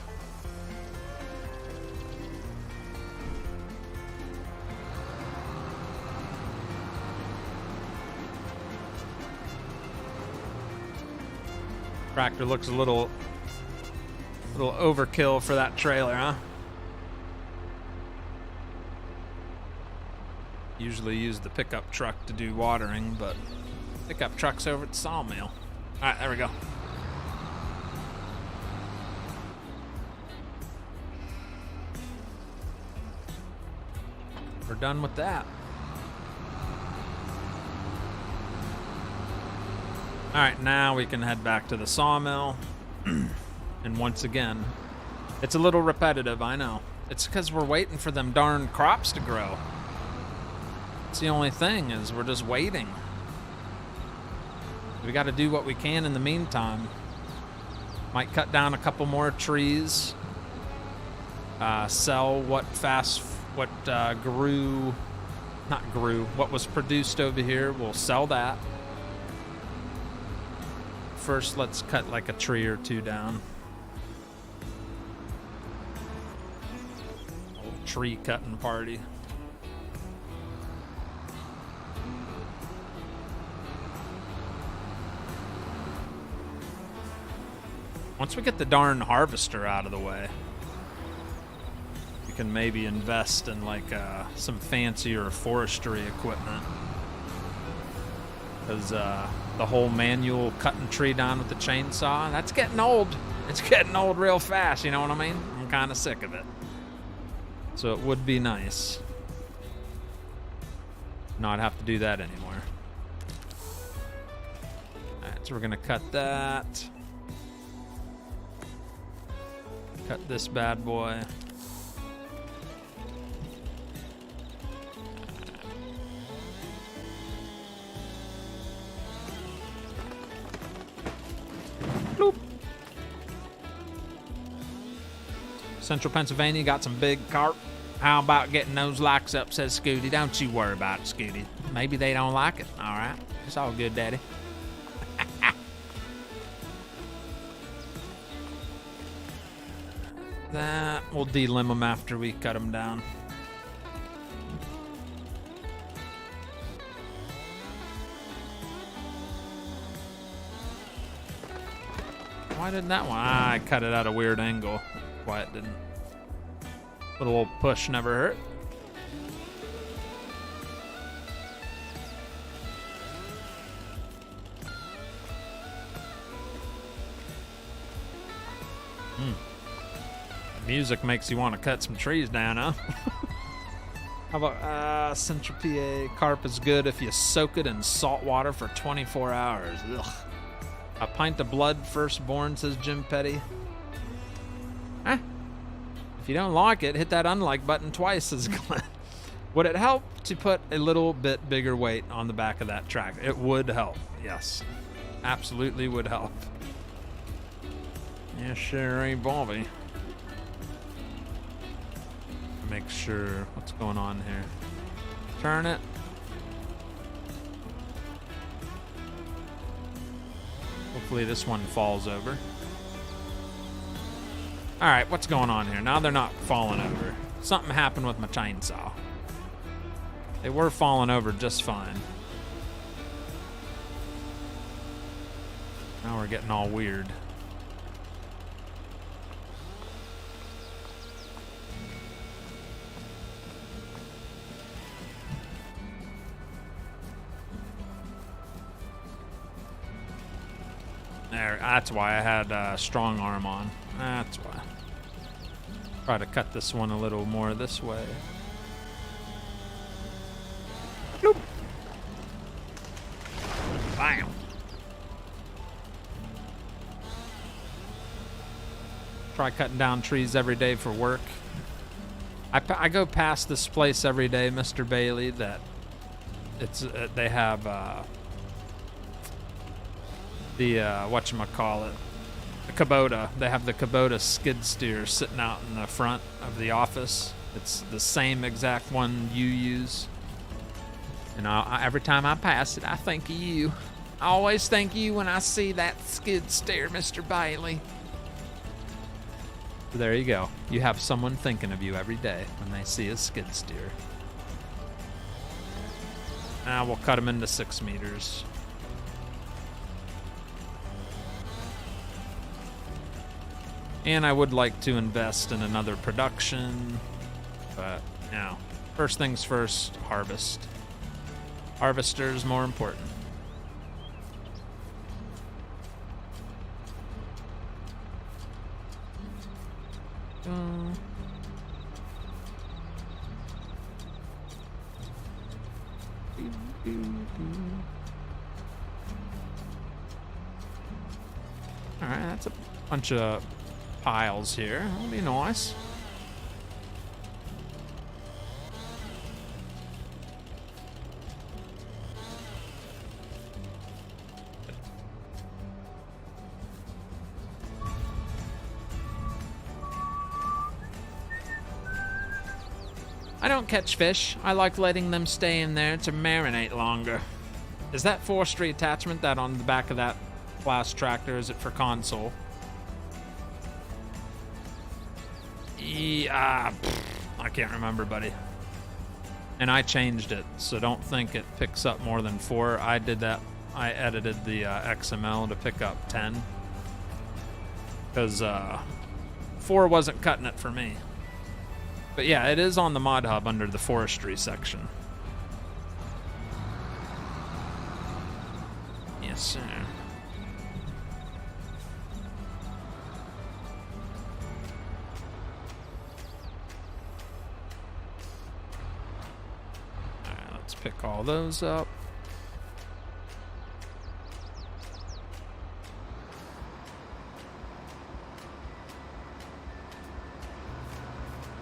Tractor looks a little overkill for that trailer, huh? Usually use the pickup truck to do watering, but pickup truck's over at the Sawmill. All right, there we go. We're done with that. All right, now we can head back to the sawmill. And once again, it's a little repetitive, I know. It's because we're waiting for them darn crops to grow. It's the only thing, is we're just waiting. We got to do what we can in the meantime. Might cut down a couple more trees. Sell what what was produced over here. We'll sell that. First, let's cut like a tree or two down. Old tree cutting party. Once we get the darn harvester out of the way, we can maybe invest in like some fancier forestry equipment. Because the whole manual cutting tree down with the chainsaw, that's getting old. It's getting old real fast, you know what I mean? I'm kind of sick of it. So it would be nice not have to do that anymore. Alright, so we're going to cut that. Cut this bad boy. Bloop. Central Pennsylvania got some big carp. How about getting those likes up, says Scooty. Don't you worry about it, Scooty. Maybe they don't like it. All right. It's all good, Daddy. That, we'll delimb them after we cut them down. Why didn't that one? I cut it at a weird angle. Why it didn't. Little old push never hurt. Music makes you want to cut some trees down, huh? How about Central PA? Carp is good if you soak it in salt water for 24 hours. Ugh. A pint of blood firstborn, says Jim Petty. Huh? If you don't like it, hit that unlike button twice, says Glenn. Would it help to put a little bit bigger weight on the back of that tractor? It would help, yes. Absolutely would help. Yeah, sure ain't Bobby. Make sure what's going on here. Turn it. Hopefully this one falls over. All right, what's going on here? Now they're not falling over. Something happened with my chainsaw. They were falling over just fine. Now we're getting all weird. There, that's why I had strong arm on. That's why. Try to cut this one a little more this way. Bloop. Bam. Try cutting down trees every day for work. I go past this place every day, Mr. Bailey, that it's they have the whatchamacallit, the Kubota. They have the Kubota skid steer sitting out in the front of the office. It's the same exact one you use. And every time I pass it, I think of you. I always think of you when I see that skid steer, Mr. Bailey. So there you go. You have someone thinking of you every day when they see a skid steer. Now we'll cut them into 6 meters. And I would like to invest in another production, but now, first things first, harvest. Harvester's more important. Alright, that's a bunch of piles here. That'll be nice. I don't catch fish. I like letting them stay in there to marinate longer. Is that forestry attachment that on the back of that class tractor? Is it for console? Yeah, I can't remember, buddy. And I changed it, so don't think it picks up more than 4. I did that. I edited the XML to pick up 10. Because 4 wasn't cutting it for me. But yeah, it is on the mod hub under the forestry section. Yes, sir. Alright, let's pick all those up.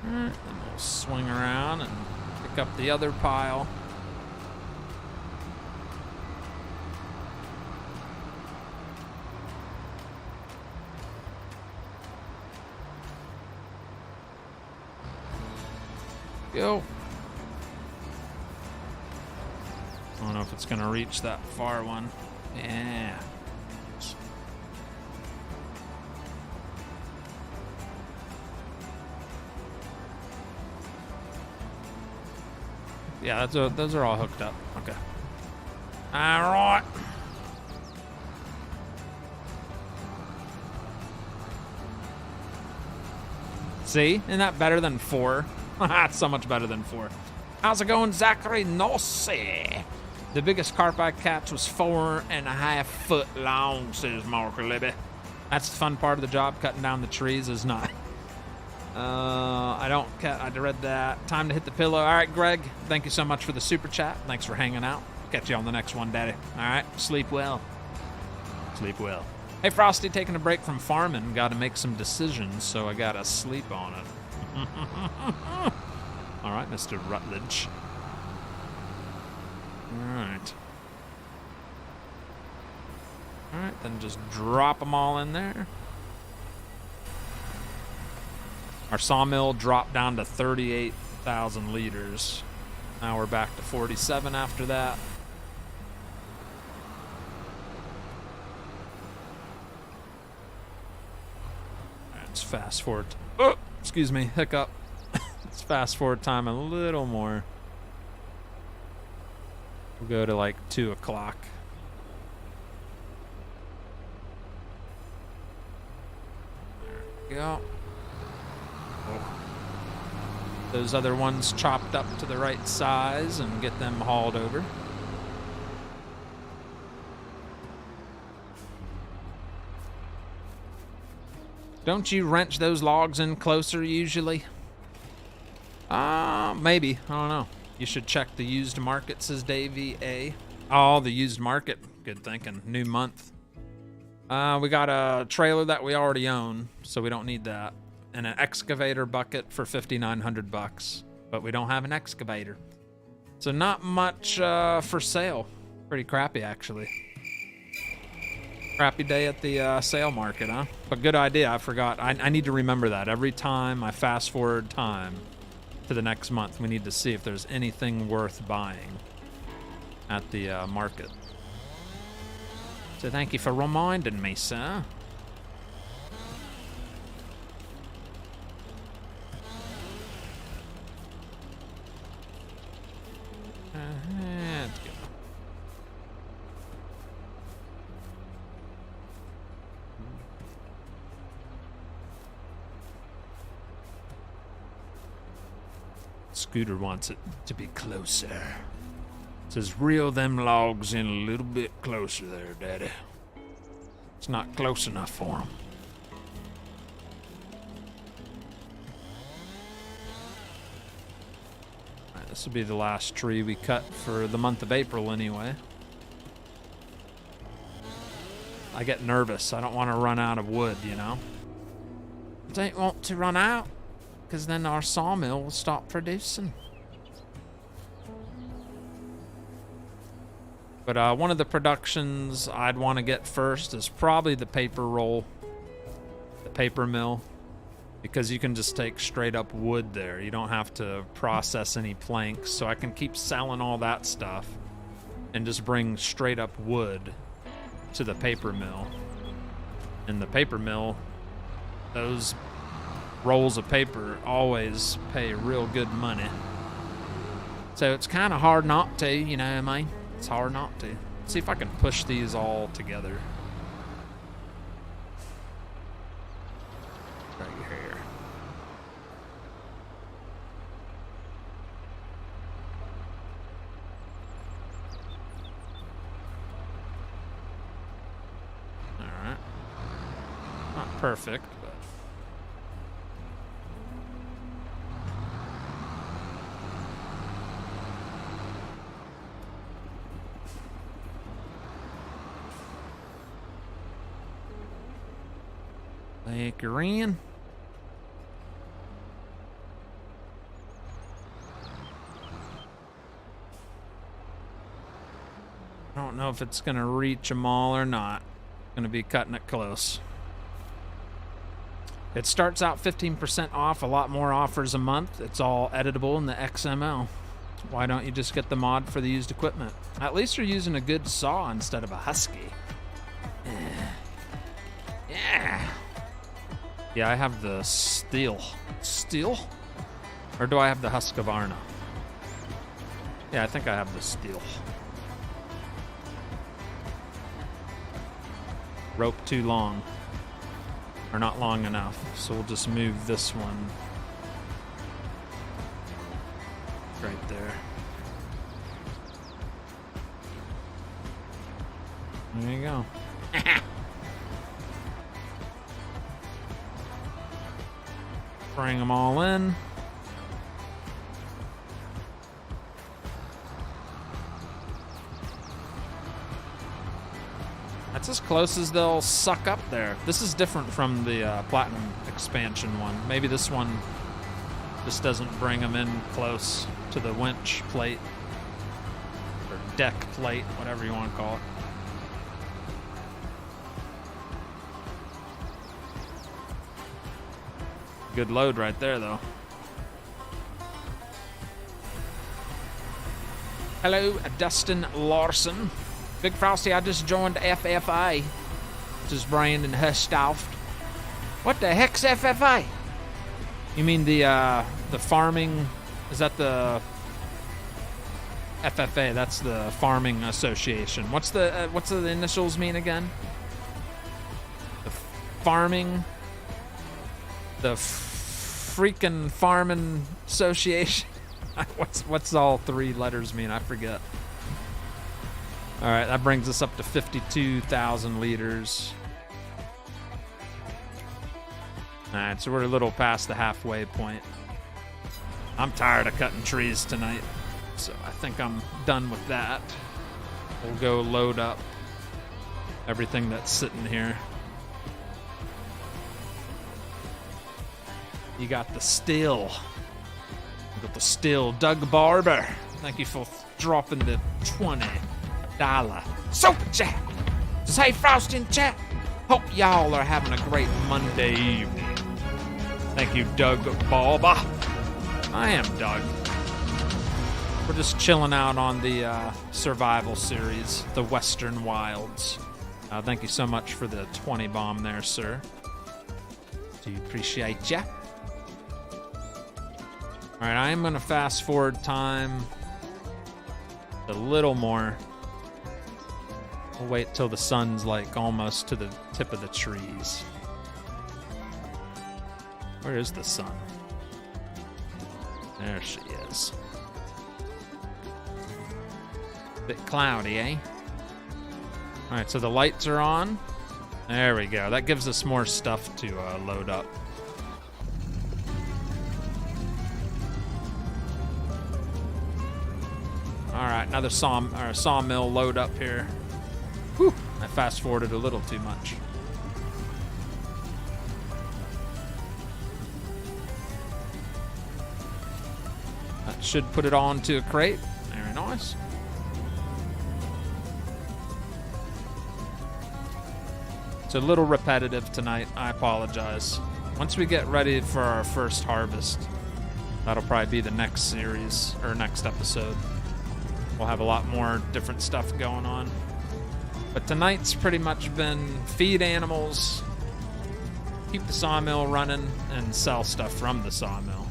Alright, then we'll swing around and pick up the other pile. Go. I don't know if it's gonna reach that far one. Yeah. Yeah, those are all hooked up. Okay. All right. See? Isn't that better than 4? That's so much better than 4. How's it going, Zachary Nossi? The biggest carp I catch was 4.5 foot long, says Mark Libby. That's the fun part of the job, cutting down the trees is not. I read that. Time to hit the pillow. All right, Greg, thank you so much for the super chat. Thanks for hanging out. Catch you on the next one, Daddy. All right, sleep well. Sleep well. Hey, Frosty, taking a break from farming. Got to make some decisions, so I got to sleep on it. All right, Mr. Rutledge. All right. All right, then just drop them all in there. Our sawmill dropped down to 38,000 liters. Now we're back to 47 after that. Let's fast forward. Oh, excuse me, hiccup. Let's fast forward time a little more. We'll go to like 2 o'clock. There we go. Those other ones chopped up to the right size and get them hauled over. Don't you wrench those logs in closer usually? Maybe. I don't know. You should check the used market, says Davey A. Oh, the used market. Good thinking. New month. We got a trailer that we already own, so we don't need that. And an excavator bucket for $5,900, but we don't have an excavator. So not much for sale. Pretty crappy, actually. Crappy day at the sale market, huh? But good idea, I forgot. I need to remember that. Every time I fast forward time to the next month, we need to see if there's anything worth buying at the market. So thank you for reminding me, sir. Let's go. Scooter wants it to be closer. Says, reel them logs in a little bit closer there, Daddy. It's not close enough for him. Alright, this will be the last tree we cut for the month of April anyway. I get nervous. I don't want to run out of wood, you know? I don't want to run out, because then our sawmill will stop producing. But one of the productions I'd want to get first is probably the paper roll, the paper mill, because you can just take straight up wood there. You don't have to process any planks, so I can keep selling all that stuff and just bring straight up wood to the paper mill. And the paper mill, those rolls of paper always pay real good money. So it's kind of hard not to, you know what I mean? It's hard not to. Let's see if I can push these all together. Right here. Alright. Not perfect, but... anchor in. I don't know if it's gonna reach them all or not. Gonna be cutting it close. It starts out 15% off, a lot more offers a month. It's all editable in the XML. Why don't you just get the mod for the used equipment? At least you're using a good saw instead of a Husky. Yeah. Yeah, I have the steel. Steel? Or do I have the Husqvarna? Yeah, I think I have the steel. Rope too long. Or not long enough. So we'll just move this one right there. There you go. Bring them all in. That's as close as they'll suck up there. This is different from the Platinum expansion one. Maybe this one just doesn't bring them in close to the winch plate. Or deck plate, whatever you want to call it. Good load right there, though. Hello, Dustin Larson. Big Frosty, I just joined FFA. This is Brandon Hustoft. What the heck's FFA? You mean the farming? Is that the FFA? That's the Farming Association. What's the initials mean again? The farming. The freaking Farming Association. What's all three letters mean? I forget. All right, that brings us up to 52,000 liters. All right, so we're a little past the halfway point. I'm tired of cutting trees tonight, so I think I'm done with that. We'll go load up everything that's sitting here. You got the still. You got the still. Doug Barber, thank you for dropping the $20 super chat. Just hey Frosty in chat. Hope y'all are having a great Monday evening. Thank you, Doug Barber. I am Doug. We're just chilling out on the survival series, the Western Wilds. Thank you so much for the 20 bomb there, sir. Do appreciate ya. All right, I am going to fast forward time a little more. We'll wait till the sun's like almost to the tip of the trees. Where is the sun? There she is. Bit cloudy, eh? All right, so the lights are on. There we go. That gives us more stuff to load up. All right, another sawmill load up here. Whew, I fast forwarded a little too much. That should put it all into a crate. Very nice. It's a little repetitive tonight. I apologize. Once we get ready for our first harvest, that'll probably be the next series or next episode. We'll have a lot more different stuff going on. But tonight's pretty much been feed animals, keep the sawmill running, and sell stuff from the sawmill.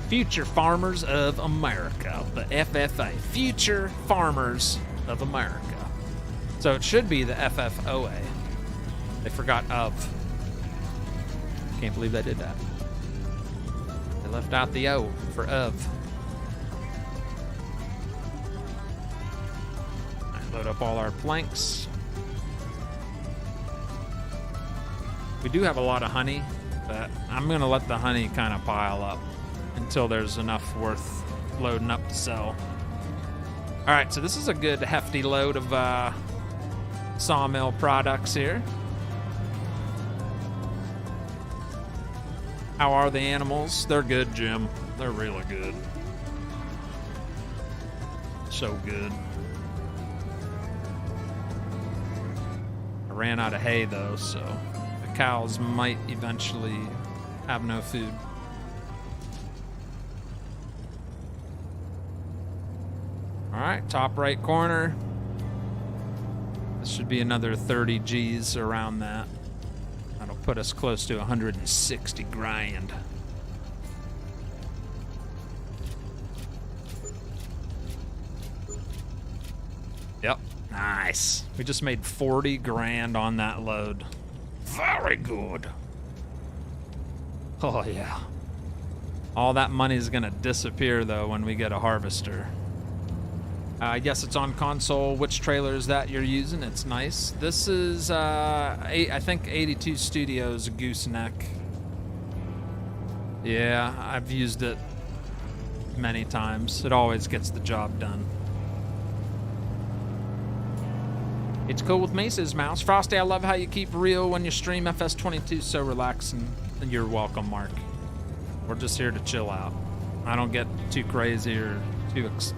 Future Farmers of America, the FFA, Future Farmers of America. So it should be the FFOA. They forgot of. Can't believe they did that. They left out the O for of. Load up all our planks. We do have a lot of honey, but I'm gonna let the honey kind of pile up until there's enough worth loading up to sell. All right, so this is a good hefty load of sawmill products here. How are the animals? They're good, Jim. They're really good. So good. I ran out of hay though, so the cows might eventually have no food. All right, top right corner. This should be another 30 G's around that. That'll put us close to 160 grand. Yep, nice. We just made 40 grand on that load. Very good. Oh yeah. All that money is gonna disappear though when we get a harvester. I guess it's on console. Which trailer is that you're using? It's nice. This is, I think 82 Studios gooseneck. Yeah, I've used it many times. It always gets the job done. It's cool with me, says Mouse. Frosty, I love how you keep real when you stream FS22. So relaxing. And you're welcome, Mark. We're just here to chill out. I don't get too crazy or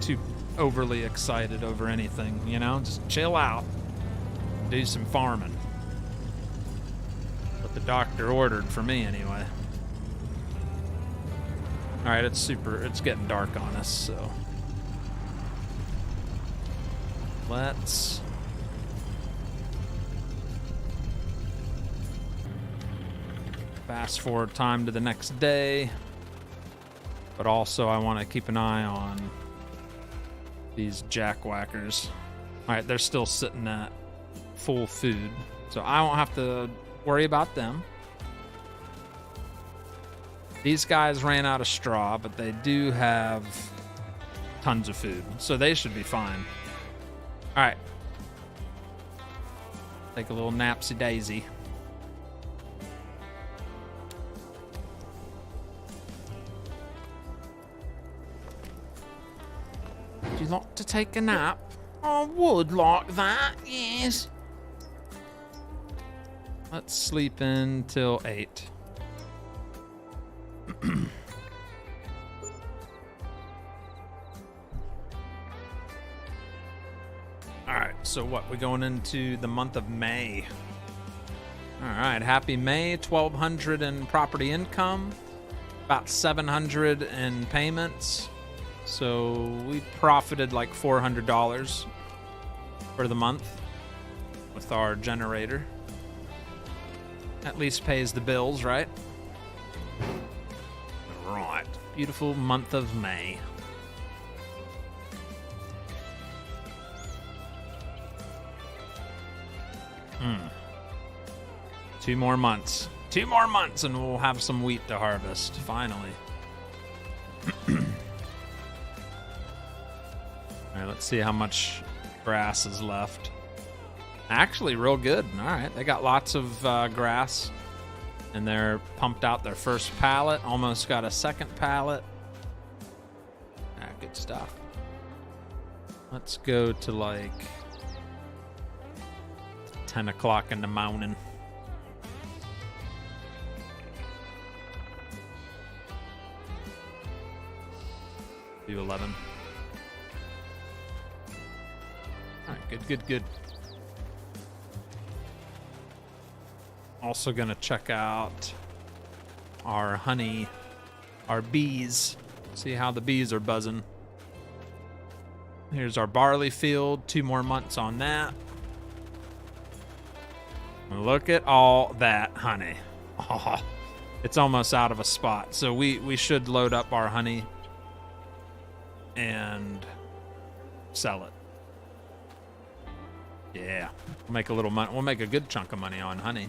too overly excited over anything, you know? Just chill out. Do some farming. What the doctor ordered for me, anyway. All right, it's getting dark on us, so. Let's fast forward time to the next day. But also I want to keep an eye on these jackwhackers. All right, they're still sitting at full food, so I won't have to worry about them. These guys ran out of straw, but they do have tons of food, so they should be fine. All right, take a little napsy daisy. Would you like to take a nap? I would like that, yes. Let's sleep in till 8. Alright, so what? We're going into the month of May. Alright, happy May. 1,200 in property income. About 700 in payments. So we profited like $400 for the month with our generator. At least pays the bills, right? Right. Beautiful month of May. Hmm. 2 more months. 2 more months and we'll have some wheat to harvest, finally. All right, let's see how much grass is left. Actually, real good. All right, they got lots of grass, and they're pumped out their first pallet. Almost got a second pallet. Ah, good stuff. Let's go to like 10 o'clock in the morning. Do 11. All right, good. Also gonna check out our honey, our bees, see how the bees are buzzing. Here's our barley field, 2 more months on that. Look at all that honey. Oh, it's almost out of a spot. So we should load up our honey and sell it. Yeah, we'll make a little money. We'll make a good chunk of money on honey.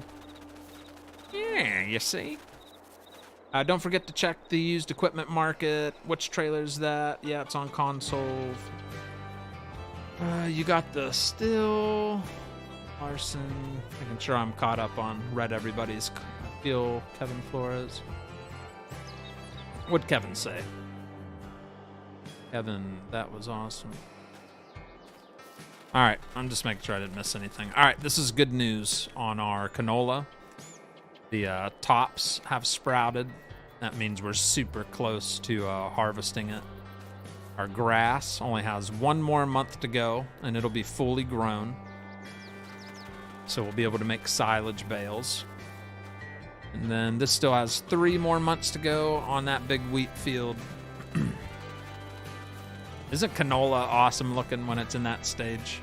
Yeah, you see. Don't forget to check the used equipment market. Which trailer is that? Yeah, it's on console. You got the still. Larson. Making sure I'm caught up on read everybody's feel. Kevin Flores. What'd Kevin say? Kevin, that was awesome. All right, I'm just making sure I didn't miss anything. All right, this is good news on our canola. The tops have sprouted. That means we're super close to harvesting it. Our grass only has 1 more month to go, and it'll be fully grown. So we'll be able to make silage bales. And then this still has 3 more months to go on that big wheat field. Isn't canola awesome looking when it's in that stage?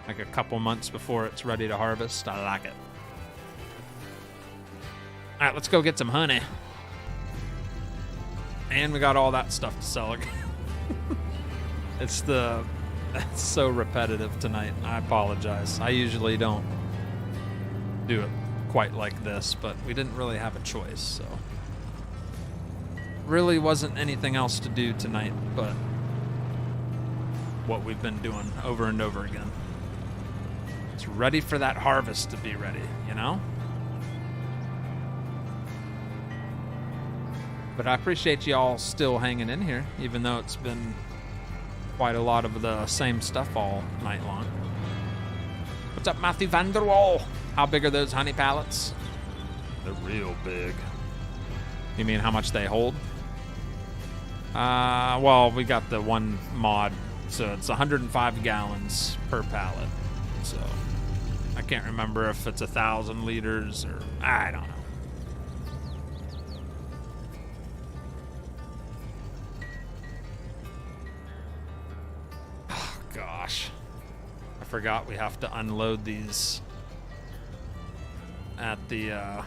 Like a couple months before it's ready to harvest. I like it. All right, let's go get some honey. And we got all that stuff to sell again. It's so repetitive tonight. I apologize. I usually don't do it quite like this, but we didn't really have a choice, so. Really wasn't anything else to do tonight, but what we've been doing over and over again. It's ready for that harvest to be ready, you know? But I appreciate y'all still hanging in here, even though it's been quite a lot of the same stuff all night long. What's up, Matthew Vanderwall? How big are those honey pallets? They're real big. You mean how much they hold? Well, we got the one mod, so it's 105 gallons per pallet. So I can't remember if it's 1,000 liters or I don't know. Gosh, I forgot we have to unload these at the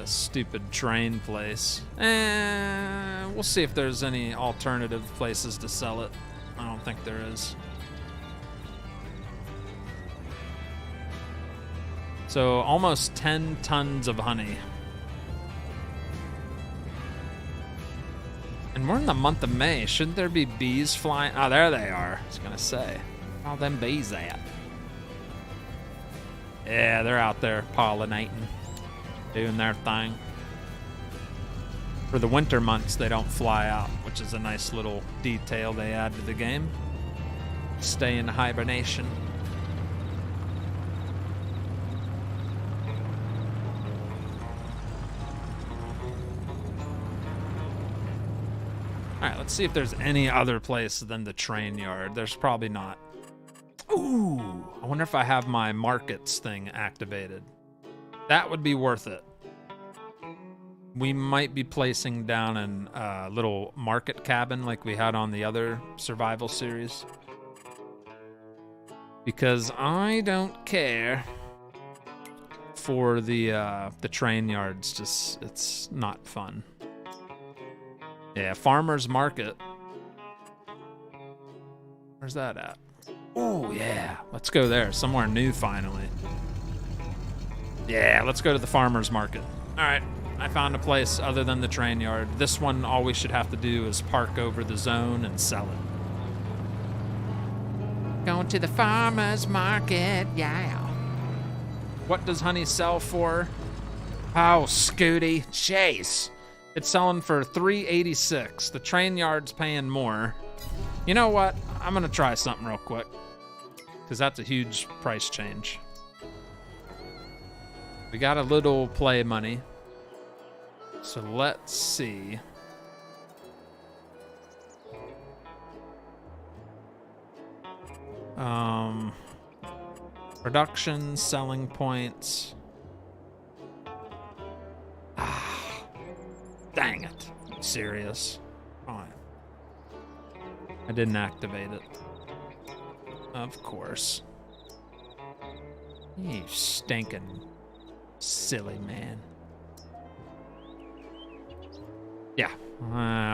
stupid train place. We'll see if there's any alternative places to sell it. I don't think there is. So almost 10 tons of honey. And we're in the month of May. Shouldn't there be bees flying? Oh, there they are. I was going to say. Where all them bees at? Yeah, they're out there pollinating, doing their thing. For the winter months, they don't fly out, which is a nice little detail they add to the game. Stay in hibernation. All right, let's see if there's any other place than the train yard. There's probably not. Ooh, I wonder if I have my markets thing activated. That would be worth it. We might be placing down a little market cabin like we had on the other survival series. Because I don't care for the train yards. Just, it's not fun. Yeah, farmer's market. Where's that at? Oh, yeah. Let's go there. Somewhere new, finally. Yeah, let's go to the farmer's market. All right, I found a place other than the train yard. This one, all we should have to do is park over the zone and sell it. Going to the farmer's market, yeah. What does honey sell for? Oh, Scooty, chase. It's selling for $3.86. The train yard's paying more. You know what? I'm gonna try something real quick, because that's a huge price change. We got a little play money. So let's see. Production, selling points. Ah, dang it. Serious. Fine. I didn't activate it. Of course. You stinking silly man. Yeah,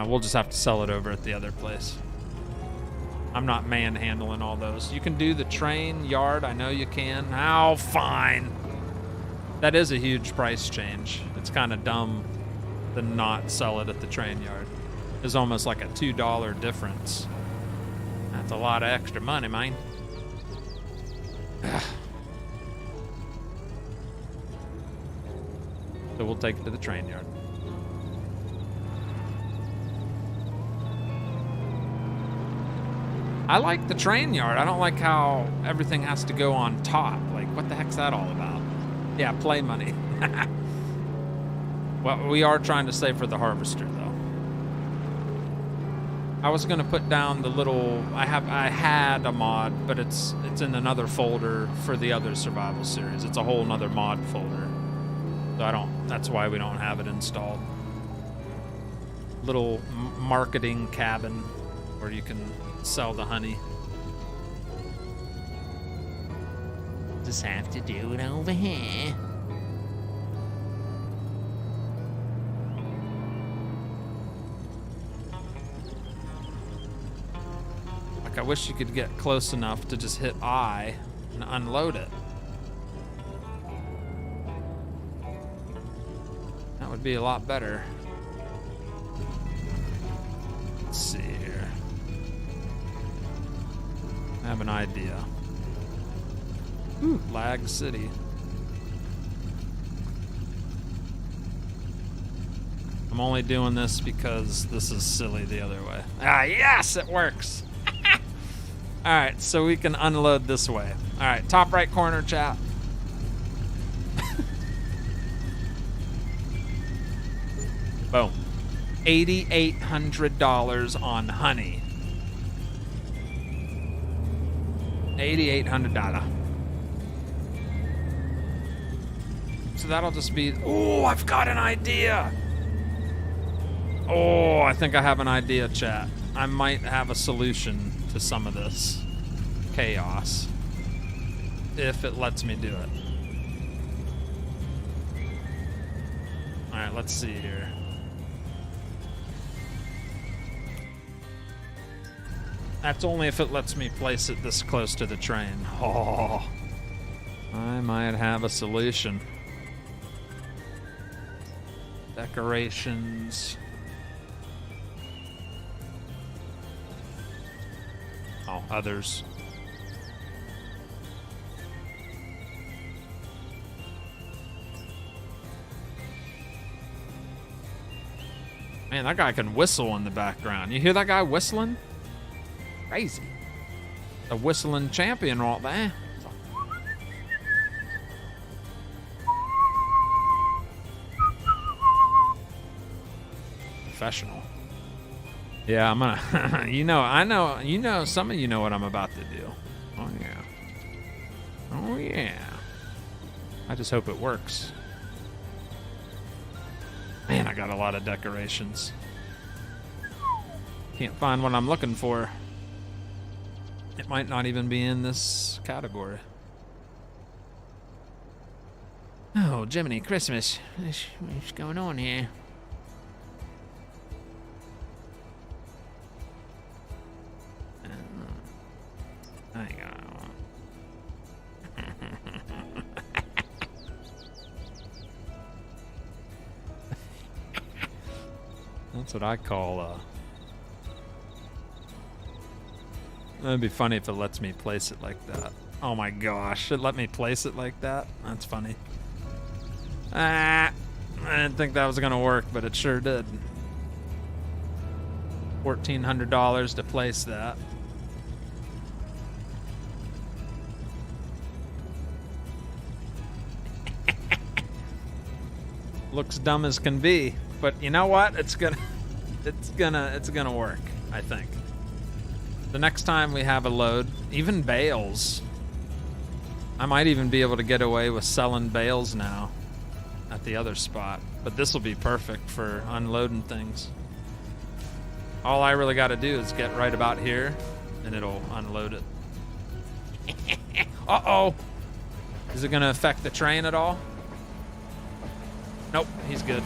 we'll just have to sell it over at the other place. I'm not manhandling all those. You can do the train yard. I know you can. Oh, fine. That is a huge price change. It's kind of dumb to not sell it at the train yard. It's almost like a $2 difference. That's a lot of extra money, man. So we'll take it to the train yard. I like the train yard. I don't like how everything has to go on top. Like, what the heck's that all about? Yeah, play money. Well, we are trying to save for the harvester, though. I was gonna put down the little. I had a mod, but it's in another folder for the other survival series. It's a whole nother mod folder. So that's why we don't have it installed. Little marketing cabin where you can sell the honey. Just have to do it over here. Like, I wish you could get close enough to just hit I and unload it. That would be a lot better. Let's see here. I have an idea. Ooh, Lag City. I'm only doing this because this is silly the other way. Ah, yes, it works. All right, so we can unload this way. All right, top right corner, chat. Boom. $8,800 on honey. $8,800. So that'll just be. Oh, I've got an idea. Oh, I think I have an idea, chat. I might have a solution to some of this chaos if it lets me do it. All right, let's see here. That's only if it lets me place it this close to the train. Oh, I might have a solution. Decorations. Oh, others. Man, that guy can whistle in the background. You hear that guy whistling? Crazy. A whistling champion right there. Professional. Yeah, I'm gonna. I know. Some of you know what I'm about to do. Oh yeah. Oh yeah. I just hope it works. Man, I got a lot of decorations. Can't find what I'm looking for. It might not even be in this category. Oh, Jiminy Christmas. What's going on here? Hang on. That's what I call That'd be funny if it lets me place it like that. Oh my gosh, it let me place it like that? That's funny. I didn't think that was gonna work, but it sure did. $1,400 to place that. Looks dumb as can be, but you know what? It's gonna work, I think. The next time we have a load, even bales. I might even be able to get away with selling bales now at the other spot, but this will be perfect for unloading things. All I really got to do is get right about here, and it'll unload it. Uh-oh. Is it gonna affect the train at all? Nope, he's good.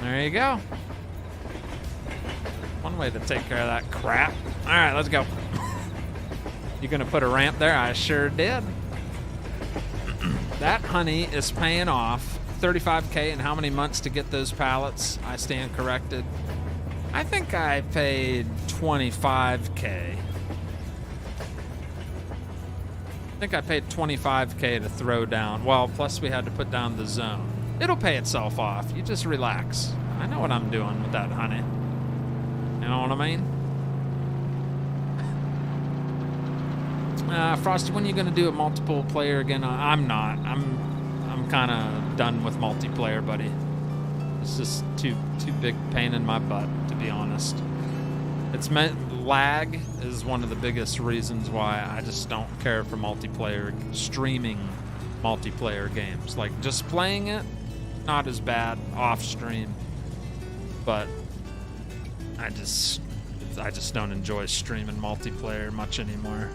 There you go. One way to take care of that crap. All right, let's go. You gonna put a ramp there? I sure did. That honey is paying off. $35K in how many months to get those pallets? I stand corrected. I think I paid $25K. I think I paid $25K to throw down. Well, plus we had to put down the zone. It'll pay itself off. You just relax. I know what I'm doing with that honey. You know what I mean? Frosty, when are you gonna do a multiple player again? I'm not. I'm kind of done with multiplayer, buddy. It's just too big pain in my butt, to be honest. It's meant lag is one of the biggest reasons why I just don't care for multiplayer, streaming multiplayer games. Like just playing it, not as bad off stream, but I just don't enjoy streaming multiplayer much anymore.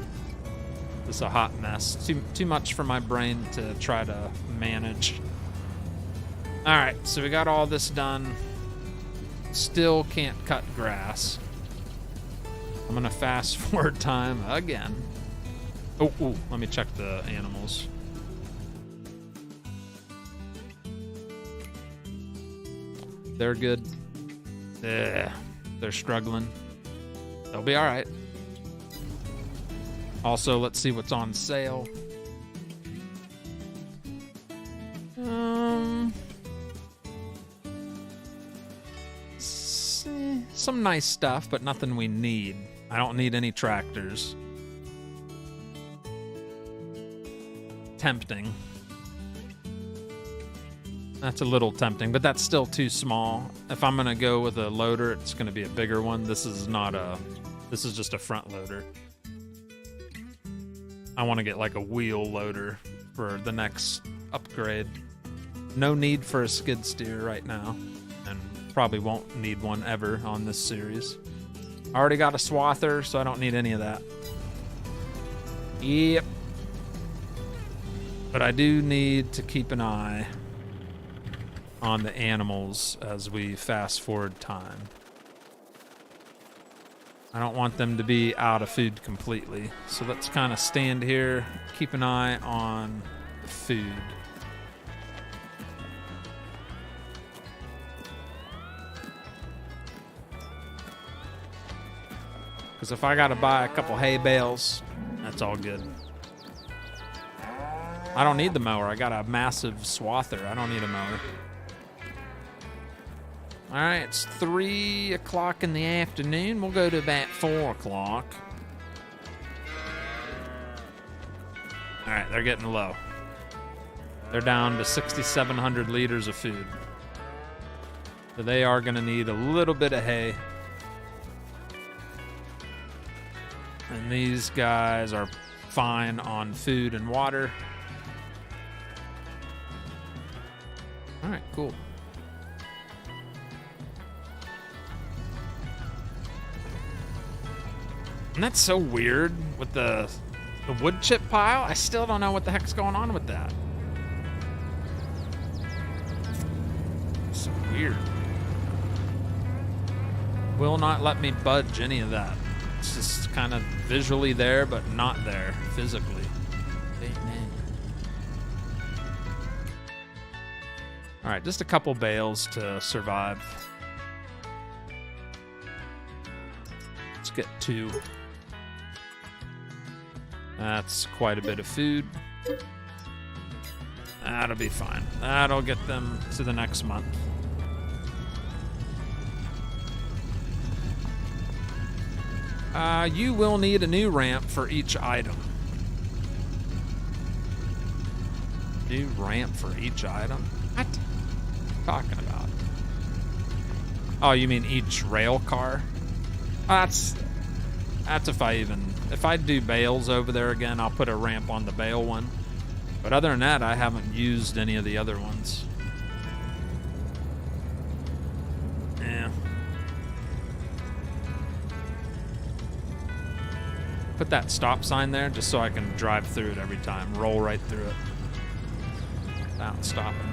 It's a hot mess. Too much for my brain to try to manage. All right, so we got all this done. Still can't cut grass. I'm gonna fast forward time again. Oh, let me check the animals. They're good. They're struggling. They'll be all right. Also, let's see what's on sale. Some nice stuff, but nothing we need. I don't need any tractors. Tempting. That's a little tempting, but that's still too small. If I'm gonna go with a loader, it's gonna be a bigger one. This is just a front loader. I want to get like a wheel loader for the next upgrade. No need for a skid steer right now, and probably won't need one ever on this series. I already got a swather, so I don't need any of that. Yep. But I do need to keep an eye on the animals as we fast forward time. I don't want them to be out of food completely. So let's kind of stand here, keep an eye on the food. Because if I got to buy a couple hay bales, that's all good. I don't need the mower. I got a massive swather. I don't need a mower. All right, it's 3 o'clock in the afternoon. We'll go to about 4 o'clock. All right, they're getting low. They're down to 6,700 liters of food. So they are going to need a little bit of hay. And these guys are fine on food and water. All right, cool. And that's so weird with the wood chip pile. I still don't know what the heck's going on with that. It's so weird. Will not let me budge any of that. It's just kind of visually there, but not there physically. All right, just a couple bales to survive. Let's get 2. That's quite a bit of food. That'll be fine. That'll get them to the next month. You will need a new ramp for each item. New ramp for each item? What? Talking about? Oh, you mean each rail car? That's if I do bales over there again, I'll put a ramp on the bale one. But other than that, I haven't used any of the other ones. Yeah. Put that stop sign there just so I can drive through it every time. Roll right through it without stopping.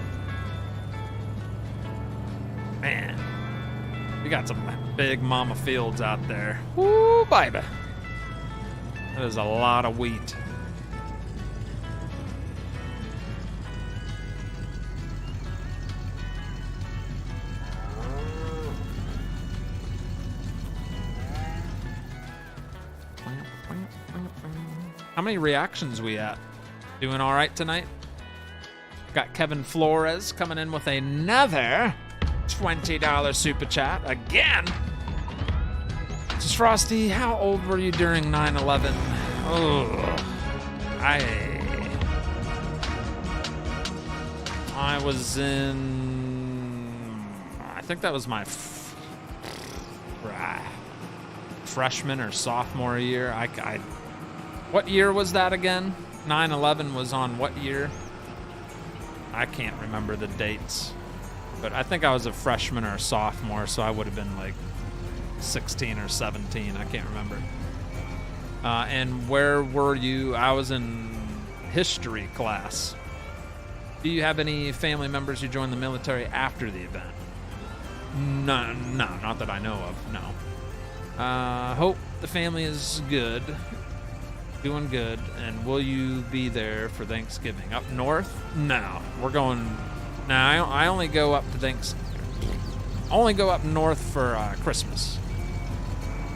Man, we got some big mama fields out there. Woo, baby. That is a lot of wheat. How many reactions we at? Doing all right tonight? Got Kevin Flores coming in with another $20 super chat again. This is Frosty. How old were you during 9/11? Oh, I was in. I think that was my freshman or sophomore year. What year was that again? 9/11 was on what year? I can't remember the dates. But I think I was a freshman or a sophomore, so I would have been like 16 or 17. I can't remember. And where were you? I was in history class. Do you have any family members who joined the military after the event? No, not that I know of, no. Hope the family is good. Doing good. And will you be there for Thanksgiving? Up north? No. We're going... No, I only go up to only go up north for Christmas.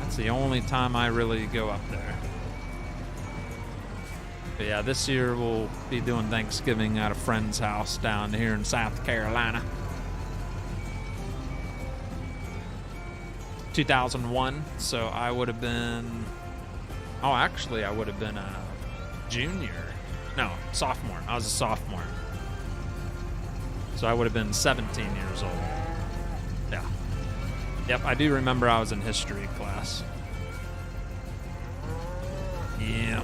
That's the only time I really go up there. But yeah, this year we'll be doing Thanksgiving at a friend's house down here in South Carolina. 2001, so I would have been... Oh, actually, I would have been a junior. No, sophomore. I was a sophomore. So I would have been 17 years old. Yeah. Yep, I do remember I was in history class. Yeah.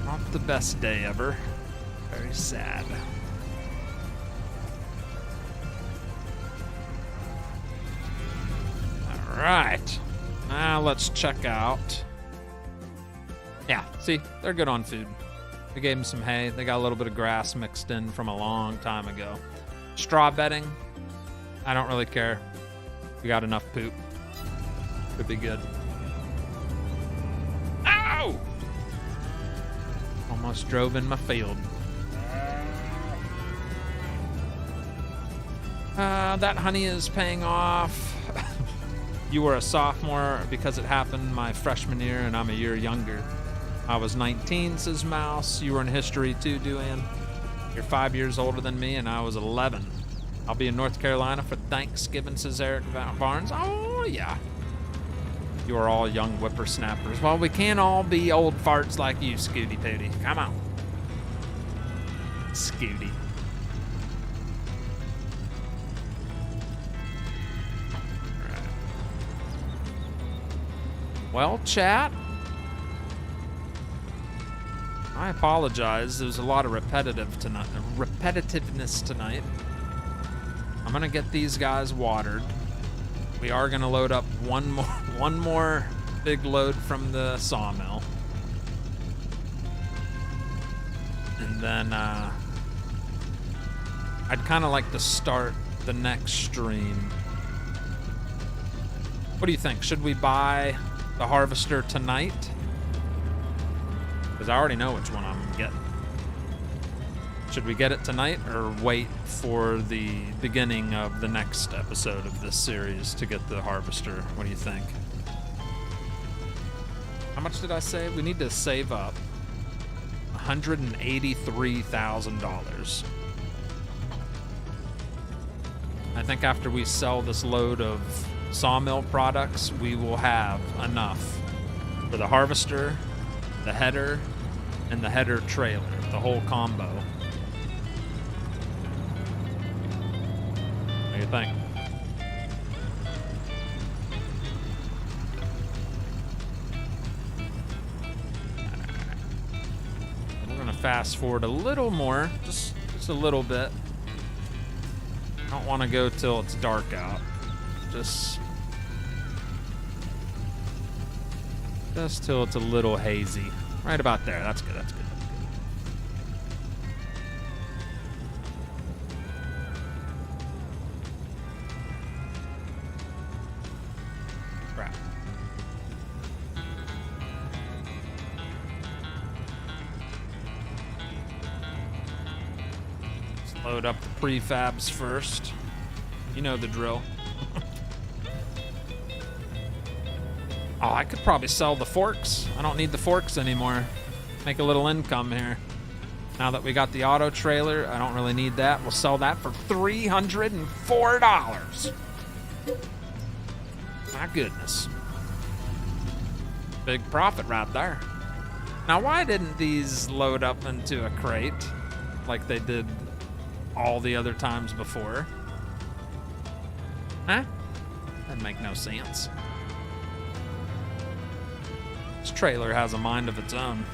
Not the best day ever. Very sad. All right. Now let's check out. Yeah, see, they're good on food. We gave them some hay. They got a little bit of grass mixed in from a long time ago. Straw bedding, I don't really care. We got enough poop. Could be good. Ow! Almost drove in my field. That honey is paying off. You were a sophomore because it happened my freshman year and I'm a year younger. I was 19, says Mouse. You were in history too, Duan. You're 5 years older than me, and I was 11. I'll be in North Carolina for Thanksgiving, says Eric Barnes. Oh, yeah. You are all young whippersnappers. Well, we can't all be old farts like you, Scooty Pooty. Come on. Scooty. Right. Well, chat. I apologize. There's a lot of repetitiveness tonight. I'm gonna get these guys watered. We are gonna load up one more big load from the sawmill, and then I'd kind of like to start the next stream. What do you think? Should we buy the harvester tonight? Because I already know which one I'm getting. Should we get it tonight or wait for the beginning of the next episode of this series to get the harvester? What do you think? How much did I save? We need to save up $183,000. I think after we sell this load of Sawmill products, we will have enough for the harvester, the header, and the header trailer, the whole combo. What do you think? We're gonna fast forward a little more, just a little bit. I don't want to go till it's dark out. Just till it's a little hazy. Right about there. That's good. That's good. Crap. Let's load up the prefabs first. You know the drill. Oh, I could probably sell the forks. I don't need the forks anymore. Make a little income here. Now that we got the auto trailer, I don't really need that. We'll sell that for $304. My goodness. Big profit right there. Now, why didn't these load up into a crate like they did all the other times before? Huh? That make no sense. This trailer has a mind of its own.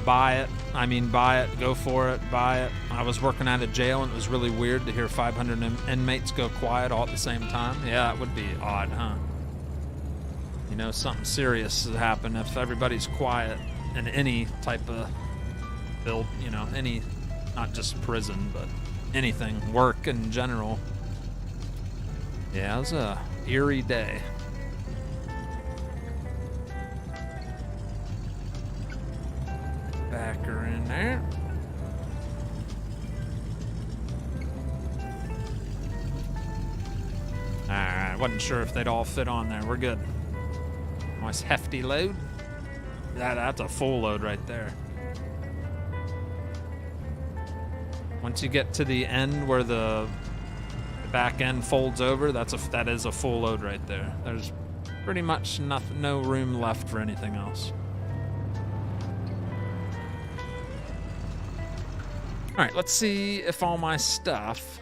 Buy it. I mean, buy it. Go for it. Buy it. I was working at a jail and it was really weird to hear 500 inmates go quiet all at the same time. Yeah, it would be odd, huh? You know, something serious has happened if everybody's quiet in any type of build, you know, any, not just prison, but anything, work in general. Yeah, it was a eerie day. Back her in there. Alright, wasn't sure if they'd all fit on there. We're good. Nice hefty load. That's a full load right there. Once you get to the end where the back end folds over, that is a full load right there. There's pretty much no room left for anything else. All right, let's see if all my stuff,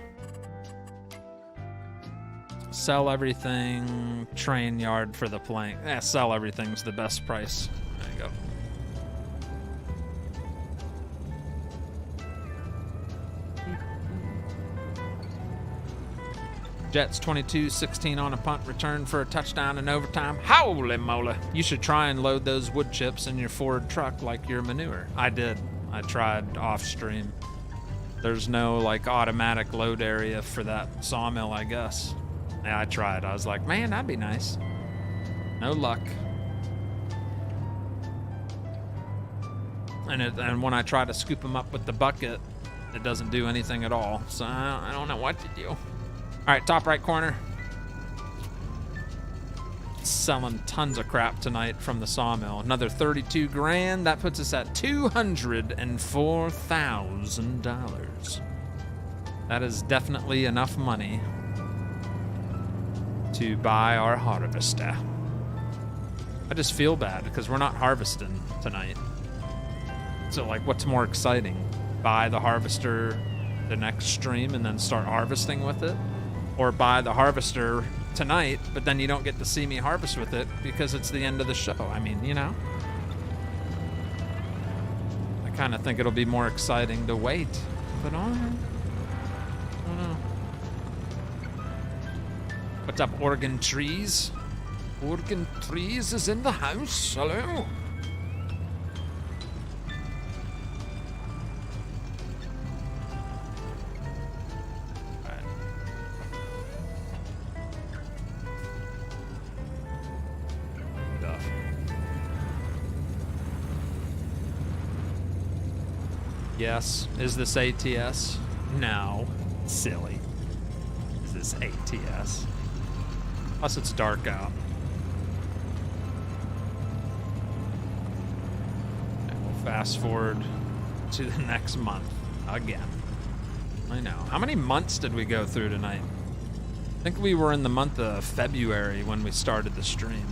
sell everything, train yard for the plank. Sell everything's the best price. There you go. Jets 22-16 on a punt return for a touchdown in overtime. Holy moly. You should try and load those wood chips in your Ford truck like your manure. I did. I tried off stream. There's no like automatic load area for that sawmill, I guess. Yeah, I tried. I was like, man, that'd be nice. No luck. And when I try to scoop them up with the bucket, it doesn't do anything at all. So I don't know what to do. All right, top right corner. Selling tons of crap tonight from the sawmill. Another 32 grand. That puts us at $204,000. That is definitely enough money to buy our harvester. I just feel bad because we're not harvesting tonight. So, like, what's more exciting? Buy the harvester the next stream and then start harvesting with it? Or buy the harvester tonight, but then you don't get to see me harvest with it because it's the end of the show. I mean, you know. I kind of think it'll be more exciting to wait. But all right. I don't know. What's up, Organ Trees? Organ Trees is in the house. Hello. Yes. Is this ATS? No. Silly. Is this ATS? Plus it's dark out. And we'll fast forward to the next month again. I know. How many months did we go through tonight? I think we were in the month of February when we started the stream.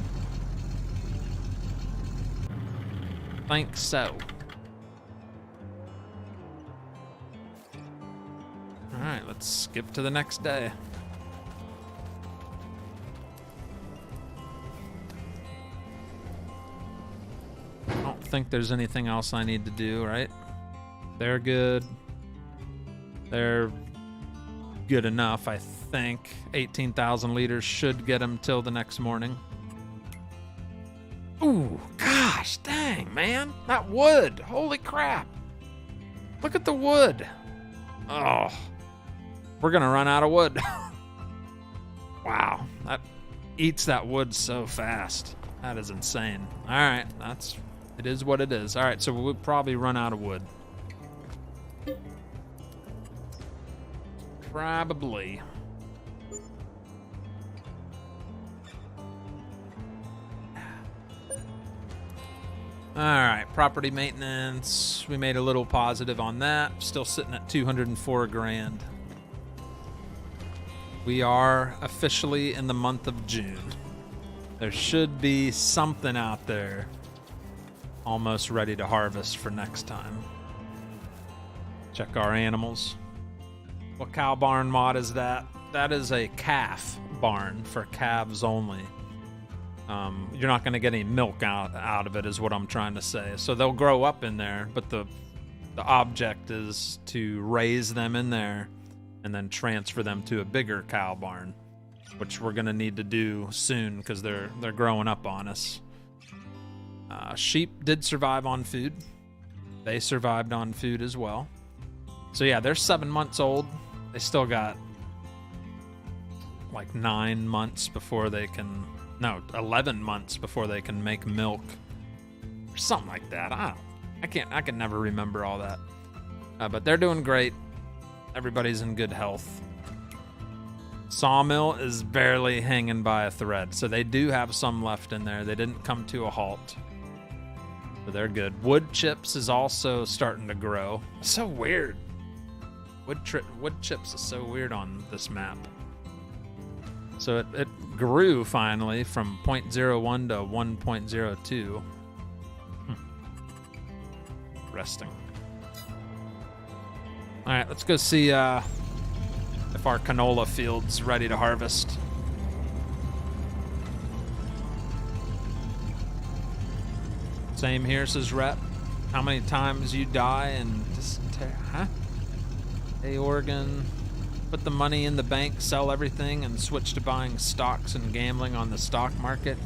Think so. Alright, let's skip to the next day. I don't think there's anything else I need to do, right? They're good. They're good enough, I think. 18,000 liters should get them till the next morning. Ooh, gosh, dang, man. That wood. Holy crap. Look at the wood. Oh, we're going to run out of wood. Wow, that eats that wood so fast. That is insane. All right, it is what it is. All right, so we'll probably run out of wood. Probably. All right, property maintenance. We made a little positive on that. Still sitting at 204 grand. We are officially in the month of June. There should be something out there almost ready to harvest for next time. Check our animals. What cow barn mod is that? That is a calf barn for calves only. You're not going to get any milk out of it is what I'm trying to say. So they'll grow up in there, but the object is to raise them in there and then transfer them to a bigger cow barn, which we're going to need to do soon because they're growing up on us. Sheep did survive on food. They survived on food as well. So yeah, they're 7 months old. They still got like 9 months before they can... No, 11 months before they can make milk. Or something like that. I can never remember all that. But they're doing great. Everybody's in good health. Sawmill is barely hanging by a thread. So they do have some left in there. They didn't come to a halt. So they're good. Wood chips is also starting to grow. So weird. Wood chips is so weird on this map. So it grew finally from 0.01 to 1.02. Resting. All right, let's go see if our canola field's ready to harvest. Same here, says Rep. How many times you die and just huh? Hey, Oregon. Put the money in the bank, sell everything, and switch to buying stocks and gambling on the stock market.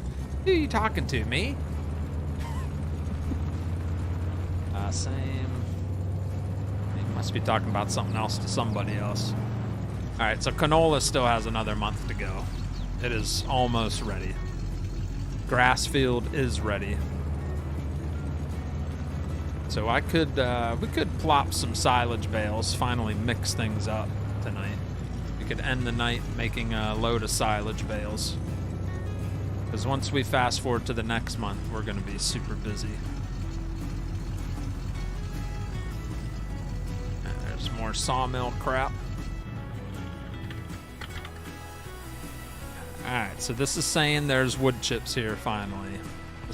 Who are you talking to, me? Same. You must be talking about something else to somebody else. All right, so canola still has another month to go. It is almost ready. Grass field is ready. So we could plop some silage bales, finally mix things up tonight. We could end the night making a load of silage bales. Because once we fast forward to the next month, we're going to be super busy. And there's more sawmill crap. Alright, so this is saying there's wood chips here finally. I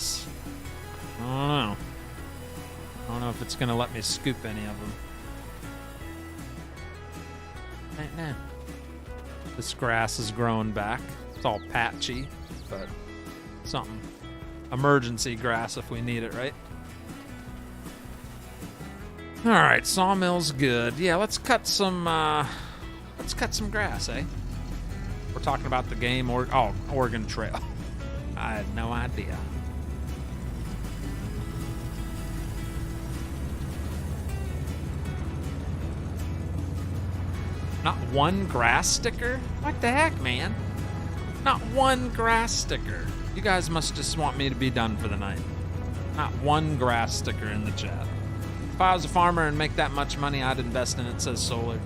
don't know. I don't know if it's going to let me scoop any of them. Right now. This grass is growing back. It's all patchy, but something. Emergency grass if we need it, right? All right, sawmill's good. Yeah, let's cut some grass, eh? We're talking about the game Oregon Trail. I had no idea. Not one grass sticker? What the heck, man? Not one grass sticker. You guys must just want me to be done for the night. Not one grass sticker in the chat. If I was a farmer and make that much money, I'd invest in it, says Solar.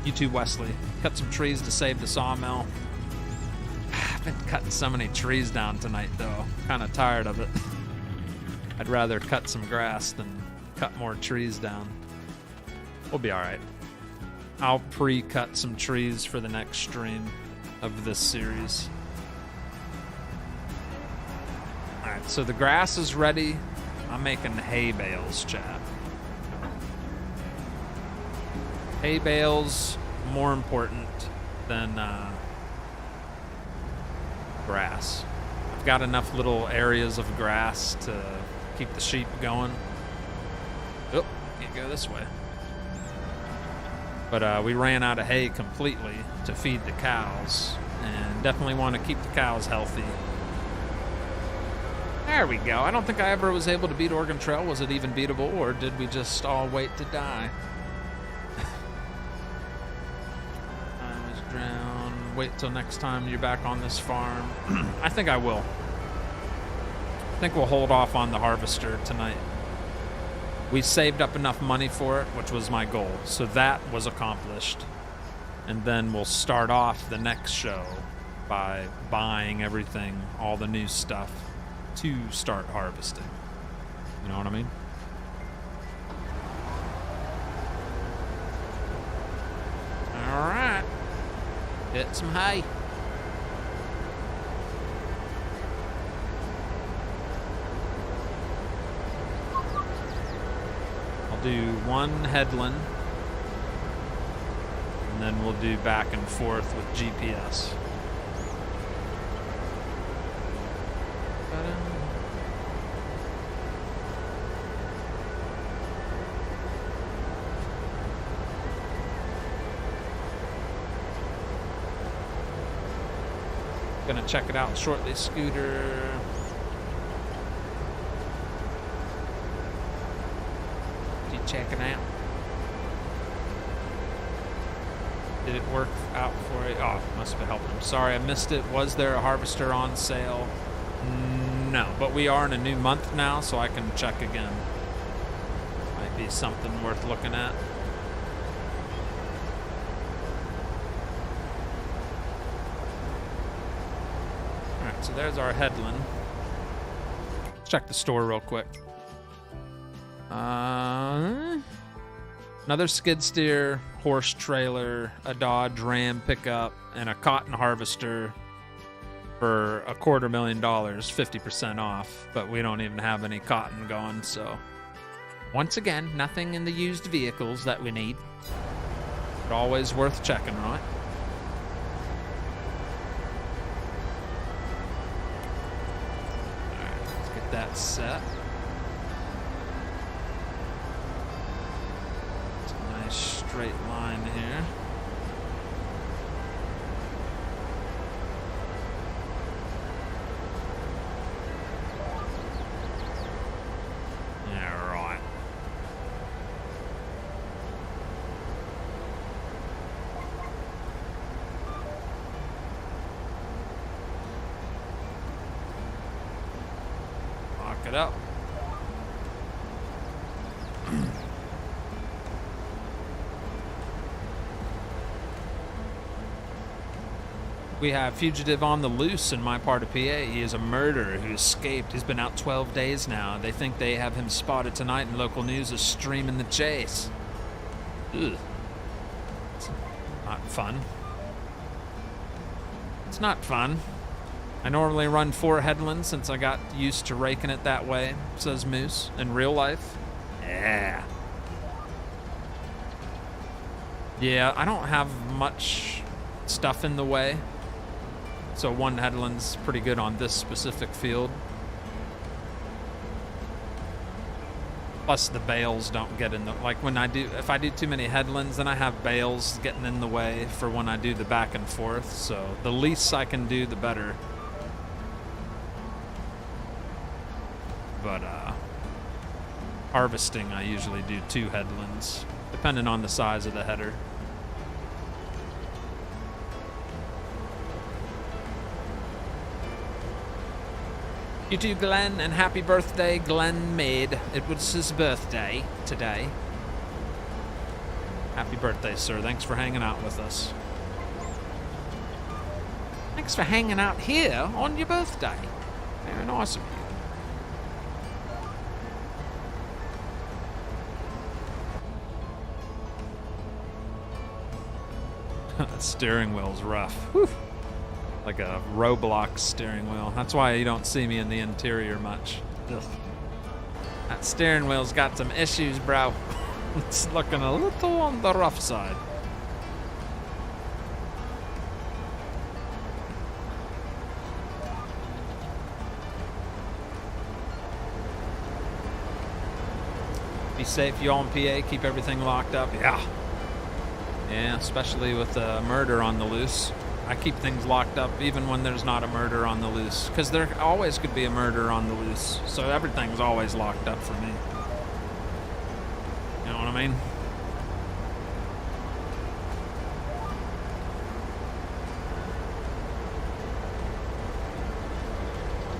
You too, Wesley. Cut some trees to save the sawmill. I've been cutting so many trees down tonight, though. Kind of tired of it. I'd rather cut some grass than cut more trees down. We'll be all right. I'll pre-cut some trees for the next stream of this series. All right, so the grass is ready. I'm making hay bales, chat. Hay bales more important than grass. I've got enough little areas of grass to keep the sheep going. Oh, can't go this way. But we ran out of hay completely to feed the cows, and definitely want to keep the cows healthy. There we go. I don't think I ever was able to beat Oregon Trail. Was it even beatable, or did we just all wait to die? I was drowned. Wait till next time you're back on this farm. I think I will. I think we'll hold off on the harvester tonight. We saved up enough money for it, which was my goal. So that was accomplished. And then we'll start off the next show by buying everything, all the new stuff, to start harvesting. You know what I mean? All right. Get some hay. I'll do one headland, and then we'll do back and forth with GPS. Gonna check it out shortly, Scooter. You checking out? Did it work out for you? Oh, must have helped him. Sorry, I missed it. Was there a harvester on sale? No, but we are in a new month now, so I can check again. Might be something worth looking at. Alright, so there's our headland. Let's check the store real quick. Another skid steer, horse trailer, a Dodge Ram pickup, and a cotton harvester for $250,000, 50% off, but we don't even have any cotton going, so once again, nothing in the used vehicles that we need, but always worth checking, right? All right, let's get that set. It's a nice straight line here. It up. We have fugitive on the loose in my part of PA. He is a murderer who escaped. He's been out 12 days now. They think they have him spotted tonight, and local news is streaming the chase. Ugh. It's not fun. It's not fun. I normally run 4 headlands since I got used to raking it that way, says Moose. In real life? Yeah. Yeah, I don't have much stuff in the way. So 1 headland's pretty good on this specific field. Plus the bales don't get in the, like when I do, if I do too many headlands, then I have bales getting in the way for when I do the back and forth. So the least I can do, the better. But harvesting, I usually do 2 headlands, depending on the size of the header. You too, Glenn, and happy birthday, Glenn Made. It was his birthday today. Happy birthday, sir. Thanks for hanging out with us. Thanks for hanging out here on your birthday. Very nice of you. That steering wheel's rough. Whew. Like a Roblox steering wheel. That's why you don't see me in the interior much. Ugh. That steering wheel's got some issues, bro. It's looking a little on the rough side. Be safe, y'all in PA. Keep everything locked up. Yeah. Yeah, especially with murder on the loose. I keep things locked up even when there's not a murder on the loose, because there always could be a murder on the loose. So everything's always locked up for me. You know what I mean?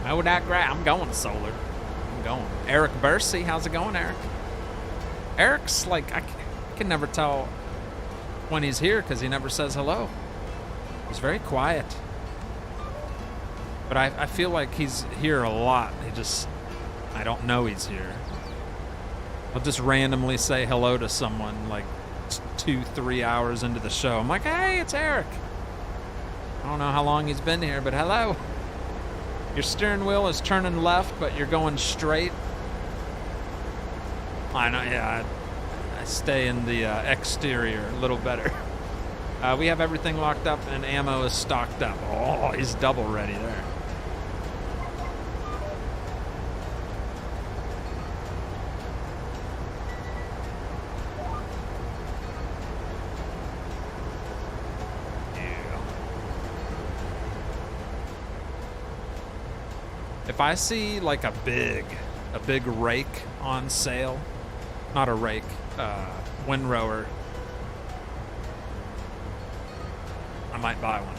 Oh, that great. I'm going solar. I'm going. Eric Bursey, how's it going, Eric? Eric's like, I can never tell when he's here because he never says hello. He's very quiet. But I feel like he's here a lot. I don't know he's here. I'll just randomly say hello to someone like 2-3 hours into the show. I'm like, hey, it's Eric. I don't know how long he's been here, but hello. Your steering wheel is turning left, but you're going straight. I know, yeah. I stay in the exterior a little better. We have everything locked up and ammo is stocked up. Oh, he's double ready there. Yeah. If I see like a big rake on sale, not a rake, windrower, I might buy one.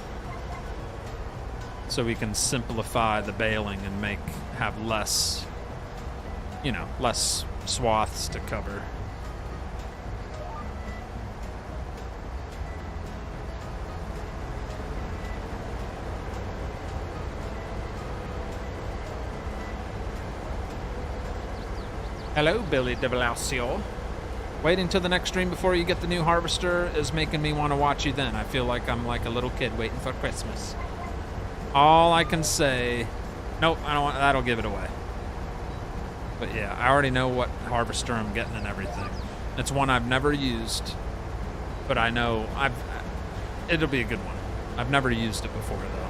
So we can simplify the baling and have less, less swaths to cover. Hello, Billy de Blasio. Waiting till the next stream before you get the new harvester is making me want to watch you then. I feel like I'm like a little kid waiting for Christmas. All I can say... Nope, I don't want... That'll give it away. But yeah, I already know what harvester I'm getting and everything. It's one I've never used, but I know it'll be a good one. I've never used it before, though.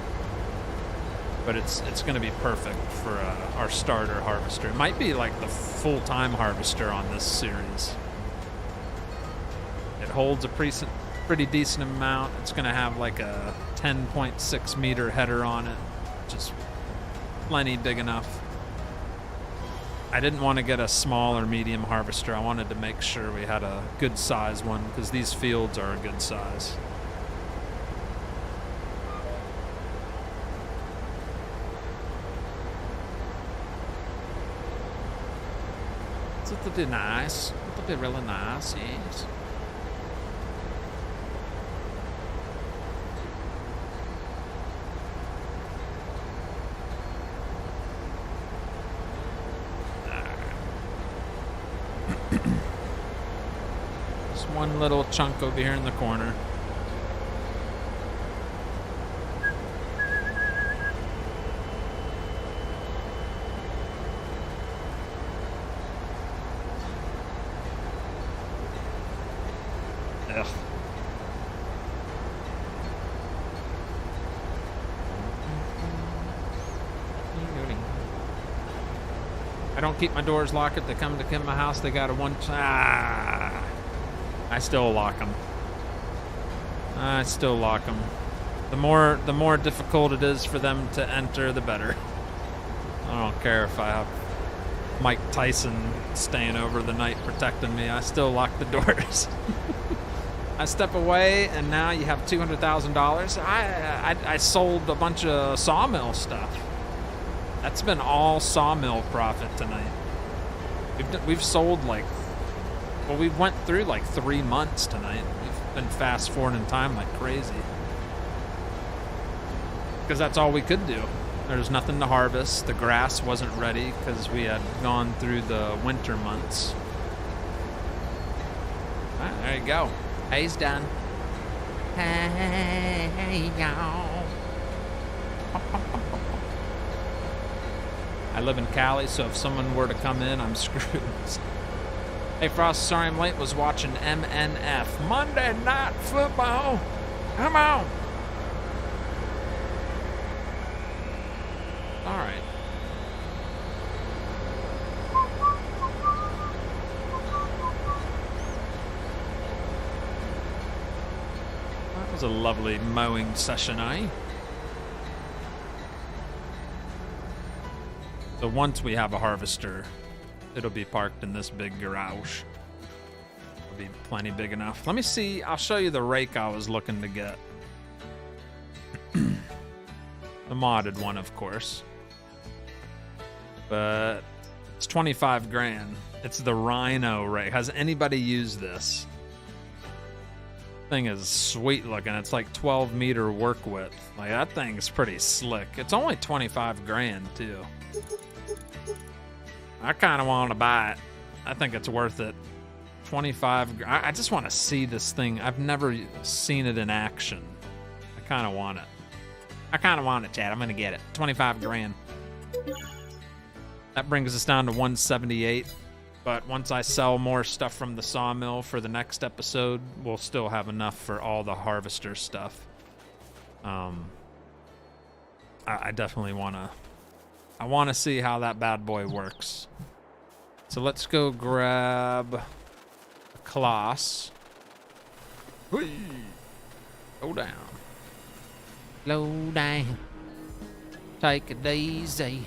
But it's going to be perfect for our starter harvester. It might be like the full-time harvester on this series. It holds a pretty decent amount. It's going to have like a 10.6 meter header on it, which is plenty big enough. I didn't want to get a small or medium harvester. I wanted to make sure we had a good size one because these fields are a good size. It'll be nice. It'll be really nice, yes. Just one little chunk over here in the corner. I don't keep my doors locked. If they come to my house, they got I still lock them. I still lock them. The more difficult it is for them to enter, the better. I don't care if I have Mike Tyson staying over the night protecting me. I still lock the doors. I step away, and now you have $200,000. I sold a bunch of Sawmill stuff. That's been all Sawmill profit tonight. We've sold like, well, we went through like 3 months tonight. We've been fast forwarding time like crazy. Because that's all we could do. There's nothing to harvest. The grass wasn't ready because we had gone through the winter months. All right, there you go. Hay's done. Hey, y'all. I live in Cali, so if someone were to come in, I'm screwed. Hey, Frost, sorry I'm late. Was watching MNF. Monday Night Football. Come on. All right. That was a lovely mowing session, eh? So once we have a harvester, it'll be parked in this big garage. It'll be plenty big enough. Let me see. I'll show you the rake I was looking to get. The modded one, of course. But it's 25 grand. It's the Rhino rake. Has anybody used this? Thing is sweet looking. It's like 12 meter work width. Like, that thing's pretty slick. It's only 25 grand too. I kind of want to buy it. I think it's worth it. 25. I just want to see this thing. I've never seen it in action. I kind of want it. I kind of want it, Chad. I'm going to get it. 25 grand. That brings us down to 178. But once I sell more stuff from the sawmill for the next episode, we'll still have enough for all the harvester stuff. I definitely want to... I want to see how that bad boy works. So let's go grab a Claas. Whee! Go down. Slow down. Take it easy.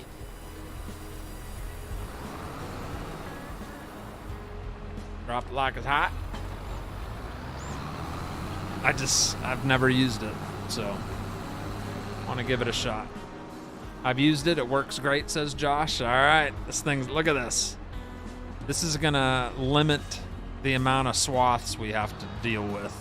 Drop it like it's hot. I've never used it, so want to give it a shot. I've used it. It works great, says Josh. All right, this thing's, look at this. This is gonna limit the amount of swaths we have to deal with.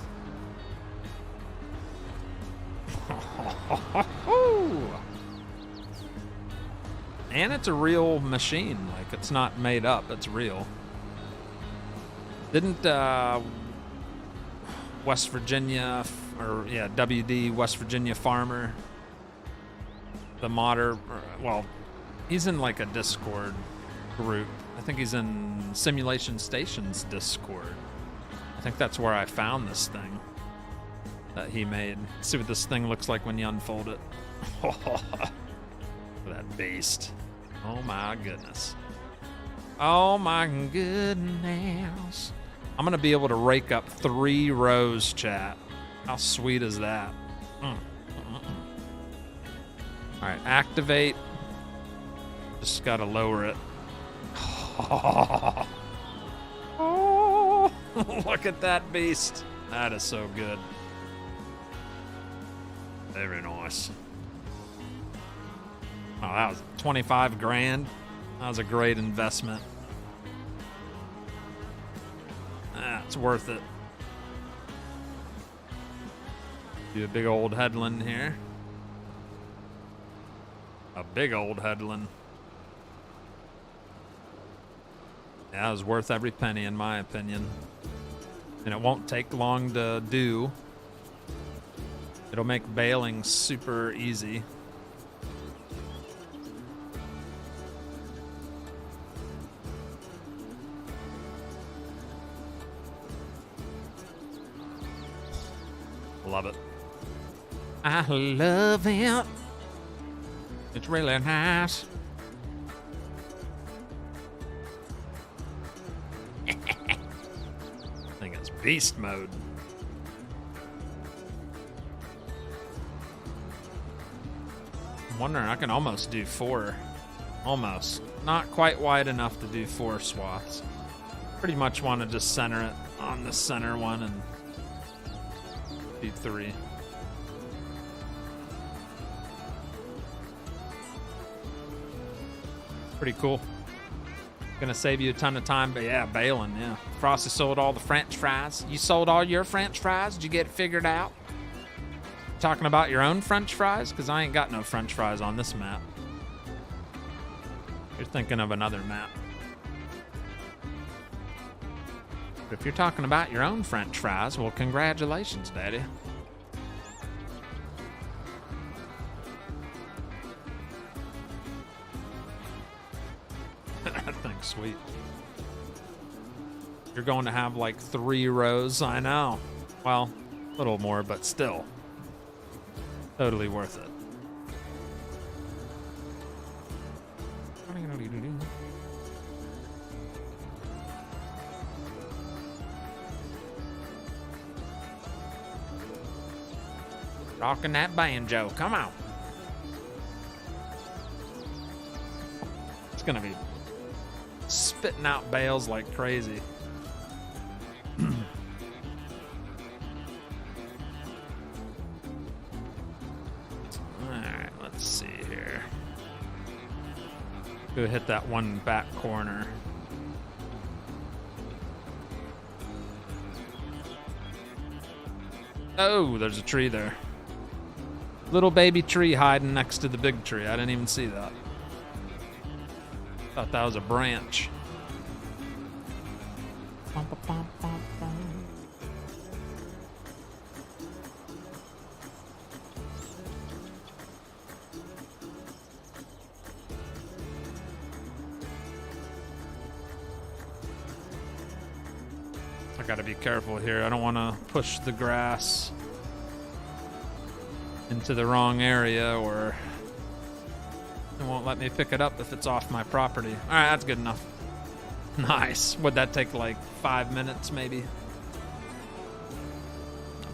And it's a real machine. Like, it's not made up. It's real. Didn't West Virginia, or yeah, WD West Virginia farmer, the modder, well, he's in like a Discord group. I think he's in Simulation Stations Discord. I think that's where I found this thing that he made. Let's see what this thing looks like when you unfold it. That beast. Oh my goodness. Oh my goodness. I'm gonna be able to rake up 3 rows, chat. How sweet is that? All right, activate. Just gotta lower it. Oh, look at that beast. That is so good. Very nice. Oh, that was 25 grand. That was a great investment. It's worth it. Do a big old headland here. A big old headland. Yeah, it was worth every penny in my opinion. And it won't take long to do. It'll make baling super easy. Love it. I love it. It's really nice. I think it's beast mode. I'm wondering, I can almost do 4. Almost. Not quite wide enough to do 4 swaths. Pretty much want to just center it on the center one and do 3. Pretty cool. Gonna save you a ton of time, but yeah, baling, yeah. Frosty sold all the French fries. You sold all your French fries? Did you get it figured out? Talking about your own French fries? Because I ain't got no French fries on this map. You're thinking of another map. But if you're talking about your own French fries, well, congratulations, Daddy. That thing's sweet. You're going to have like 3 rows, I know. Well, a little more, but still. Totally worth it. Rocking that banjo, come on. It's gonna be spitting out bales like crazy. Alright, let's see here. Go hit that one back corner. Oh, there's a tree there. Little baby tree hiding next to the big tree. I didn't even see that. Thought that was a branch. I gotta be careful here. I don't want to push the grass into the wrong area, or it won't let me pick it up if it's off my property. All right, that's good enough. Nice. Would that take like 5 minutes, maybe?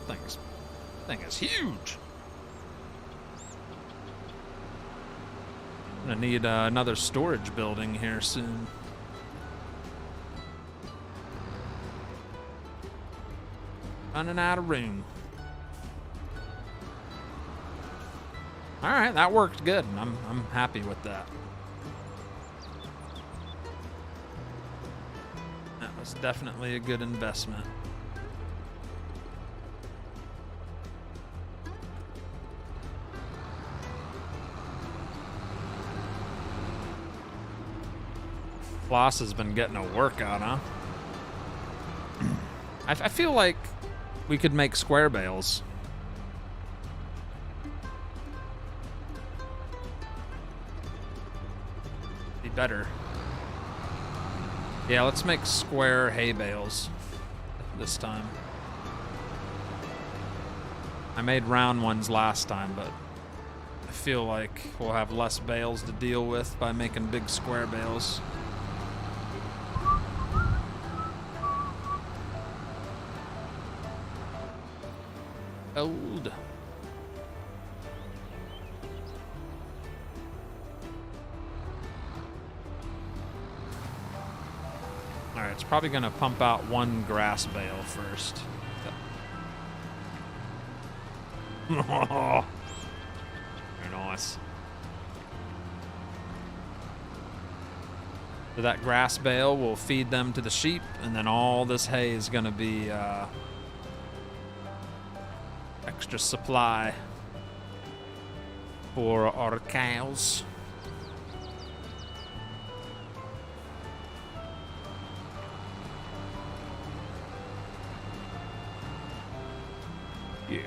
That thing is huge. I'm gonna need another storage building here soon. Running out of room. All right, that worked good. I'm happy with that. That was definitely a good investment. Floss has been getting a workout, huh? I feel like we could make square bales. Be better. Yeah, let's make square hay bales this time. I made round ones last time, but I feel like we'll have less bales to deal with by making big square bales. Old. All right, it's probably gonna pump out one grass bale first. Very nice. So that grass bale will feed them to the sheep, and then all this hay is gonna be extra supply for our cows. Yeah.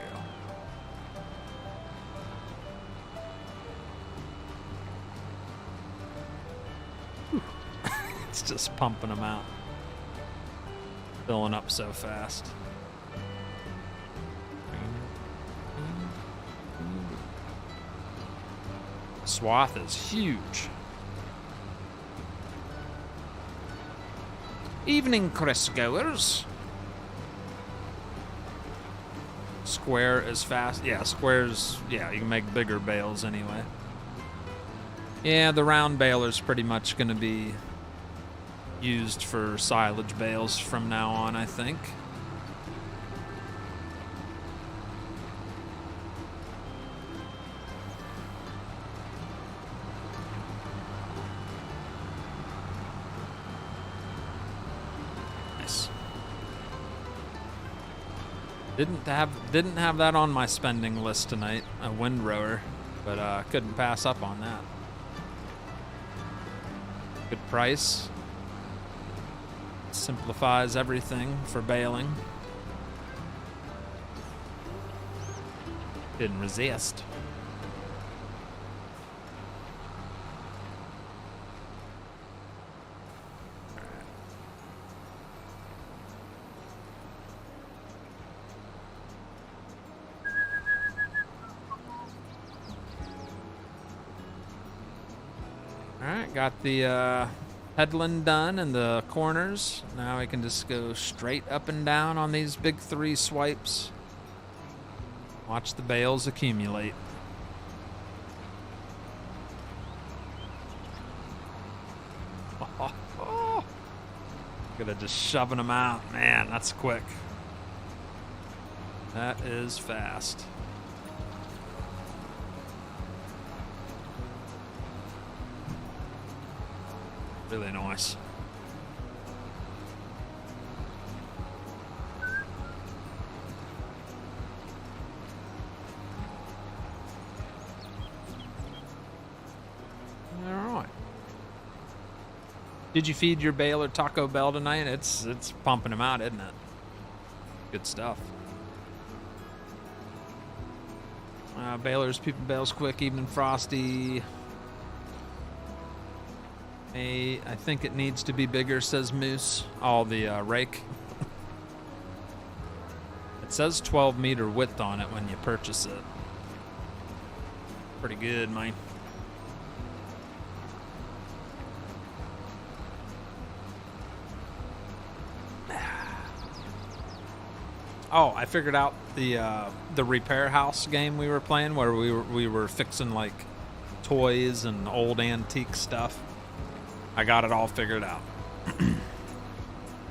It's just pumping them out. Filling up so fast. Swath is huge. Evening, Chris goers. Square is fast. Yeah, squares. Yeah, you can make bigger bales anyway. Yeah, the round baler's pretty much going to be used for silage bales from now on, I think. Didn't have that on my spending list tonight, a windrower, but couldn't pass up on that. Good price. Simplifies everything for baling. Didn't resist. Alright, got the headland done and the corners. Now we can just go straight up and down on these big 3 swipes. Watch the bales accumulate. Good at just shoving them out. Man, that's quick. That is fast. Really nice. All right. Did you feed your baler Taco Bell tonight? It's pumping them out, isn't it? Good stuff. Balers, people bales quick, evening frosty. I think it needs to be bigger, says Moose. Oh, the rake. It says 12 meter width on it when you purchase it. Pretty good, man. Oh, I figured out the repair house game we were playing, where we were fixing like toys and old antique stuff. I got it all figured out.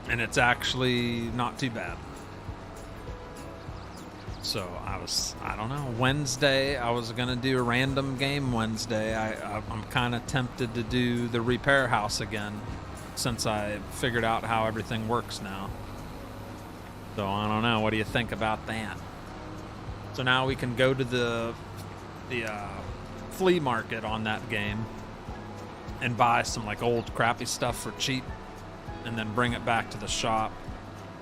And it's actually not too bad. So I don't know, Wednesday, I was going to do a random game Wednesday. I'm kind of tempted to do the repair house again, since I figured out how everything works now. So I don't know, what do you think about that? So now we can go to the flea market on that game and buy some like old crappy stuff for cheap, and then bring it back to the shop,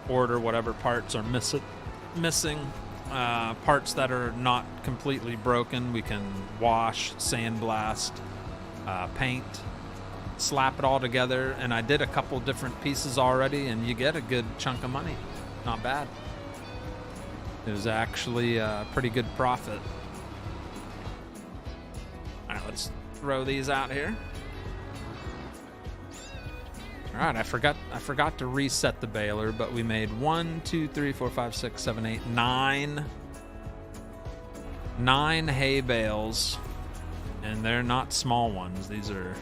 order whatever parts are missing, parts that are not completely broken. We can wash, sandblast, paint, slap it all together, and I did a couple different pieces already, and you get a good chunk of money. Not bad. It was actually a pretty good profit. All right, let's throw these out here. All right, I forgot to reset the baler, but we made 1, 2, 3, 4, 5, 6, 7, 8, 9 hay bales, and they're not small ones. These are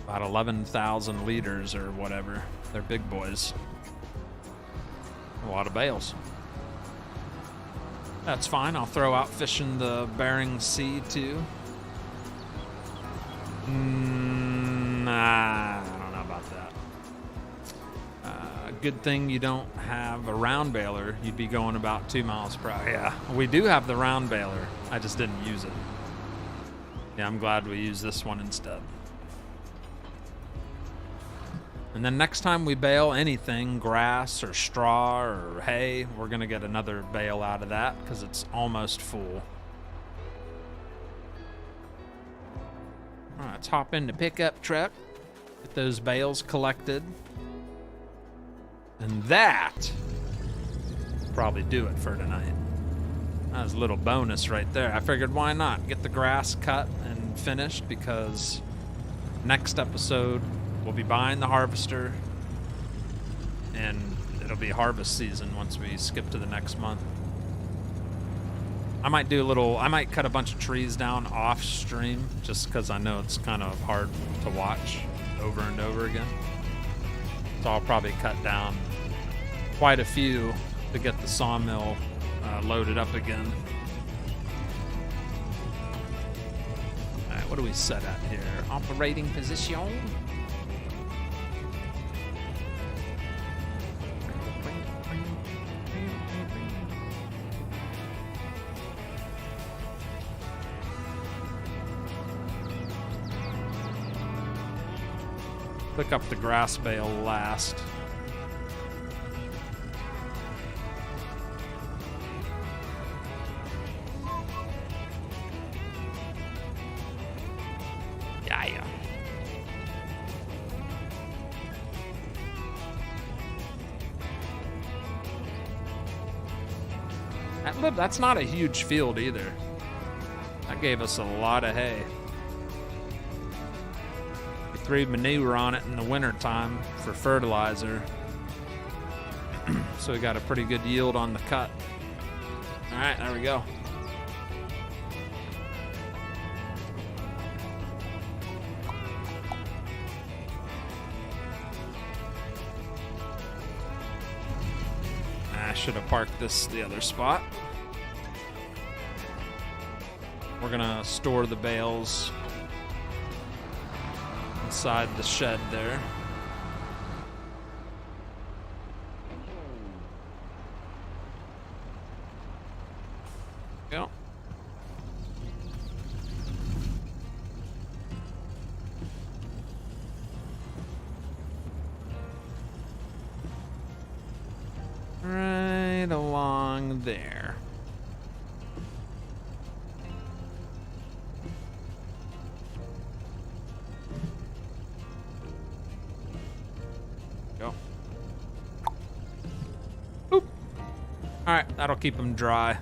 about 11,000 liters or whatever. They're big boys. A lot of bales. That's fine. I'll throw out fishing the Bering Sea too. Nah, I don't know about that. Good thing you don't have a round baler. You'd be going about 2 miles per hour. Yeah, we do have the round baler. I just didn't use it. Yeah, I'm glad we used this one instead. And then next time we bale anything, grass or straw or hay, we're going to get another bale out of that because it's almost full. All right, let's hop in the pickup truck, get those bales collected. And that probably do it for tonight. That was a little bonus right there. I figured why not get the grass cut and finished, because next episode we'll be buying the harvester, and it'll be harvest season once we skip to the next month. I might cut a bunch of trees down off stream, just because I know it's kind of hard to watch over and over again. So I'll probably cut down quite a few to get the sawmill loaded up again. All right, what do we set at here? Operating position. Pick up the grass bale last. Yeah. That's not a huge field either. That gave us a lot of hay. We threw manure on it in the wintertime for fertilizer. So we got a pretty good yield on the cut. All right, there we go. I should have parked this the other spot. We're gonna store the bales inside the shed there. Yep. Right along there. Go. Boop. All right, that'll keep them dry.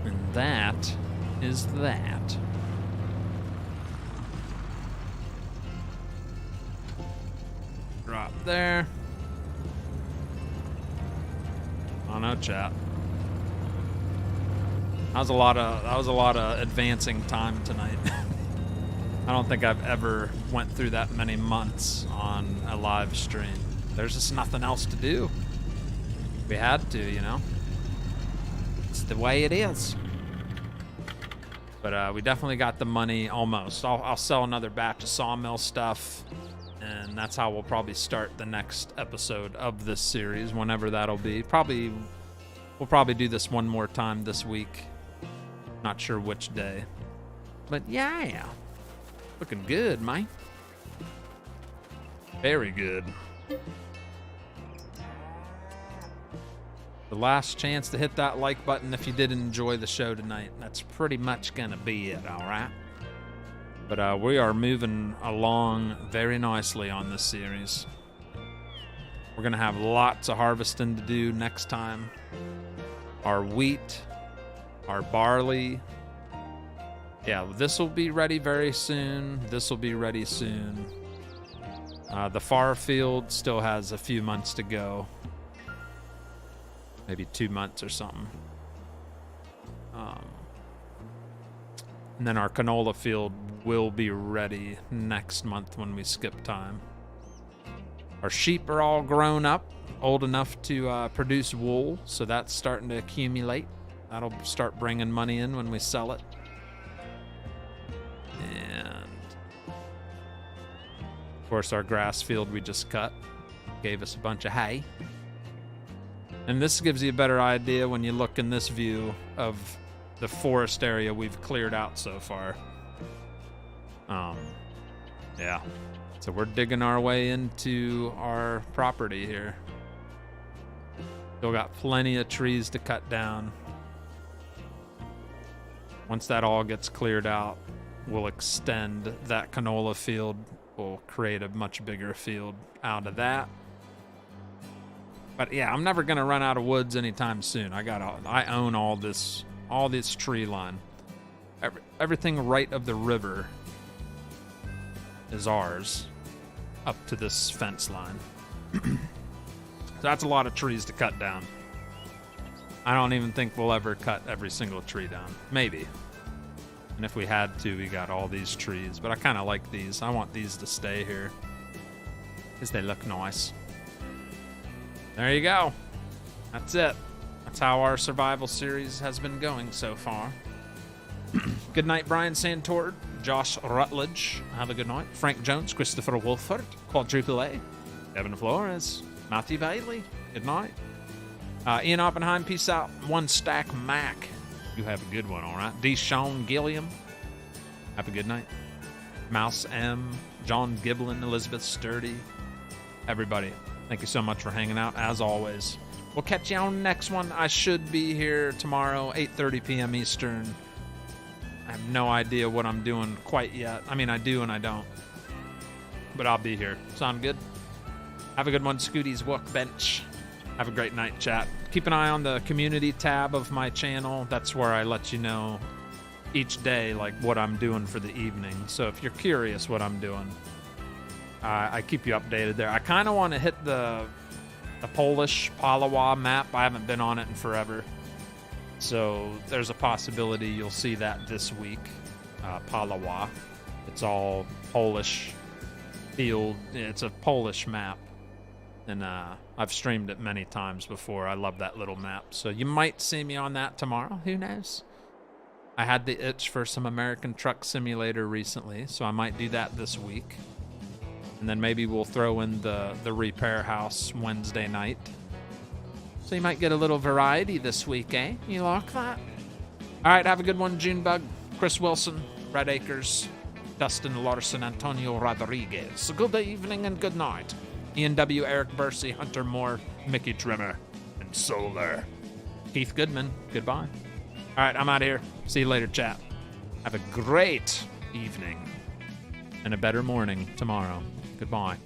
And that is that. Drop there. Oh no, chat. That was a lot of advancing time tonight. I don't think I've ever went through that many months on a live stream. There's just nothing else to do. We had to, you know. It's the way it is. But we definitely got the money almost. I'll sell another batch of Sawmill stuff. And that's how we'll probably start the next episode of this series, whenever that'll be. We'll probably do this one more time this week. Not sure which day. But yeah. Looking good, man. Very good. The last chance to hit that like button if you did enjoy the show tonight. That's pretty much gonna be it, alright? But we are moving along very nicely on this series. We're going to have lots of harvesting to do next time. Our wheat, our barley. Yeah, this will be ready very soon. This will be ready soon. The far field still has a few months to go. Maybe 2 months or something. And then our canola field will be ready next month when we skip time. Our sheep are all grown up, old enough to produce wool, so that's starting to accumulate. That'll start bringing money in when we sell it. And of course our grass field we just cut gave us a bunch of hay. And this gives you a better idea when you look in this view of the forest area we've cleared out so far. Yeah. So we're digging our way into our property here. Still got plenty of trees to cut down. Once that all gets cleared out, we'll extend that canola field. We'll create a much bigger field out of that. But yeah, I'm never gonna run out of woods anytime soon. I own all this tree line. Everything right of the river is ours up to this fence line. So that's a lot of trees to cut down. I don't even think we'll ever cut every single tree down. Maybe. And if we had to, we got all these trees. But I kind of like these. I want these to stay here because they look nice. There you go. That's it. That's how our survival series has been going so far. Good night, Brian Santord, Josh Rutledge. Have a good night. Frank Jones, Christopher Wolford, Quadruple A, Evan Flores, Matthew Bailey. Good night. Ian Oppenheim, peace out. One Stack Mac. You have a good one, all right. D. Sean Gilliam. Have a good night. Mouse M, John Giblin, Elizabeth Sturdy, everybody. Thank you so much for hanging out, as always. We'll catch you on the next one. I should be here tomorrow, 8:30 p.m. Eastern. I have no idea what I'm doing quite yet. I mean, I do and I don't. But I'll be here. Sound good? Have a good one, Scooty's Workbench. Have a great night, chat. Keep an eye on the community tab of my channel. That's where I let you know each day, like, what I'm doing for the evening. So if you're curious what I'm doing, I keep you updated there. I kind of want to hit the Polish Palawa map. I haven't been on it in forever. So there's a possibility you'll see that this week. Palawa. It's all Polish field. It's a Polish map. And I've streamed it many times before. I love that little map. So you might see me on that tomorrow. Who knows? I had the itch for some American Truck Simulator recently, so I might do that this week. And then maybe we'll throw in the Repair House Wednesday night. So you might get a little variety this week, eh? You like that? All right, have a good one, Junebug, Chris Wilson, Red Acres, Dustin Larson, Antonio Rodriguez. Good evening and good night. Ian W., Eric Bursey, Hunter Moore, Mickey Trimmer, and Solar. Keith Goodman, goodbye. All right, I'm out of here. See you later, chat. Have a great evening and a better morning tomorrow. Goodbye.